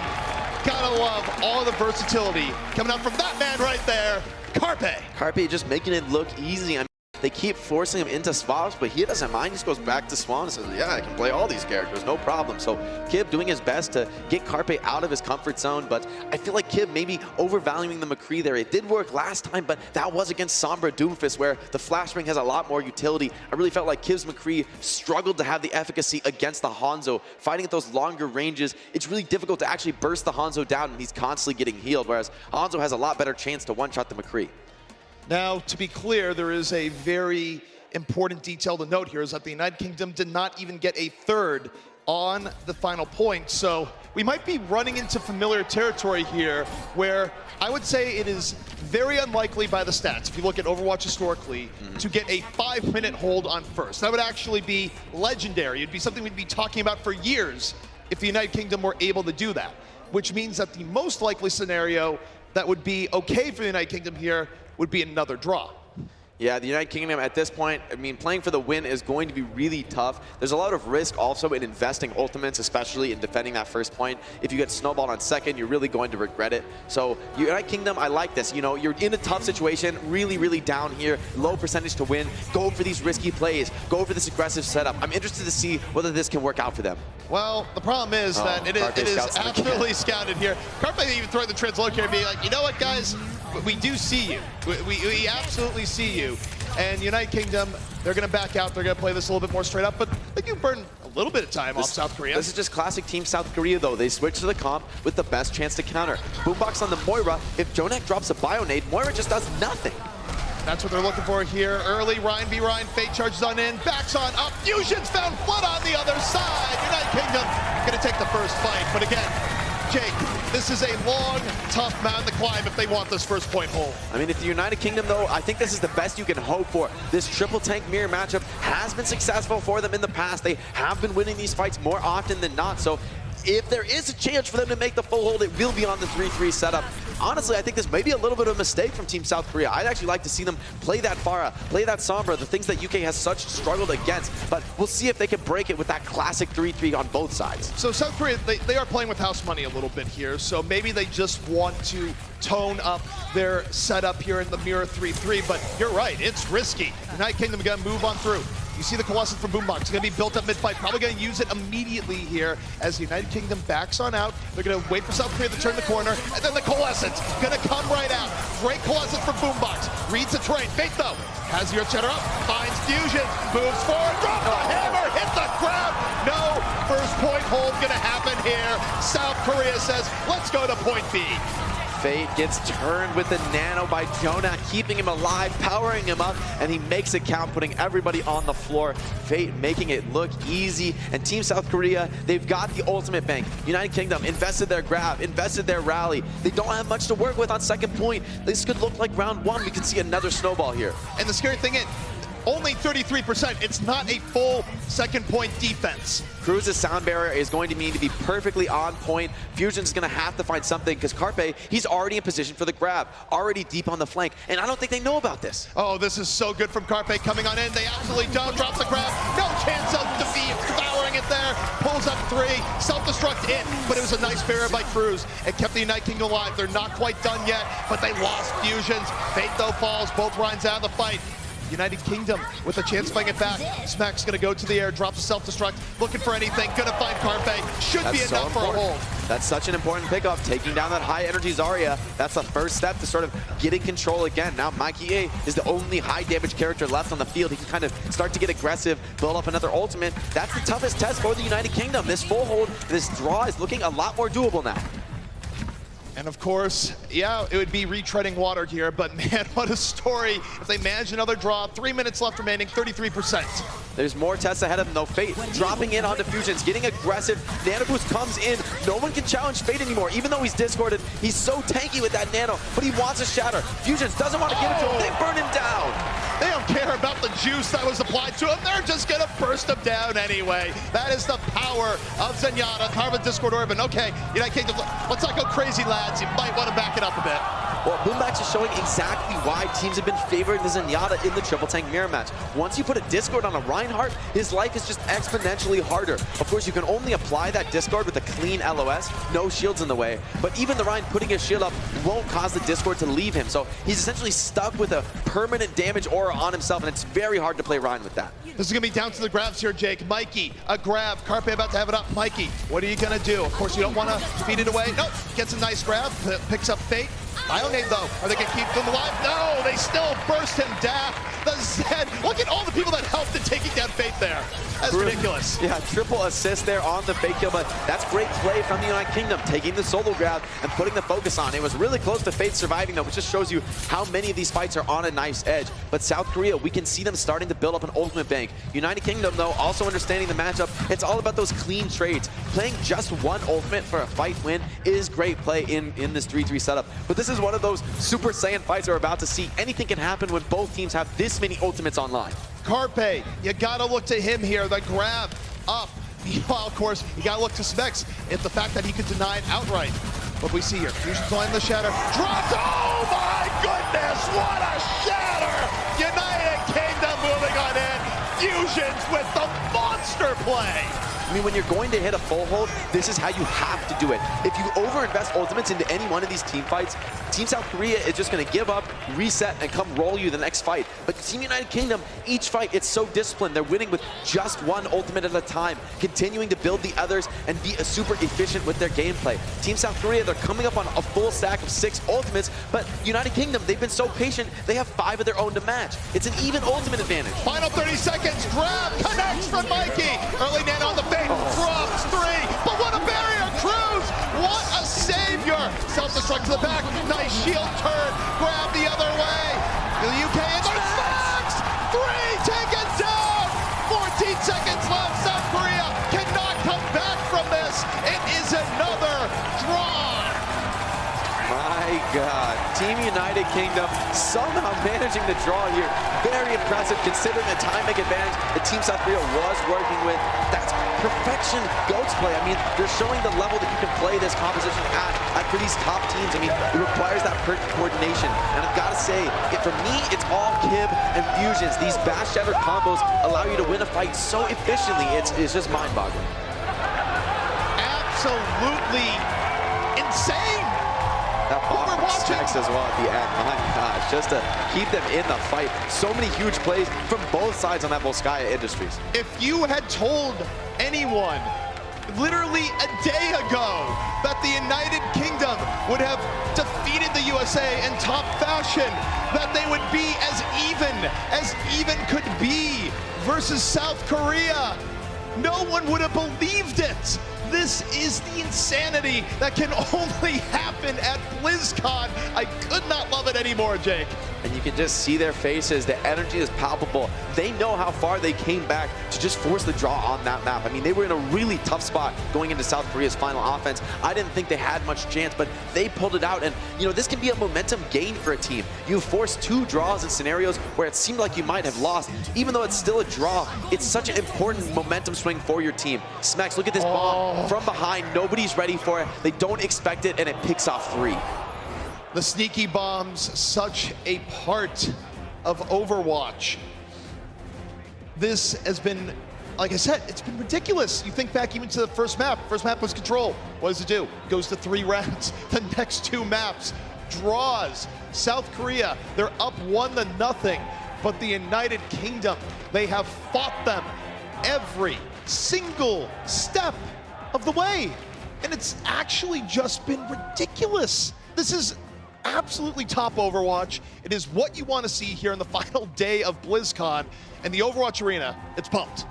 [SPEAKER 13] Gotta love all the versatility coming out from that man right there, Carpe.
[SPEAKER 14] Carpe just making it look easy. I mean, they keep forcing him into swaps, but he doesn't mind. He just goes back to Swan and says, yeah, I can play all these characters, no problem. So Kib doing his best to get Carpe out of his comfort zone, but I feel like Kib maybe overvaluing the McCree there. It did work last time, but that was against Sombra Doomfist, where the flashbang has a lot more utility. I really felt like Kib's McCree struggled to have the efficacy against the Hanzo. Fighting at those longer ranges, it's really difficult to actually burst the Hanzo down, and he's constantly getting healed, whereas Hanzo has a lot better chance to one-shot the McCree.
[SPEAKER 13] Now, to be clear, there is a very important detail to note here, is that the United Kingdom did not even get a third on the final point. So we might be running into familiar territory here, where I would say it is very unlikely by the stats, if you look at Overwatch historically, to get a 5-minute hold on first. That would actually be legendary. It'd be something we'd be talking about for years if the United Kingdom were able to do that, which means that the most likely scenario that would be okay for the United Kingdom here would be another draw.
[SPEAKER 14] Yeah, the United Kingdom at this point, I mean, playing for the win is going to be really tough. There's a lot of risk also in investing ultimates, especially in defending that first point. If you get snowballed on second, you're really going to regret it. So United Kingdom, I like this. You know, you're in a tough situation, really, really down here, low percentage to win. Go for these risky plays. Go for this aggressive setup. I'm interested to see whether this can work out for them.
[SPEAKER 13] Well, the problem is that it is absolutely scouted here. Carpe even throwing the translocator and being like, you know what, guys? We do see you. We absolutely see you. And United Kingdom, they're going to back out. They're going to play this a little bit more straight up. But I think you burn a little bit of time off South Korea.
[SPEAKER 14] This is just classic Team South Korea, though. They switch to the comp with the best chance to counter. Boombox on the Moira. If Jonak drops a Bionade, Moira just does nothing.
[SPEAKER 13] That's what they're looking for here. Early Ryan v Ryan. Fate charges on in. Backs on up. Fusion's found Flood on the other side. United Kingdom going to take the first fight. But again, Jake, this is a long, tough mountain to climb if they want this first point hold.
[SPEAKER 14] I mean, if the United Kingdom, though, I think this is the best you can hope for. This triple tank mirror matchup has been successful for them in the past. They have been winning these fights more often than not. So if there is a chance for them to make the full hold, it will be on the 3-3 setup. Honestly, I think this may be a little bit of a mistake from Team South Korea. I'd actually like to see them play that Pharah, play that Sombra, the things that UK has such struggled against. But we'll see if they can break it with that classic 3-3 on both sides.
[SPEAKER 13] So South Korea, they are playing with house money a little bit here. So maybe they just want to tone up their setup here in the mirror 3-3. But you're right, it's risky. United Kingdom got to move on through. You see the Coalescence from Boombox. It's going to be built up mid-fight. Probably going to use it immediately here as the United Kingdom backs on out. They're going to wait for South Korea to turn the corner. And then the Coalescence going to come right out. Great Coalescence from Boombox. Reads the terrain. Fate, though, has your cheddar up. Finds Fusion. Moves forward. Drops the hammer. Hit the ground. No first point hold going to happen here. South Korea says, let's go to point B.
[SPEAKER 14] Fate gets turned with the nano by Jonah, keeping him alive, powering him up, and he makes it count, putting everybody on the floor. Fate making it look easy, and Team South Korea, they've got the ultimate bank. United Kingdom invested their grab, invested their rally. They don't have much to work with on second point. This could look like round one. We could see another snowball here.
[SPEAKER 13] And the scary thing is, only 33%. It's not a full second point defense.
[SPEAKER 14] Cruz's sound barrier is going to need to be perfectly on point. Fusion's going to have to find something because Carpe, he's already in position for the grab, already deep on the flank, and I don't think they know about this.
[SPEAKER 13] Oh, this is so good from Carpe coming on in. They absolutely don't. Drops the grab. No chance of defeat. Devouring it there. Pulls up three. Self-destruct in, but it was a nice barrier by Cruz. It kept the United Kingdom alive. They're not quite done yet, but they lost Fusions. Fate, though, falls. Both Rhines out of the fight. United Kingdom with a chance to bring it back. Smack's gonna go to the air, drops a self-destruct, looking for anything, gonna find Carpe. Should be enough for a hold.
[SPEAKER 14] That's such an important pickup, taking down that high energy Zarya. That's the first step to sort of getting control again. Now Mikey A is the only high damage character left on the field. He can kind of start to get aggressive, build up another ultimate. That's the toughest test for the United Kingdom. This full hold, this draw is looking a lot more doable now.
[SPEAKER 13] And of course, yeah, it would be retreading water here, but man, what a story. If they manage another draw, 3 minutes left remaining, 33%.
[SPEAKER 14] There's more tests ahead of them though. Fate dropping in onto Fusions, getting aggressive. Nano Boost comes in. No one can challenge Fate anymore. Even though he's discorded, he's so tanky with that Nano, but he wants a shatter. Fusions doesn't want to give it to him. They burn him down.
[SPEAKER 13] They don't care about the juice that was applied to him. They're just gonna burst him down anyway. That is the power of Zenyatta. Power of a Discord Orb. Okay, United Kingdom, let's not go crazy, lads. You might want to back it up a bit.
[SPEAKER 14] Well, Boombax is showing exactly why teams have been favoring the Zenyatta in the triple tank mirror match. Once you put a Discord on a Reinhardt, his life is just exponentially harder. Of course, you can only apply that Discord with a clean LOS, no shields in the way. But even the Rein putting his shield up won't cause the Discord to leave him. So he's essentially stuck with a permanent damage aura on himself, and it's very hard to play Rein with that.
[SPEAKER 13] This is gonna be down to the grabs here, Jake. Mikey, a grab. Carpe about to have it up. Mikey, what are you gonna do? Of course, you don't wanna feed it away. Nope, gets a nice grab, picks up Fate. Ionade though, are they gonna keep them alive? No, they still burst him down. The Zed, look at all the people that helped in taking down Fate there. That's ridiculous.
[SPEAKER 14] Yeah, triple assist there on the Fate kill, but that's great play from the United Kingdom, taking the solo grab and putting the focus on. It was really close to Fate surviving though, which just shows you how many of these fights are on a nice edge. But South Korea, we can see them starting to build up an ultimate bank. United Kingdom though, also understanding the matchup, it's all about those clean trades. Playing just one ultimate for a fight win is great play in this 3-3 setup. But this is one of those Super Saiyan fights we're about to see. Anything can happen when both teams have this many ultimates online.
[SPEAKER 13] Carpe, you gotta look to him here. The grab up. Meanwhile, of course, you gotta look to Specs at the fact that he could deny it outright. What we see here, Fusion's on the shatter. Dropped, oh my goodness, what a shatter! United Kingdom moving on in. Fusions with the monster play.
[SPEAKER 14] I mean, when you're going to hit a full hold, this is how you have to do it. If you overinvest ultimates into any one of these team fights, Team South Korea is just going to give up, reset, and come roll you the next fight. But Team United Kingdom, each fight, it's so disciplined. They're winning with just one ultimate at a time, continuing to build the others and be super efficient with their gameplay. Team South Korea, they're coming up on a full stack of 6 ultimates, but United Kingdom, they've been so patient, they have 5 of their own to match. It's an even ultimate advantage.
[SPEAKER 13] Final 30 seconds, grab, connects from Mikey. Early Nano on the face, drops 3, but what a barrier, Cruz! What a savior! Self-destruct to the back, nice shield turn, grab the other way. The UK in the Max! 3 taken down! 14 seconds left, South Korea cannot come back from this. It is another draw.
[SPEAKER 14] My God, Team United Kingdom somehow managing the draw here. Very impressive considering the timing advantage the Team South Korea was working with. That's perfection GOATS play. I mean, they're showing the level that you can play this composition at for these top teams. I mean, it requires that perfect coordination. And I've got to say, for me, it's all Kib and Fusions. These bash shatter combos allow you to win a fight so efficiently. It's just mind-boggling.
[SPEAKER 13] Absolutely insane.
[SPEAKER 14] That Overwatch checks as well at the end. My gosh, just to keep them in the fight. So many huge plays from both sides on that Volskaya Industries.
[SPEAKER 13] If you had told anyone literally a day ago that the United Kingdom would have defeated the USA in top fashion, that they would be as even could be versus South Korea, No one would have believed it. This is the insanity that can only happen at BlizzCon. I could not love it anymore, Jake.
[SPEAKER 14] And you can just see their faces. The energy is palpable. They know how far they came back to just force the draw on that map. I mean, they were in a really tough spot going into South Korea's final offense. I didn't think they had much chance, but they pulled it out. And, you know, this can be a momentum gain for a team. You forced 2 draws in scenarios where it seemed like you might have lost. Even though it's still a draw, it's such an important momentum swing for your team. Smacks, look at this bomb from behind. Nobody's ready for it. They don't expect it, and it picks off 3.
[SPEAKER 13] The sneaky bombs, such a part of Overwatch. This has been, like I said, it's been ridiculous. You think back even to the first map. First map was Control. What does it do? It goes to 3 rounds. The next 2 maps, draws. South Korea, they're up 1-0. But the United Kingdom, they have fought them every single step of the way. And it's actually just been ridiculous. This is absolutely top Overwatch. It is what you want to see here in the final day of BlizzCon, and the Overwatch Arena, it's pumped.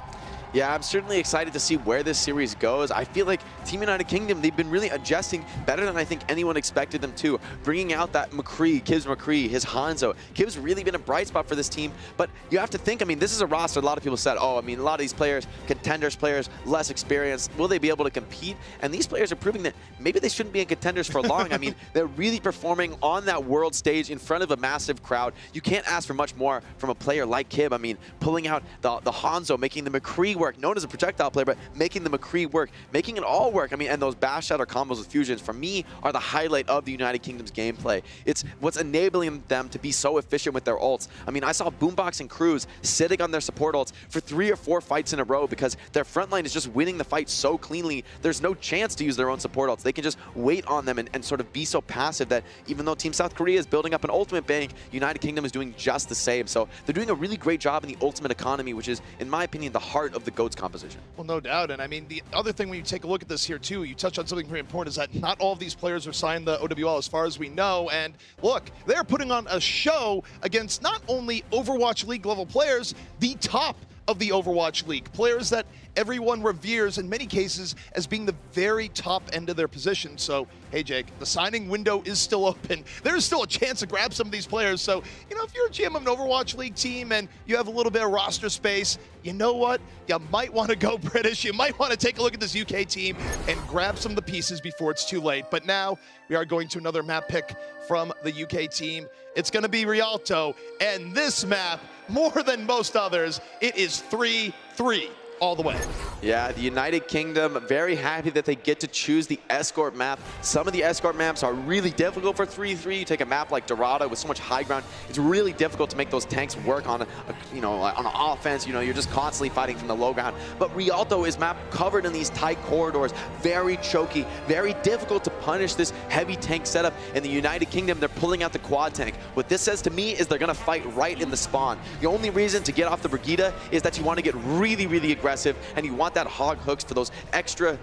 [SPEAKER 14] Yeah, I'm certainly excited to see where this series goes. I feel like Team United Kingdom, they've been really adjusting better than I think anyone expected them to. Bringing out that McCree, Kibbs McCree, his Hanzo. Kibbs really been a bright spot for this team, but you have to think, I mean, this is a roster, a lot of people said, oh, I mean, a lot of these players, contenders players, less experienced, will they be able to compete? And these players are proving that maybe they shouldn't be in contenders for long. I mean, they're really performing on that world stage in front of a massive crowd. You can't ask for much more from a player like Kibb. I mean, pulling out the Hanzo, making the McCree work, known as a projectile player, but making the McCree work, making it all work. I mean, and those bash shatter combos with fusions, for me, are the highlight of the United Kingdom's gameplay. It's what's enabling them to be so efficient with their ults. I mean, I saw Boombox and Cruz sitting on their support ults for 3 or 4 fights in a row because their front line is just winning the fight so cleanly. There's no chance to use their own support ults. They can just wait on them and sort of be so passive that even though Team South Korea is building up an ultimate bank, United Kingdom is doing just the same. So they're doing a really great job in the ultimate economy, which is, in my opinion, the heart of the GOATS composition.
[SPEAKER 13] Well, no doubt. And I mean, the other thing when you take a look at this here too, you touch on something very important, is that not all of these players are signed the OWL as far as we know. And look, they're putting on a show against not only Overwatch League level players, the top of the Overwatch League, players that everyone reveres in many cases as being the very top end of their position. So, hey Jake, the signing window is still open. There's still a chance to grab some of these players. So, you know, if you're a GM of an Overwatch League team and you have a little bit of roster space, you know what? You might want to go British. You might want to take a look at this UK team and grab some of the pieces before it's too late. But now we are going to another map pick from the UK team. It's going to be Rialto, and this map, more than most others, it is 3-3 all the way.
[SPEAKER 14] Yeah, the United Kingdom, very happy that they get to choose the escort map. Some of the escort maps are really difficult for 3-3. You take a map like Dorada with so much high ground, it's really difficult to make those tanks work on on an offense. You know, you're just constantly fighting from the low ground. But Rialto is map covered in these tight corridors, very choky, very difficult to punish this heavy tank setup. In the United Kingdom, they're pulling out the quad tank. What this says to me is they're gonna fight right in the spawn. The only reason to get off the Brigida is that you want to get really, really aggressive, and you want that hog hooks for those extra,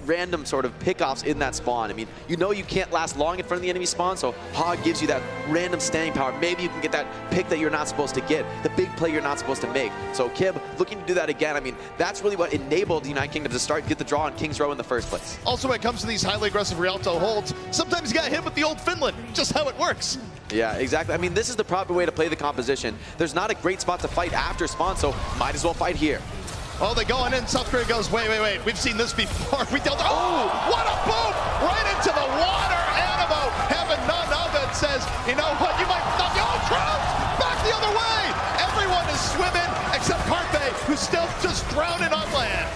[SPEAKER 14] random sort of pickoffs in that spawn. I mean, you can't last long in front of the enemy spawn, so hog gives you that random standing power. Maybe you can get that pick that you're not supposed to get, the big play you're not supposed to make. So Kibb looking to do that again. I mean, that's really what enabled the United Kingdom to get the draw on King's Row in the first place.
[SPEAKER 13] Also, when it comes to these highly aggressive Rialto holds, sometimes you got hit with the old Finland, just how it works.
[SPEAKER 14] Yeah, exactly. I mean, this is the proper way to play the composition. There's not a great spot to fight after spawn, so might as well fight here.
[SPEAKER 13] Oh, they go on in. South Korea goes, wait. We've seen this before. Oh, what a boom! Right into the water. Animo, having none of it, says, you know what, you might not be all drowned. Back the other way. Everyone is swimming except Carpe, who's still just drowning on land.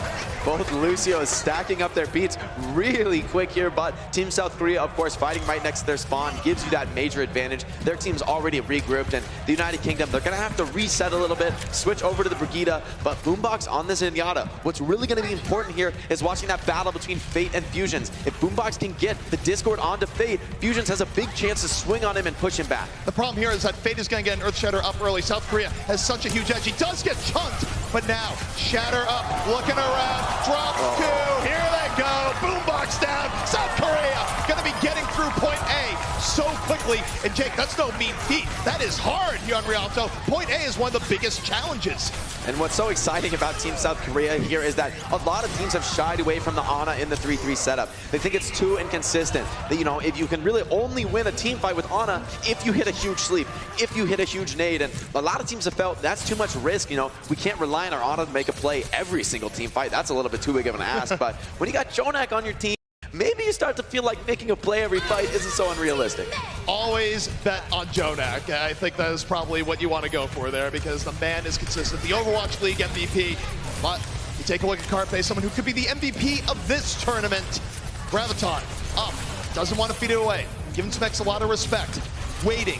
[SPEAKER 14] Both Lucios stacking up their beats really quick here, but Team South Korea, of course, fighting right next to their spawn gives you that major advantage. Their team's already regrouped, and the United Kingdom, they're going to have to reset a little bit, switch over to the Brigida, but Boombox on this Zenyatta. What's really going to be important here is watching that battle between Fate and Fusions. If Boombox can get the Discord onto Fate, Fusions has a big chance to swing on him and push him back.
[SPEAKER 13] The problem here is that Fate is going to get an Earth Shatter up early. South Korea has such a huge edge. He does get chunked, but now Shatter up, looking around. Drops 2, here they go, Boombox down, South Korea gonna be getting through point A so quickly. quickly. And Jake, that's no mean feat. That is hard here on Rialto. Point A is one of the biggest challenges.
[SPEAKER 14] And what's so exciting about Team South Korea here is that a lot of teams have shied away from the Ana in the 3-3 setup. They think it's too inconsistent. That, you know, if you can really only win a team fight with Ana if you hit a huge sleep, if you hit a huge nade. And a lot of teams have felt that's too much risk. You know, we can't rely on our Ana to make a play every single team fight. That's a little bit too big of an ask. But when you got JJoNak on your team, maybe you start to feel like making a play every fight isn't so unrealistic.
[SPEAKER 13] Always bet on JJoNak. I think that is probably what you want to go for there because the man is consistent. The Overwatch League MVP. But you take a look at Carpe, someone who could be the MVP of this tournament. Graviton up. Doesn't want to feed it away. Giving Smex a lot of respect. Waiting.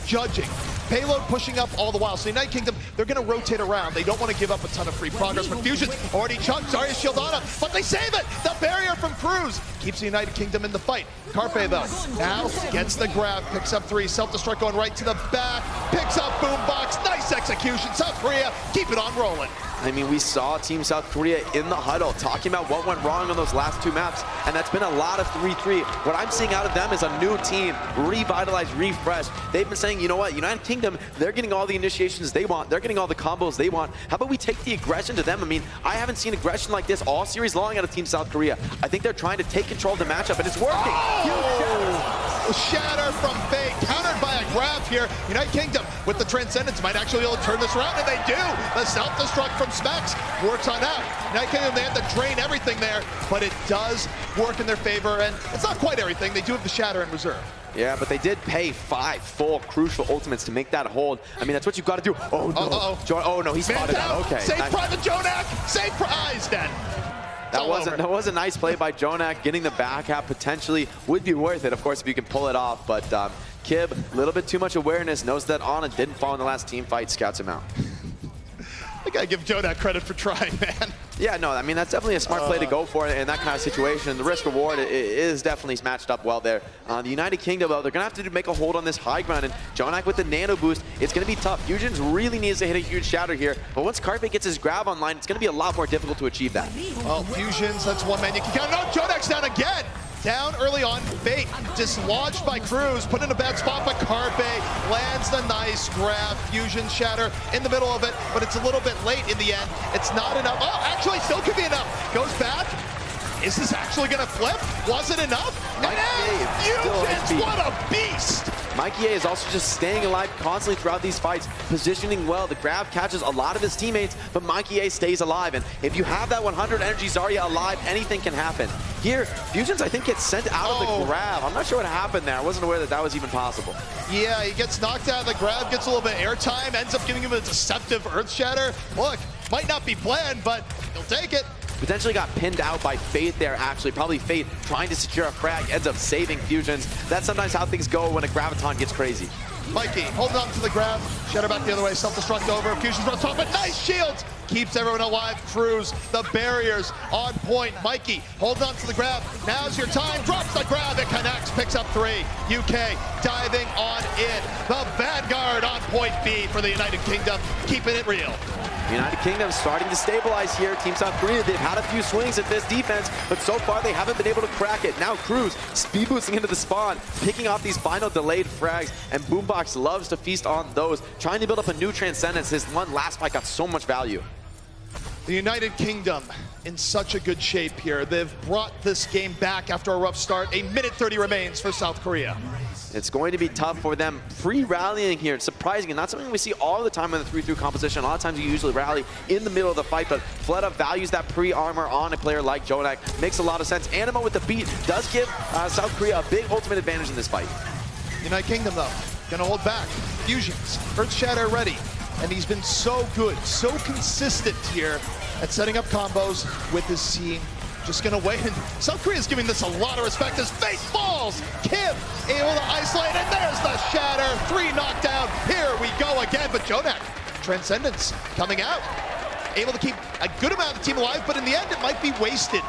[SPEAKER 13] Judging. Payload pushing up all the while. So United Kingdom, they're going to rotate around. They don't want to give up a ton of free progress. But Fusion already chunked Zarya's shield on him, but they save it. The barrier from Cruz keeps the United Kingdom in the fight. Carpe, though, now gets the grab, picks up 3. Self-destruct going right to the back, picks up Boombox. Nice execution. South Korea, keep it on rolling.
[SPEAKER 14] I mean, we saw Team South Korea in the huddle talking about what went wrong on those last 2 maps, and that's been a lot of 3-3. What I'm seeing out of them is a new team, revitalized, refreshed. They've been saying, you know what, United Kingdom, they're getting all the initiations they want. They're getting all the combos they want. How about we take the aggression to them? I mean, I haven't seen aggression like this all series long out of Team South Korea. I think they're trying to take control of the matchup, and it's working.
[SPEAKER 13] Oh! Shatter from Fate, countered by a grab here. United Kingdom with the Transcendence might actually be able to turn this around, and they do. The self-destruct from Smex works on out. United Kingdom, they have to drain everything there, but it does work in their favor, and it's not quite everything. They do have the Shatter in reserve.
[SPEAKER 14] Yeah, but they did pay 5 full crucial ultimates to make that hold. I mean, that's what you've got to do. Oh, no. Oh, no, he spotted that. Okay.
[SPEAKER 13] Save Private JJoNak! Save He's dead.
[SPEAKER 14] That was a nice play by JJoNak. Getting the back half potentially would be worth it, of course, if you can pull it off. But Kib, a little bit too much awareness, knows that Ana didn't fall in the last team fight, scouts him out.
[SPEAKER 13] I gotta give JJoNak credit for trying, man.
[SPEAKER 14] Yeah, no, I mean, that's definitely a smart play to go for in that kind of situation. The risk-reward is definitely matched up well there. The United Kingdom, though, they're going to have to make a hold on this high ground, and JJoNak with the nano boost, it's going to be tough. Fusions really needs to hit a huge shatter here, but once Carpe gets his grab online, it's going to be a lot more difficult to achieve that.
[SPEAKER 13] Well, Fusions, that's one man you can count. No, JJonak's down again! Down early on, Fate dislodged by Cruz, put in a bad spot, but Carpe lands the nice grab. Fusion Shatter in the middle of it, but it's a little bit late in the end. It's not enough. Oh, actually, still could be enough. Goes back. Is this actually gonna flip? Was it enough? Fusions, what a beast!
[SPEAKER 14] Mikey A is also just staying alive constantly throughout these fights, positioning well. The grab catches a lot of his teammates, but Mikey A stays alive. And if you have that 100 energy Zarya alive, anything can happen. Here, Fusions, I think, gets sent out of the grab. I'm not sure what happened there. I wasn't aware that that was even possible.
[SPEAKER 13] Yeah, he gets knocked out of the grab, gets a little bit of airtime, ends up giving him a deceptive Earth Shatter. Look, might not be planned, but he'll take it.
[SPEAKER 14] Potentially got pinned out by Fate there, actually. Probably Fate trying to secure a frag, ends up saving Fusions. That's sometimes how things go when a Graviton gets crazy.
[SPEAKER 13] Mikey holding on to the grab, Shatter back the other way, self-destruct over, Fusions runs off, but nice shields! Keeps everyone alive, Cruz, the barriers on point. Mikey holding on to the grab, now's your time, drops the grab, it connects, picks up 3. UK diving on in. The Vanguard on point B for the United Kingdom, keeping it real.
[SPEAKER 14] United Kingdom starting to stabilize here. Team South Korea, they've had a few swings at this defense, but so far they haven't been able to crack it. Now Cruz speed boosting into the spawn, picking off these final delayed frags, and Boombox loves to feast on those, trying to build up a new Transcendence. His one last fight got so much value.
[SPEAKER 13] The United Kingdom in such a good shape here. They've brought this game back after a rough start. 1:30 remains for South Korea.
[SPEAKER 14] It's going to be tough for them pre-rallying here. It's surprising and not something we see all the time in the 3-3 composition. A lot of times you usually rally in the middle of the fight, but Fleta values that pre-armor on a player like JJoNak. Makes a lot of sense. Animo with the beat does give South Korea a big ultimate advantage in this fight.
[SPEAKER 13] United Kingdom, though, gonna hold back. Fusions, Earth Shatter ready. And he's been so good, so consistent here at setting up combos with his team. Just gonna wait, and South Korea's giving this a lot of respect as Fate falls. Kim able to isolate, and there's the Shatter. 3 knockdown, here we go again, but JJoNak, Transcendence coming out. Able to keep a good amount of the team alive, but in the end it might be wasted.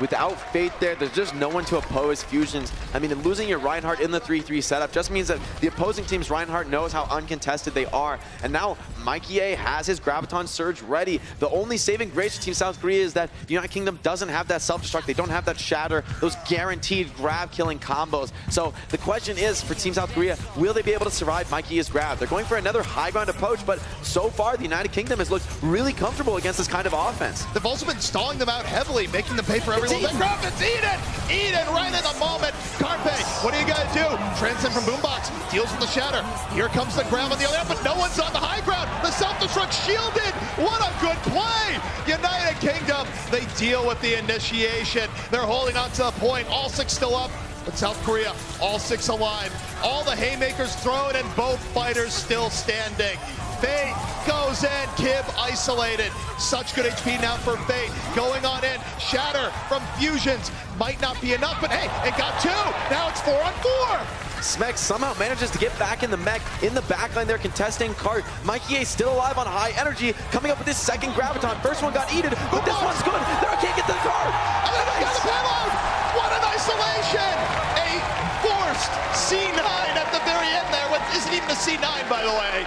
[SPEAKER 14] without Fate there, there's just no one to oppose Fusions. I mean, losing your Reinhardt in the 3-3 setup just means that the opposing team's Reinhardt knows how uncontested they are. And now Mikey has his Graviton Surge ready. The only saving grace for Team South Korea is that the United Kingdom doesn't have that self-destruct. They don't have that shatter, those guaranteed grab-killing combos. So the question is, for Team South Korea, will they be able to survive Mikey's grab? They're going for another high ground approach, but so far the United Kingdom has looked really comfortable against this kind of offense.
[SPEAKER 13] They've also been stalling them out heavily, making them pay for every little bit. It's Eden! Eden right in the moment. Carpe, what do you gotta do? Transcend from Boombox, deals with the shatter. Here comes the grab on the other end, but no one's on the high ground. The self-destruct shielded. What a good play! United Kingdom, they deal with the initiation. They're holding on to the point. All 6 still up. But South Korea, all 6 alive. All the haymakers thrown and both fighters still standing. Fate goes in, Kib isolated. Such good HP now for Fate. Going on in, Shatter from Fusions. Might not be enough, but hey, it got 2. Now it's 4-on-4.
[SPEAKER 14] Smek somehow manages to get back in the mech. In the backline, they're contesting Cart. Mikey A still alive on high energy, coming up with his second Graviton. First one got eaten, but this one's good. They can't get to the car.
[SPEAKER 13] And then they got the payload. What an isolation! A forced C9 at the very end there. What isn't even a C9, by the way.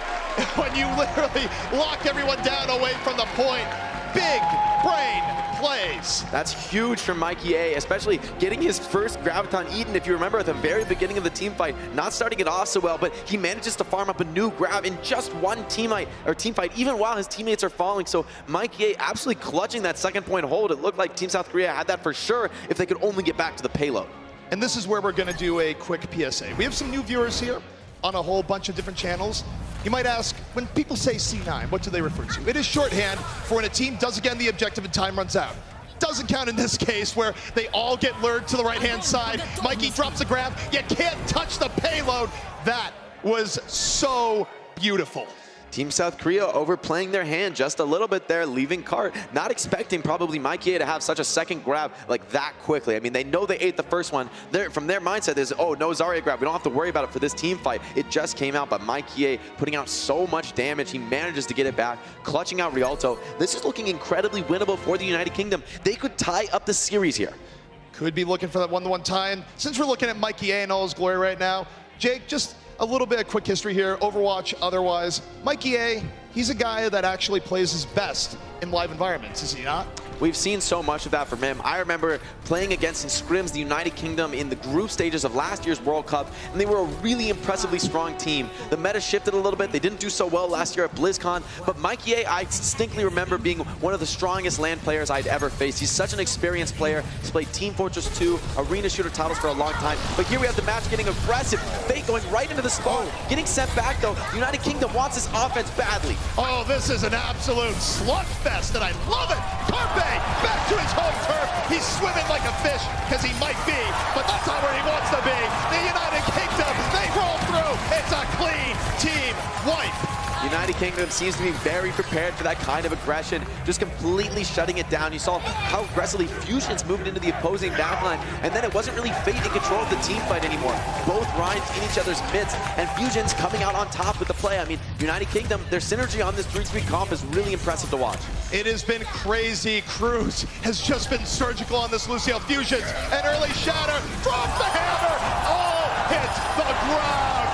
[SPEAKER 13] When you literally lock everyone down away from the point. Big brain plays.
[SPEAKER 14] That's huge for Mikey A, especially getting his first Graviton eaten. If you remember at the very beginning of the team fight, not starting it off so well, but he manages to farm up a new grab in just one team fight, even while his teammates are falling. So Mikey A absolutely clutching that second point hold. It looked like Team South Korea had that for sure if they could only get back to the payload.
[SPEAKER 13] And this is where we're gonna do a quick PSA. We have some new viewers here on a whole bunch of different channels. You might ask, when people say C9, what do they refer to? It is shorthand for when a team does again the objective and time runs out. Doesn't count in this case where they all get lured to the right-hand side. Mikey drops a grab, you can't touch the payload. That was so beautiful.
[SPEAKER 14] Team South Korea overplaying their hand just a little bit there, leaving Cart. Not expecting probably Mikey A to have such a second grab like that quickly. I mean, they know they ate the first one. From their mindset is, oh, no Zarya grab. We don't have to worry about it for this team fight. It just came out, but Mikey A putting out so much damage. He manages to get it back, clutching out Rialto. This is looking incredibly winnable for the United Kingdom. They could tie up the series here.
[SPEAKER 13] Could be looking for that one-to-one time. Since we're looking at Mikey A in all his glory right now, Jake, just a little bit of quick history here, Overwatch otherwise. Mikey A, he's a guy that actually plays his best in live environments, is he not?
[SPEAKER 14] We've seen so much of that from him. I remember playing against in scrims the United Kingdom in the group stages of last year's World Cup, and they were a really impressively strong team. The meta shifted a little bit. They didn't do so well last year at BlizzCon, but Mikey A, I distinctly remember being one of the strongest LAN players I'd ever faced. He's such an experienced player. He's played Team Fortress 2, Arena Shooter titles for a long time, but here we have the match getting aggressive. Fate going right into the spawn, getting sent back though. The United Kingdom wants this offense badly.
[SPEAKER 13] Oh, this is an absolute slugfest, and I love it! Carpe back to his home turf. He's swimming like a fish, because he might be, but that's not where he wants to be. The United Kingdom, they roll through. It's a clean team wipe.
[SPEAKER 14] United Kingdom seems to be very prepared for that kind of aggression, just completely shutting it down. You saw how aggressively Fusions moved into the opposing backline, and then it wasn't really Fate in control of the team fight anymore. Both Rhines in each other's midst, and Fusions coming out on top with the play. I mean, United Kingdom, their synergy on this 3-3 comp is really impressive to watch.
[SPEAKER 13] It has been crazy. Cruz has just been surgical on this Lucio. Fusions, an early shatter, drops the hammer, all hits the ground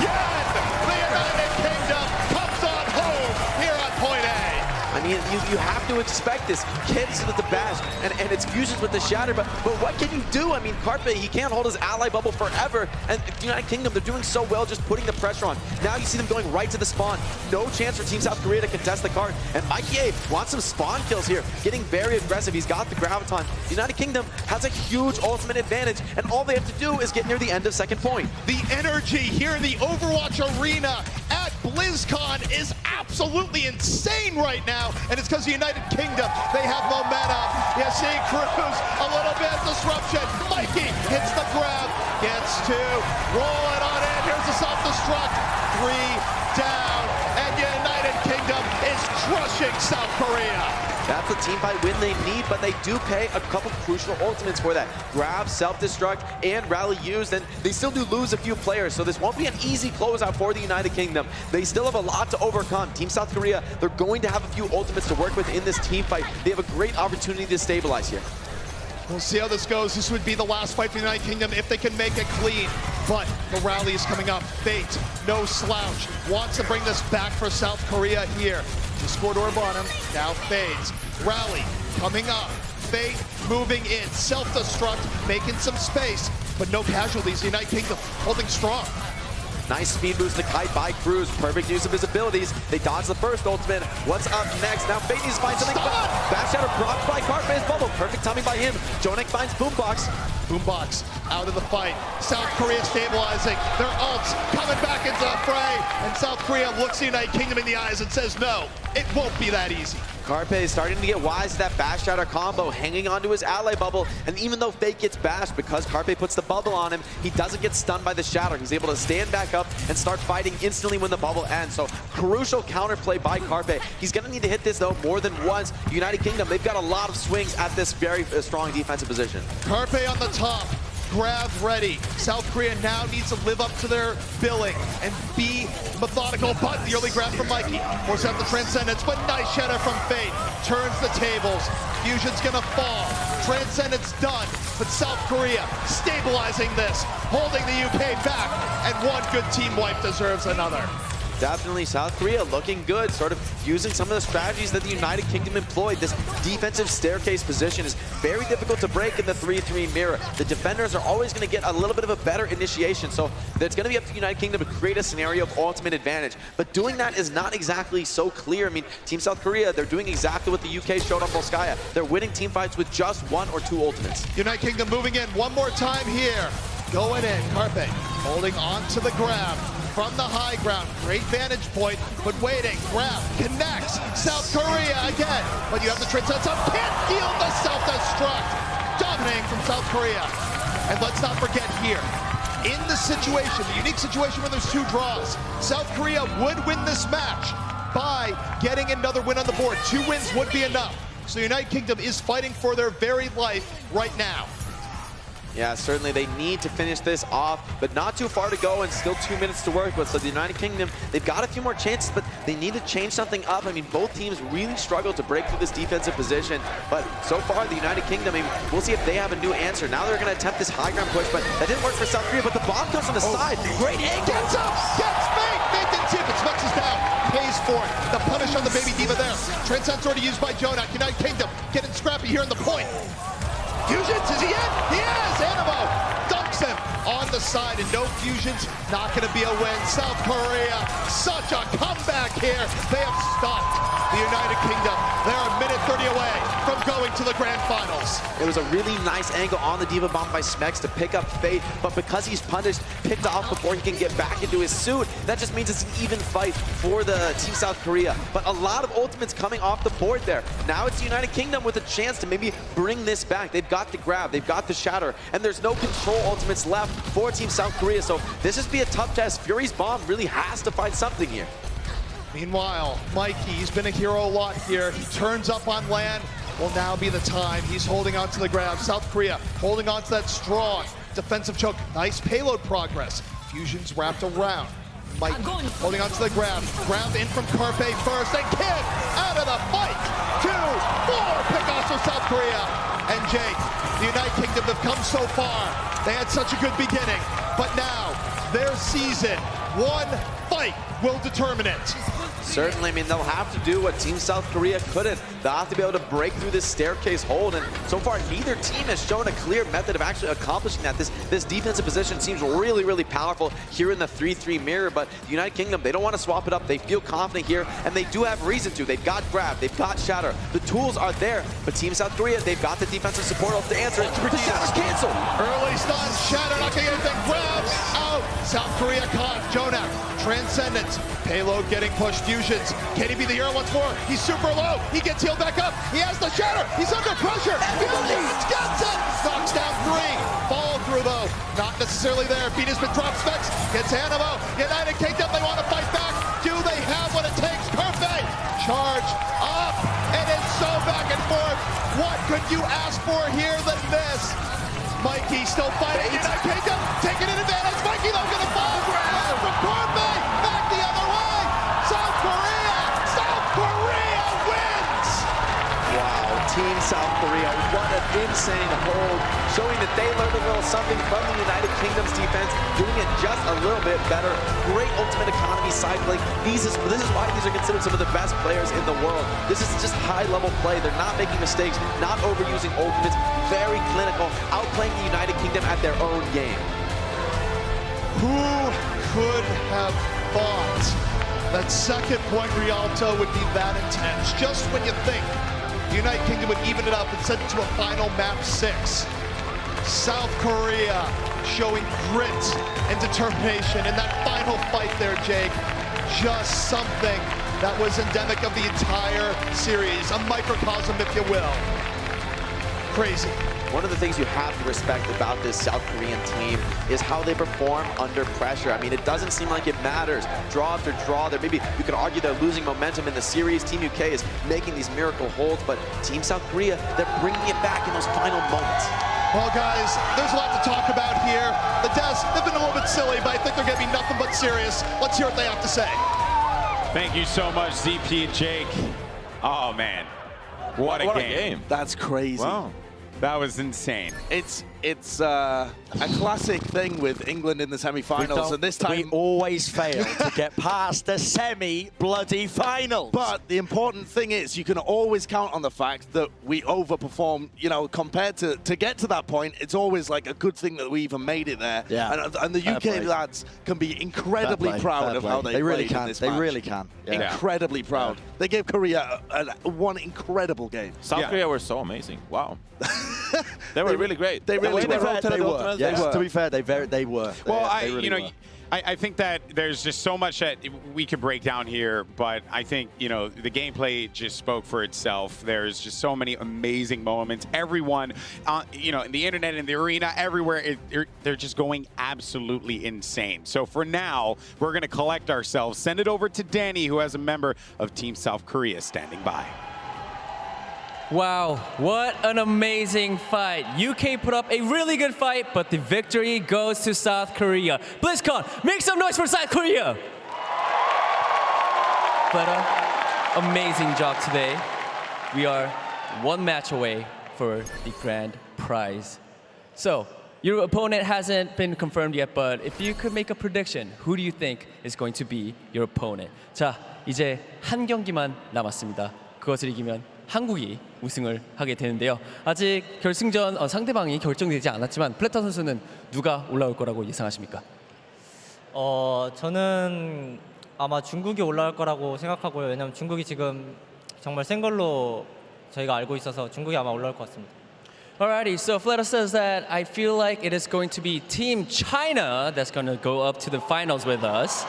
[SPEAKER 13] again. The United Kingdom comes on home here on point A.
[SPEAKER 14] I mean, you have to expect this. Kids with the bash, and it's Fusions with the shatter, but what can you do? I mean, Carpe, he can't hold his ally bubble forever, and the United Kingdom, they're doing so well just putting the pressure on. Now you see them going right to the spawn. No chance for Team South Korea to contest the card, and Mikey A wants some spawn kills here, getting very aggressive. He's got the Graviton. The United Kingdom has a huge ultimate advantage, and all they have to do is get near the end of second point.
[SPEAKER 13] The energy here in the Overwatch arena at BlizzCon is absolutely insane right now, and it's because the United Kingdom, they have momentum. You see Cruz, a little bit of disruption. Mikey hits the grab, gets 2, roll it on in. Here's the self-destruct, 3 down, and United Kingdom is crushing South Korea.
[SPEAKER 14] That's the team fight win they need, but they do pay a couple crucial ultimates for that. Grab, self-destruct, and rally used, and they still do lose a few players, so this won't be an easy closeout for the United Kingdom. They still have a lot to overcome. Team South Korea, they're going to have a few ultimates to work with in this team fight. They have a great opportunity to stabilize here.
[SPEAKER 13] We'll see how this goes. This would be the last fight for the United Kingdom if they can make it clean. But the rally is coming up. Fate, no slouch, wants to bring this back for South Korea here. Discord orb on him, now fades. Rally coming up. Fate moving in, self-destruct, making some space, but no casualties. The United Kingdom holding strong.
[SPEAKER 14] Nice speed boost to Kite by Cruz. Perfect use of his abilities. They dodge the first ultimate. What's up next? Now Fate needs to find something. Back shadow blocked by Carpe's bubble. Perfect timing by him. Jonek finds Boombox.
[SPEAKER 13] Boombox out of the fight. South Korea stabilizing. Their ults coming back into the fray. And South Korea looks the United Kingdom in the eyes and says, no, it won't be that easy.
[SPEAKER 14] Carpe is starting to get wise to that bash shatter combo, hanging onto his ally bubble. And even though Fate gets bashed, because Carpe puts the bubble on him, he doesn't get stunned by the shatter. He's able to stand back up and start fighting instantly when the bubble ends. So crucial counterplay by Carpe. He's going to need to hit this, though, more than once. United Kingdom, they've got a lot of swings at this very strong defensive position.
[SPEAKER 13] Carpe on the top. Grab ready. South Korea now needs to live up to their billing and be methodical, but the early grab from Mikey. Force out the Transcendence, but nice shadow from Fate. Turns the tables. Fusion's gonna fall. Transcendence done, but South Korea stabilizing this, holding the UK back, and one good team wipe deserves another.
[SPEAKER 14] Definitely South Korea looking good, sort of using some of the strategies that the United Kingdom employed. This defensive staircase position is very difficult to break in the 3-3 mirror. The defenders are always going to get a little bit of a better initiation, so it's going to be up to the United Kingdom to create a scenario of ultimate advantage. But doing that is not exactly so clear. I mean, Team South Korea, they're doing exactly what the UK showed on Volskaya. They're winning team fights with just 1 or 2 ultimates.
[SPEAKER 13] United Kingdom moving in one more time here. Going in, Carpe holding on to the grab. From the high ground, great vantage point, but waiting, grab, connects, South Korea again, but you have the Transcendence up, can't deal the self-destruct, dominating from South Korea. And let's not forget here, in the situation, the unique situation where there's 2 draws, South Korea would win this match by getting another win on the board. 2 wins would be enough. So the United Kingdom is fighting for their very life right now.
[SPEAKER 14] Yeah, certainly they need to finish this off, but not too far to go and still 2 minutes to work with. So the United Kingdom, they've got a few more chances, but they need to change something up. I mean, both teams really struggle to break through this defensive position, but so far the United Kingdom, I mean, we'll see if they have a new answer. Now they're going to attempt this high ground push, but that didn't work for South Korea, but the bomb comes on the side. Great angle.
[SPEAKER 13] Gets up, gets Fate, Fate didn't see it, but Smex is down. Pays for it. The punish on the Baby Diva there. Transcendence already used by Jonak. United Kingdom getting scrappy here in the point. Fusions, is he in? He is! Animo dunks him on the side, and no fusions, not going to be a win. South Korea, such a comeback here. They have stopped the United Kingdom. They're a minute 30 away from going to the grand finals.
[SPEAKER 14] It was a really nice angle on the Diva Bomb by Smex to pick up Fate, but because he's punished, picked off before he can get back into his suit, that just means it's an even fight for the Team South Korea. But a lot of ultimates coming off the board there. Now it's the United Kingdom with a chance to maybe bring this back. They've got the grab, they've got the shatter, and there's no control ultimates left for Team South Korea, so this is be a tough test. Fury's bomb really has to find something here.
[SPEAKER 13] Meanwhile, Mikey, he's been a hero a lot here. He turns up on land. Will now be the time. He's holding on to the grab. South Korea holding on to that strong defensive choke. Nice payload progress. Fusion's wrapped around. Mikey holding on to the grab. Grab in from Carpe first, and Kid out of the fight. 2, 4 pickoffs for South Korea. And Jake, the United Kingdom have come so far. They had such a good beginning, but now their season, 1 fight will determine it.
[SPEAKER 14] Certainly, I mean, they'll have to do what Team South Korea couldn't. They'll have to be able to break through this staircase hold, and so far, neither team has shown a clear method of actually accomplishing that. This defensive position seems really, really powerful here in the 3-3 mirror, but the United Kingdom, they don't want to swap it up. They feel confident here, and they do have reason to. They've got grab, they've got shatter. The tools are there, but Team South Korea, they've got the defensive support to answer it. The shatter's canceled.
[SPEAKER 13] Early stun, shatter, not getting anything. Grab, out. South Korea caught. Jonak, Transcendence. Payload getting pushed. Fusions. Can he be the hero once more? He's super low. He gets healed back up. He has the shatter. He's under pressure. Fusions gets it. Knocks down 3. Follow through though. Not necessarily there. Beat has been dropped. Specs gets Animo. United Kingdom, they want to fight back. Do they have what it takes? Perfect. Charge up. And it's so back and forth. What could you ask for here than this? Mikey still fighting. United Kingdom taking an advantage. Mikey though gonna fall. Grab from Corby. Back the other way. South Korea wins.
[SPEAKER 14] Wow, Team South Korea, what an insane hold a little something from the United Kingdom's defense, doing it just a little bit better. Great ultimate economy cycling. This is why these are considered some of the best players in the world. This is just high-level play. They're not making mistakes, not overusing ultimates, very clinical, outplaying the United Kingdom at their own game.
[SPEAKER 13] Who could have thought that second point Rialto would be that intense? Just when you think the United Kingdom would even it up and send it to a final map 6. South Korea showing grit and determination in that final fight there, Jake. Just something that was endemic of the entire series, a microcosm, if you will. Crazy.
[SPEAKER 14] One of the things you have to respect about this South Korean team is how they perform under pressure. I mean, it doesn't seem like it matters. Draw after draw, maybe you could argue they're losing momentum in the series. Team UK is making these miracle holds, but Team South Korea, they're bringing it back in those final moments.
[SPEAKER 13] Well, guys, there's a lot to talk about here. The Des, they've been a little bit silly, but I think they're going to be nothing but serious. Let's hear what they have to say.
[SPEAKER 3] Thank you so much, ZP and Jake. Oh, man. What a game.
[SPEAKER 5] That's crazy.
[SPEAKER 3] Wow. That was insane.
[SPEAKER 5] It's a classic thing with England in the semi-finals, and this time
[SPEAKER 4] we always fail to get past the semi-bloody finals.
[SPEAKER 5] But the important thing is you can always count on the fact that we overperform, you know, compared to get to that point. It's always like a good thing that we even made it there.
[SPEAKER 4] Yeah.
[SPEAKER 5] And the UK lads can be incredibly proud of how they
[SPEAKER 4] really
[SPEAKER 5] played
[SPEAKER 4] can.
[SPEAKER 5] in this
[SPEAKER 4] They
[SPEAKER 5] match.
[SPEAKER 4] really can. Yeah.
[SPEAKER 5] Incredibly proud. Yeah. They gave Korea one incredible game.
[SPEAKER 6] South Korea were so amazing. Wow. They were really great.
[SPEAKER 5] They really were.
[SPEAKER 4] They were. Yes, to be fair, they were.
[SPEAKER 3] Well,
[SPEAKER 4] Really
[SPEAKER 3] I think that there's just so much that we could break down here, but I think, you know, the gameplay just spoke for itself. There's just so many amazing moments. Everyone, you know, in the internet, in the arena, everywhere, they're just going absolutely insane. So for now, we're going to collect ourselves, send it over to Danny, who has a member of Team South Korea standing by.
[SPEAKER 7] Wow, what an amazing fight. UK put up a really good fight, but the victory goes to South Korea. BlizzCon, make some noise for South Korea! Fleta, amazing job today. We are one match away for the grand prize. So, your opponent hasn't been confirmed yet, but if you could make a prediction, who do you think is going to be your opponent? 자, 이제 한 경기만 남았습니다. 그것을 이기면 한국이 우승을 하게 되는데요. 아직 결승전 상대방이 결정되지 않았지만 플레타 선수는 누가 올라올 거라고 예상하십니까?
[SPEAKER 20] 저는 아마 중국이 올라올 거라고 생각하고요. 왜냐면 중국이 지금 정말 센 걸로 저희가 알고 있어서 중국이 아마 올라올 것 같습니다.
[SPEAKER 7] Alrighty, so Fleta says that I feel like it is going to be Team China that's going to go up to the finals with us.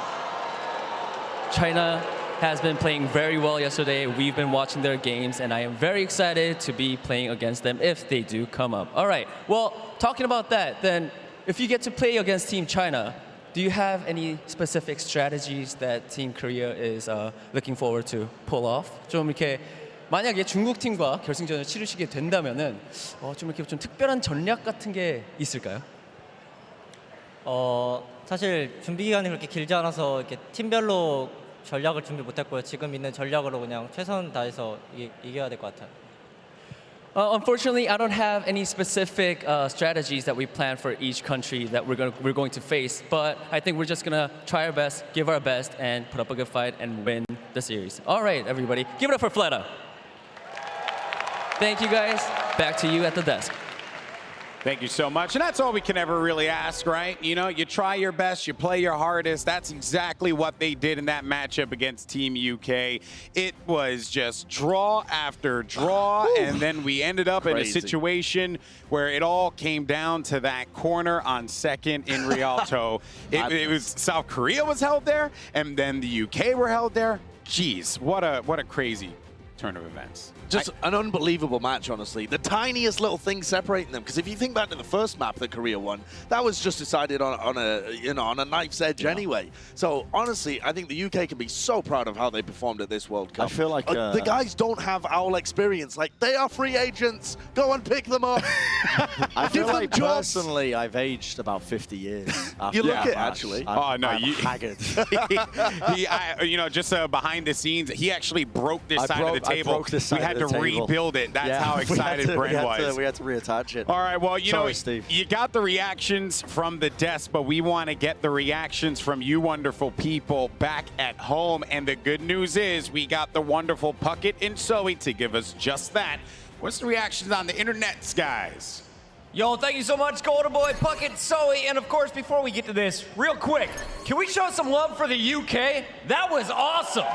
[SPEAKER 7] China has been playing very well yesterday. We've been watching their games, and I am very excited to be playing against them if they do come up. All right, well, talking about that, then if you get to play against Team China, do you have any specific strategies that Team Korea is looking forward to pull off? 좀 이렇게 만약에 중국 팀과 결승전을 치르시게 된다면은 좀 이렇게 좀 특별한 전략 같은 게 있을까요?
[SPEAKER 20] 사실 준비 기간이 그렇게 길지 않아서 이렇게 팀별로 전략을 준비 못했고요. 지금 있는 전략으로 그냥 최선 다해서 이겨야 될 것 같아요.
[SPEAKER 7] Unfortunately, I don't have any specific strategies that we plan for each country that we're going to face. But I think we're just gonna try our best, give our best, and put up a good fight and win the series. All right, everybody, give it up for Fleta. Thank you, guys. Back to you at the desk.
[SPEAKER 3] Thank you so much. And that's all we can ever really ask, right? You know, you try your best, you play your hardest. That's exactly what they did in that matchup against Team UK. It was just draw after draw, and then we ended up in a situation where it all came down to that corner on second in Rialto. It was South Korea was held there, and then the UK were held there. Jeez, what a crazy turn of events.
[SPEAKER 5] Just an unbelievable match, honestly. The tiniest little thing separating them. Because if you think back to the first map that Korea won, that was just decided on a knife's edge anyway. So honestly, I think the UK can be so proud of how they performed at this World Cup.
[SPEAKER 4] I feel like
[SPEAKER 5] the guys don't have OWL experience. Like, they are free agents. Go and pick them up.
[SPEAKER 4] I feel like personally, I've aged about 50 years.
[SPEAKER 5] You look it, actually.
[SPEAKER 3] I'm
[SPEAKER 4] haggard.
[SPEAKER 3] You know, just behind the scenes, he actually broke this side of the table.
[SPEAKER 4] broke this side
[SPEAKER 3] we had
[SPEAKER 4] of
[SPEAKER 3] to
[SPEAKER 4] the table.
[SPEAKER 3] rebuild it. That's
[SPEAKER 4] Yeah,
[SPEAKER 3] how excited Brent was.
[SPEAKER 4] We had to reattach it.
[SPEAKER 3] All right, well, you
[SPEAKER 4] Sorry,
[SPEAKER 3] know,
[SPEAKER 4] Steve.
[SPEAKER 3] you got the reactions from the desk, but we want to get the reactions from you wonderful people back at home. And the good news is we got the wonderful Puckett and Zoe to give us just that. What's the reactions on the internets, guys?
[SPEAKER 1] Yo, thank you so much, Golden Boy, Puckett, Zoe, and of course, before we get to this, real quick, can we show some love for the UK? That was awesome.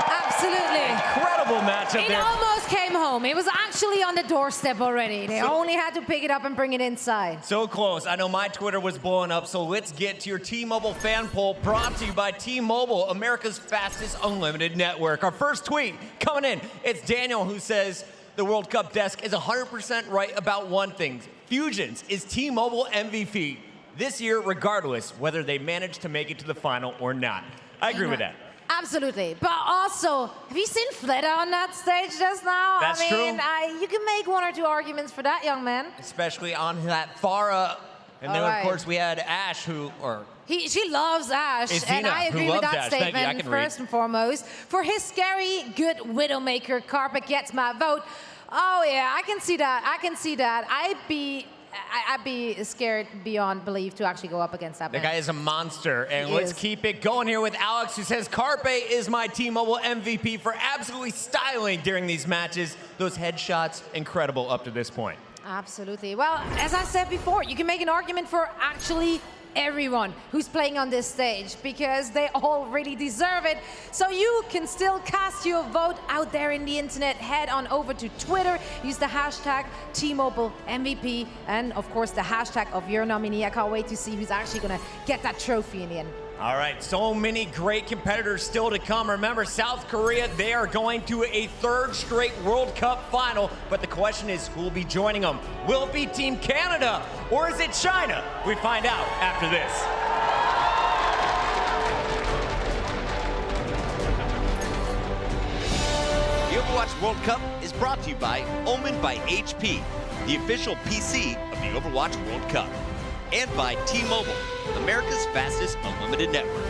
[SPEAKER 2] Absolutely.
[SPEAKER 1] Incredible matchup
[SPEAKER 2] It
[SPEAKER 1] there.
[SPEAKER 2] almost came home. It was actually on the doorstep already. They only had to pick it up and bring it inside.
[SPEAKER 1] So close. I know my Twitter was blowing up, so let's get to your T-Mobile fan poll brought to you by T-Mobile, America's fastest unlimited network. Our first tweet coming in, it's Daniel who says, the World Cup desk is 100% right about one thing. Fusions is T-Mobile MVP this year, regardless whether they manage to make it to the final or not. I agree with that.
[SPEAKER 2] Absolutely. But also, have you seen Fleta on that stage just now?
[SPEAKER 1] That's
[SPEAKER 2] I mean,
[SPEAKER 1] true.
[SPEAKER 2] You can make one or two arguments for that young man.
[SPEAKER 1] Especially on that Pharah. And then,
[SPEAKER 2] All right.
[SPEAKER 1] of course, we had Ash,
[SPEAKER 2] She loves Ash,
[SPEAKER 1] It's
[SPEAKER 2] and
[SPEAKER 1] Zena,
[SPEAKER 2] I
[SPEAKER 1] who
[SPEAKER 2] agree with
[SPEAKER 1] loves
[SPEAKER 2] that
[SPEAKER 1] Ash. Thank you, I
[SPEAKER 2] statement
[SPEAKER 1] can read.
[SPEAKER 2] first and foremost. For his scary, good Widowmaker, Carpet gets my vote. Oh yeah, I can see that. I can see that. I'd be scared beyond belief to actually go up against that
[SPEAKER 1] The
[SPEAKER 2] man.
[SPEAKER 1] guy is a monster. And
[SPEAKER 2] He
[SPEAKER 1] let's
[SPEAKER 2] is.
[SPEAKER 1] keep it going here with Alex, who says Carpe is my T-Mobile MVP for absolutely styling during these matches. Those headshots, incredible up to this point.
[SPEAKER 2] Absolutely. Well, as I said before, you can make an argument for actually everyone who's playing on this stage because they all really deserve it. So you can still cast your vote out there in the internet. Head on over to Twitter, use the hashtag T-Mobile MVP, and of course the hashtag of your nominee. I can't wait to see who's actually gonna get that trophy in the end.
[SPEAKER 1] All right, so many great competitors still to come. Remember, South Korea, they are going to a third straight World Cup final, but the question is, who will be joining them? Will it be Team Canada, or is it China? We find out after this.
[SPEAKER 21] The Overwatch World Cup is brought to you by Omen by HP, the official PC of the Overwatch World Cup, and by T-Mobile, America's fastest unlimited network.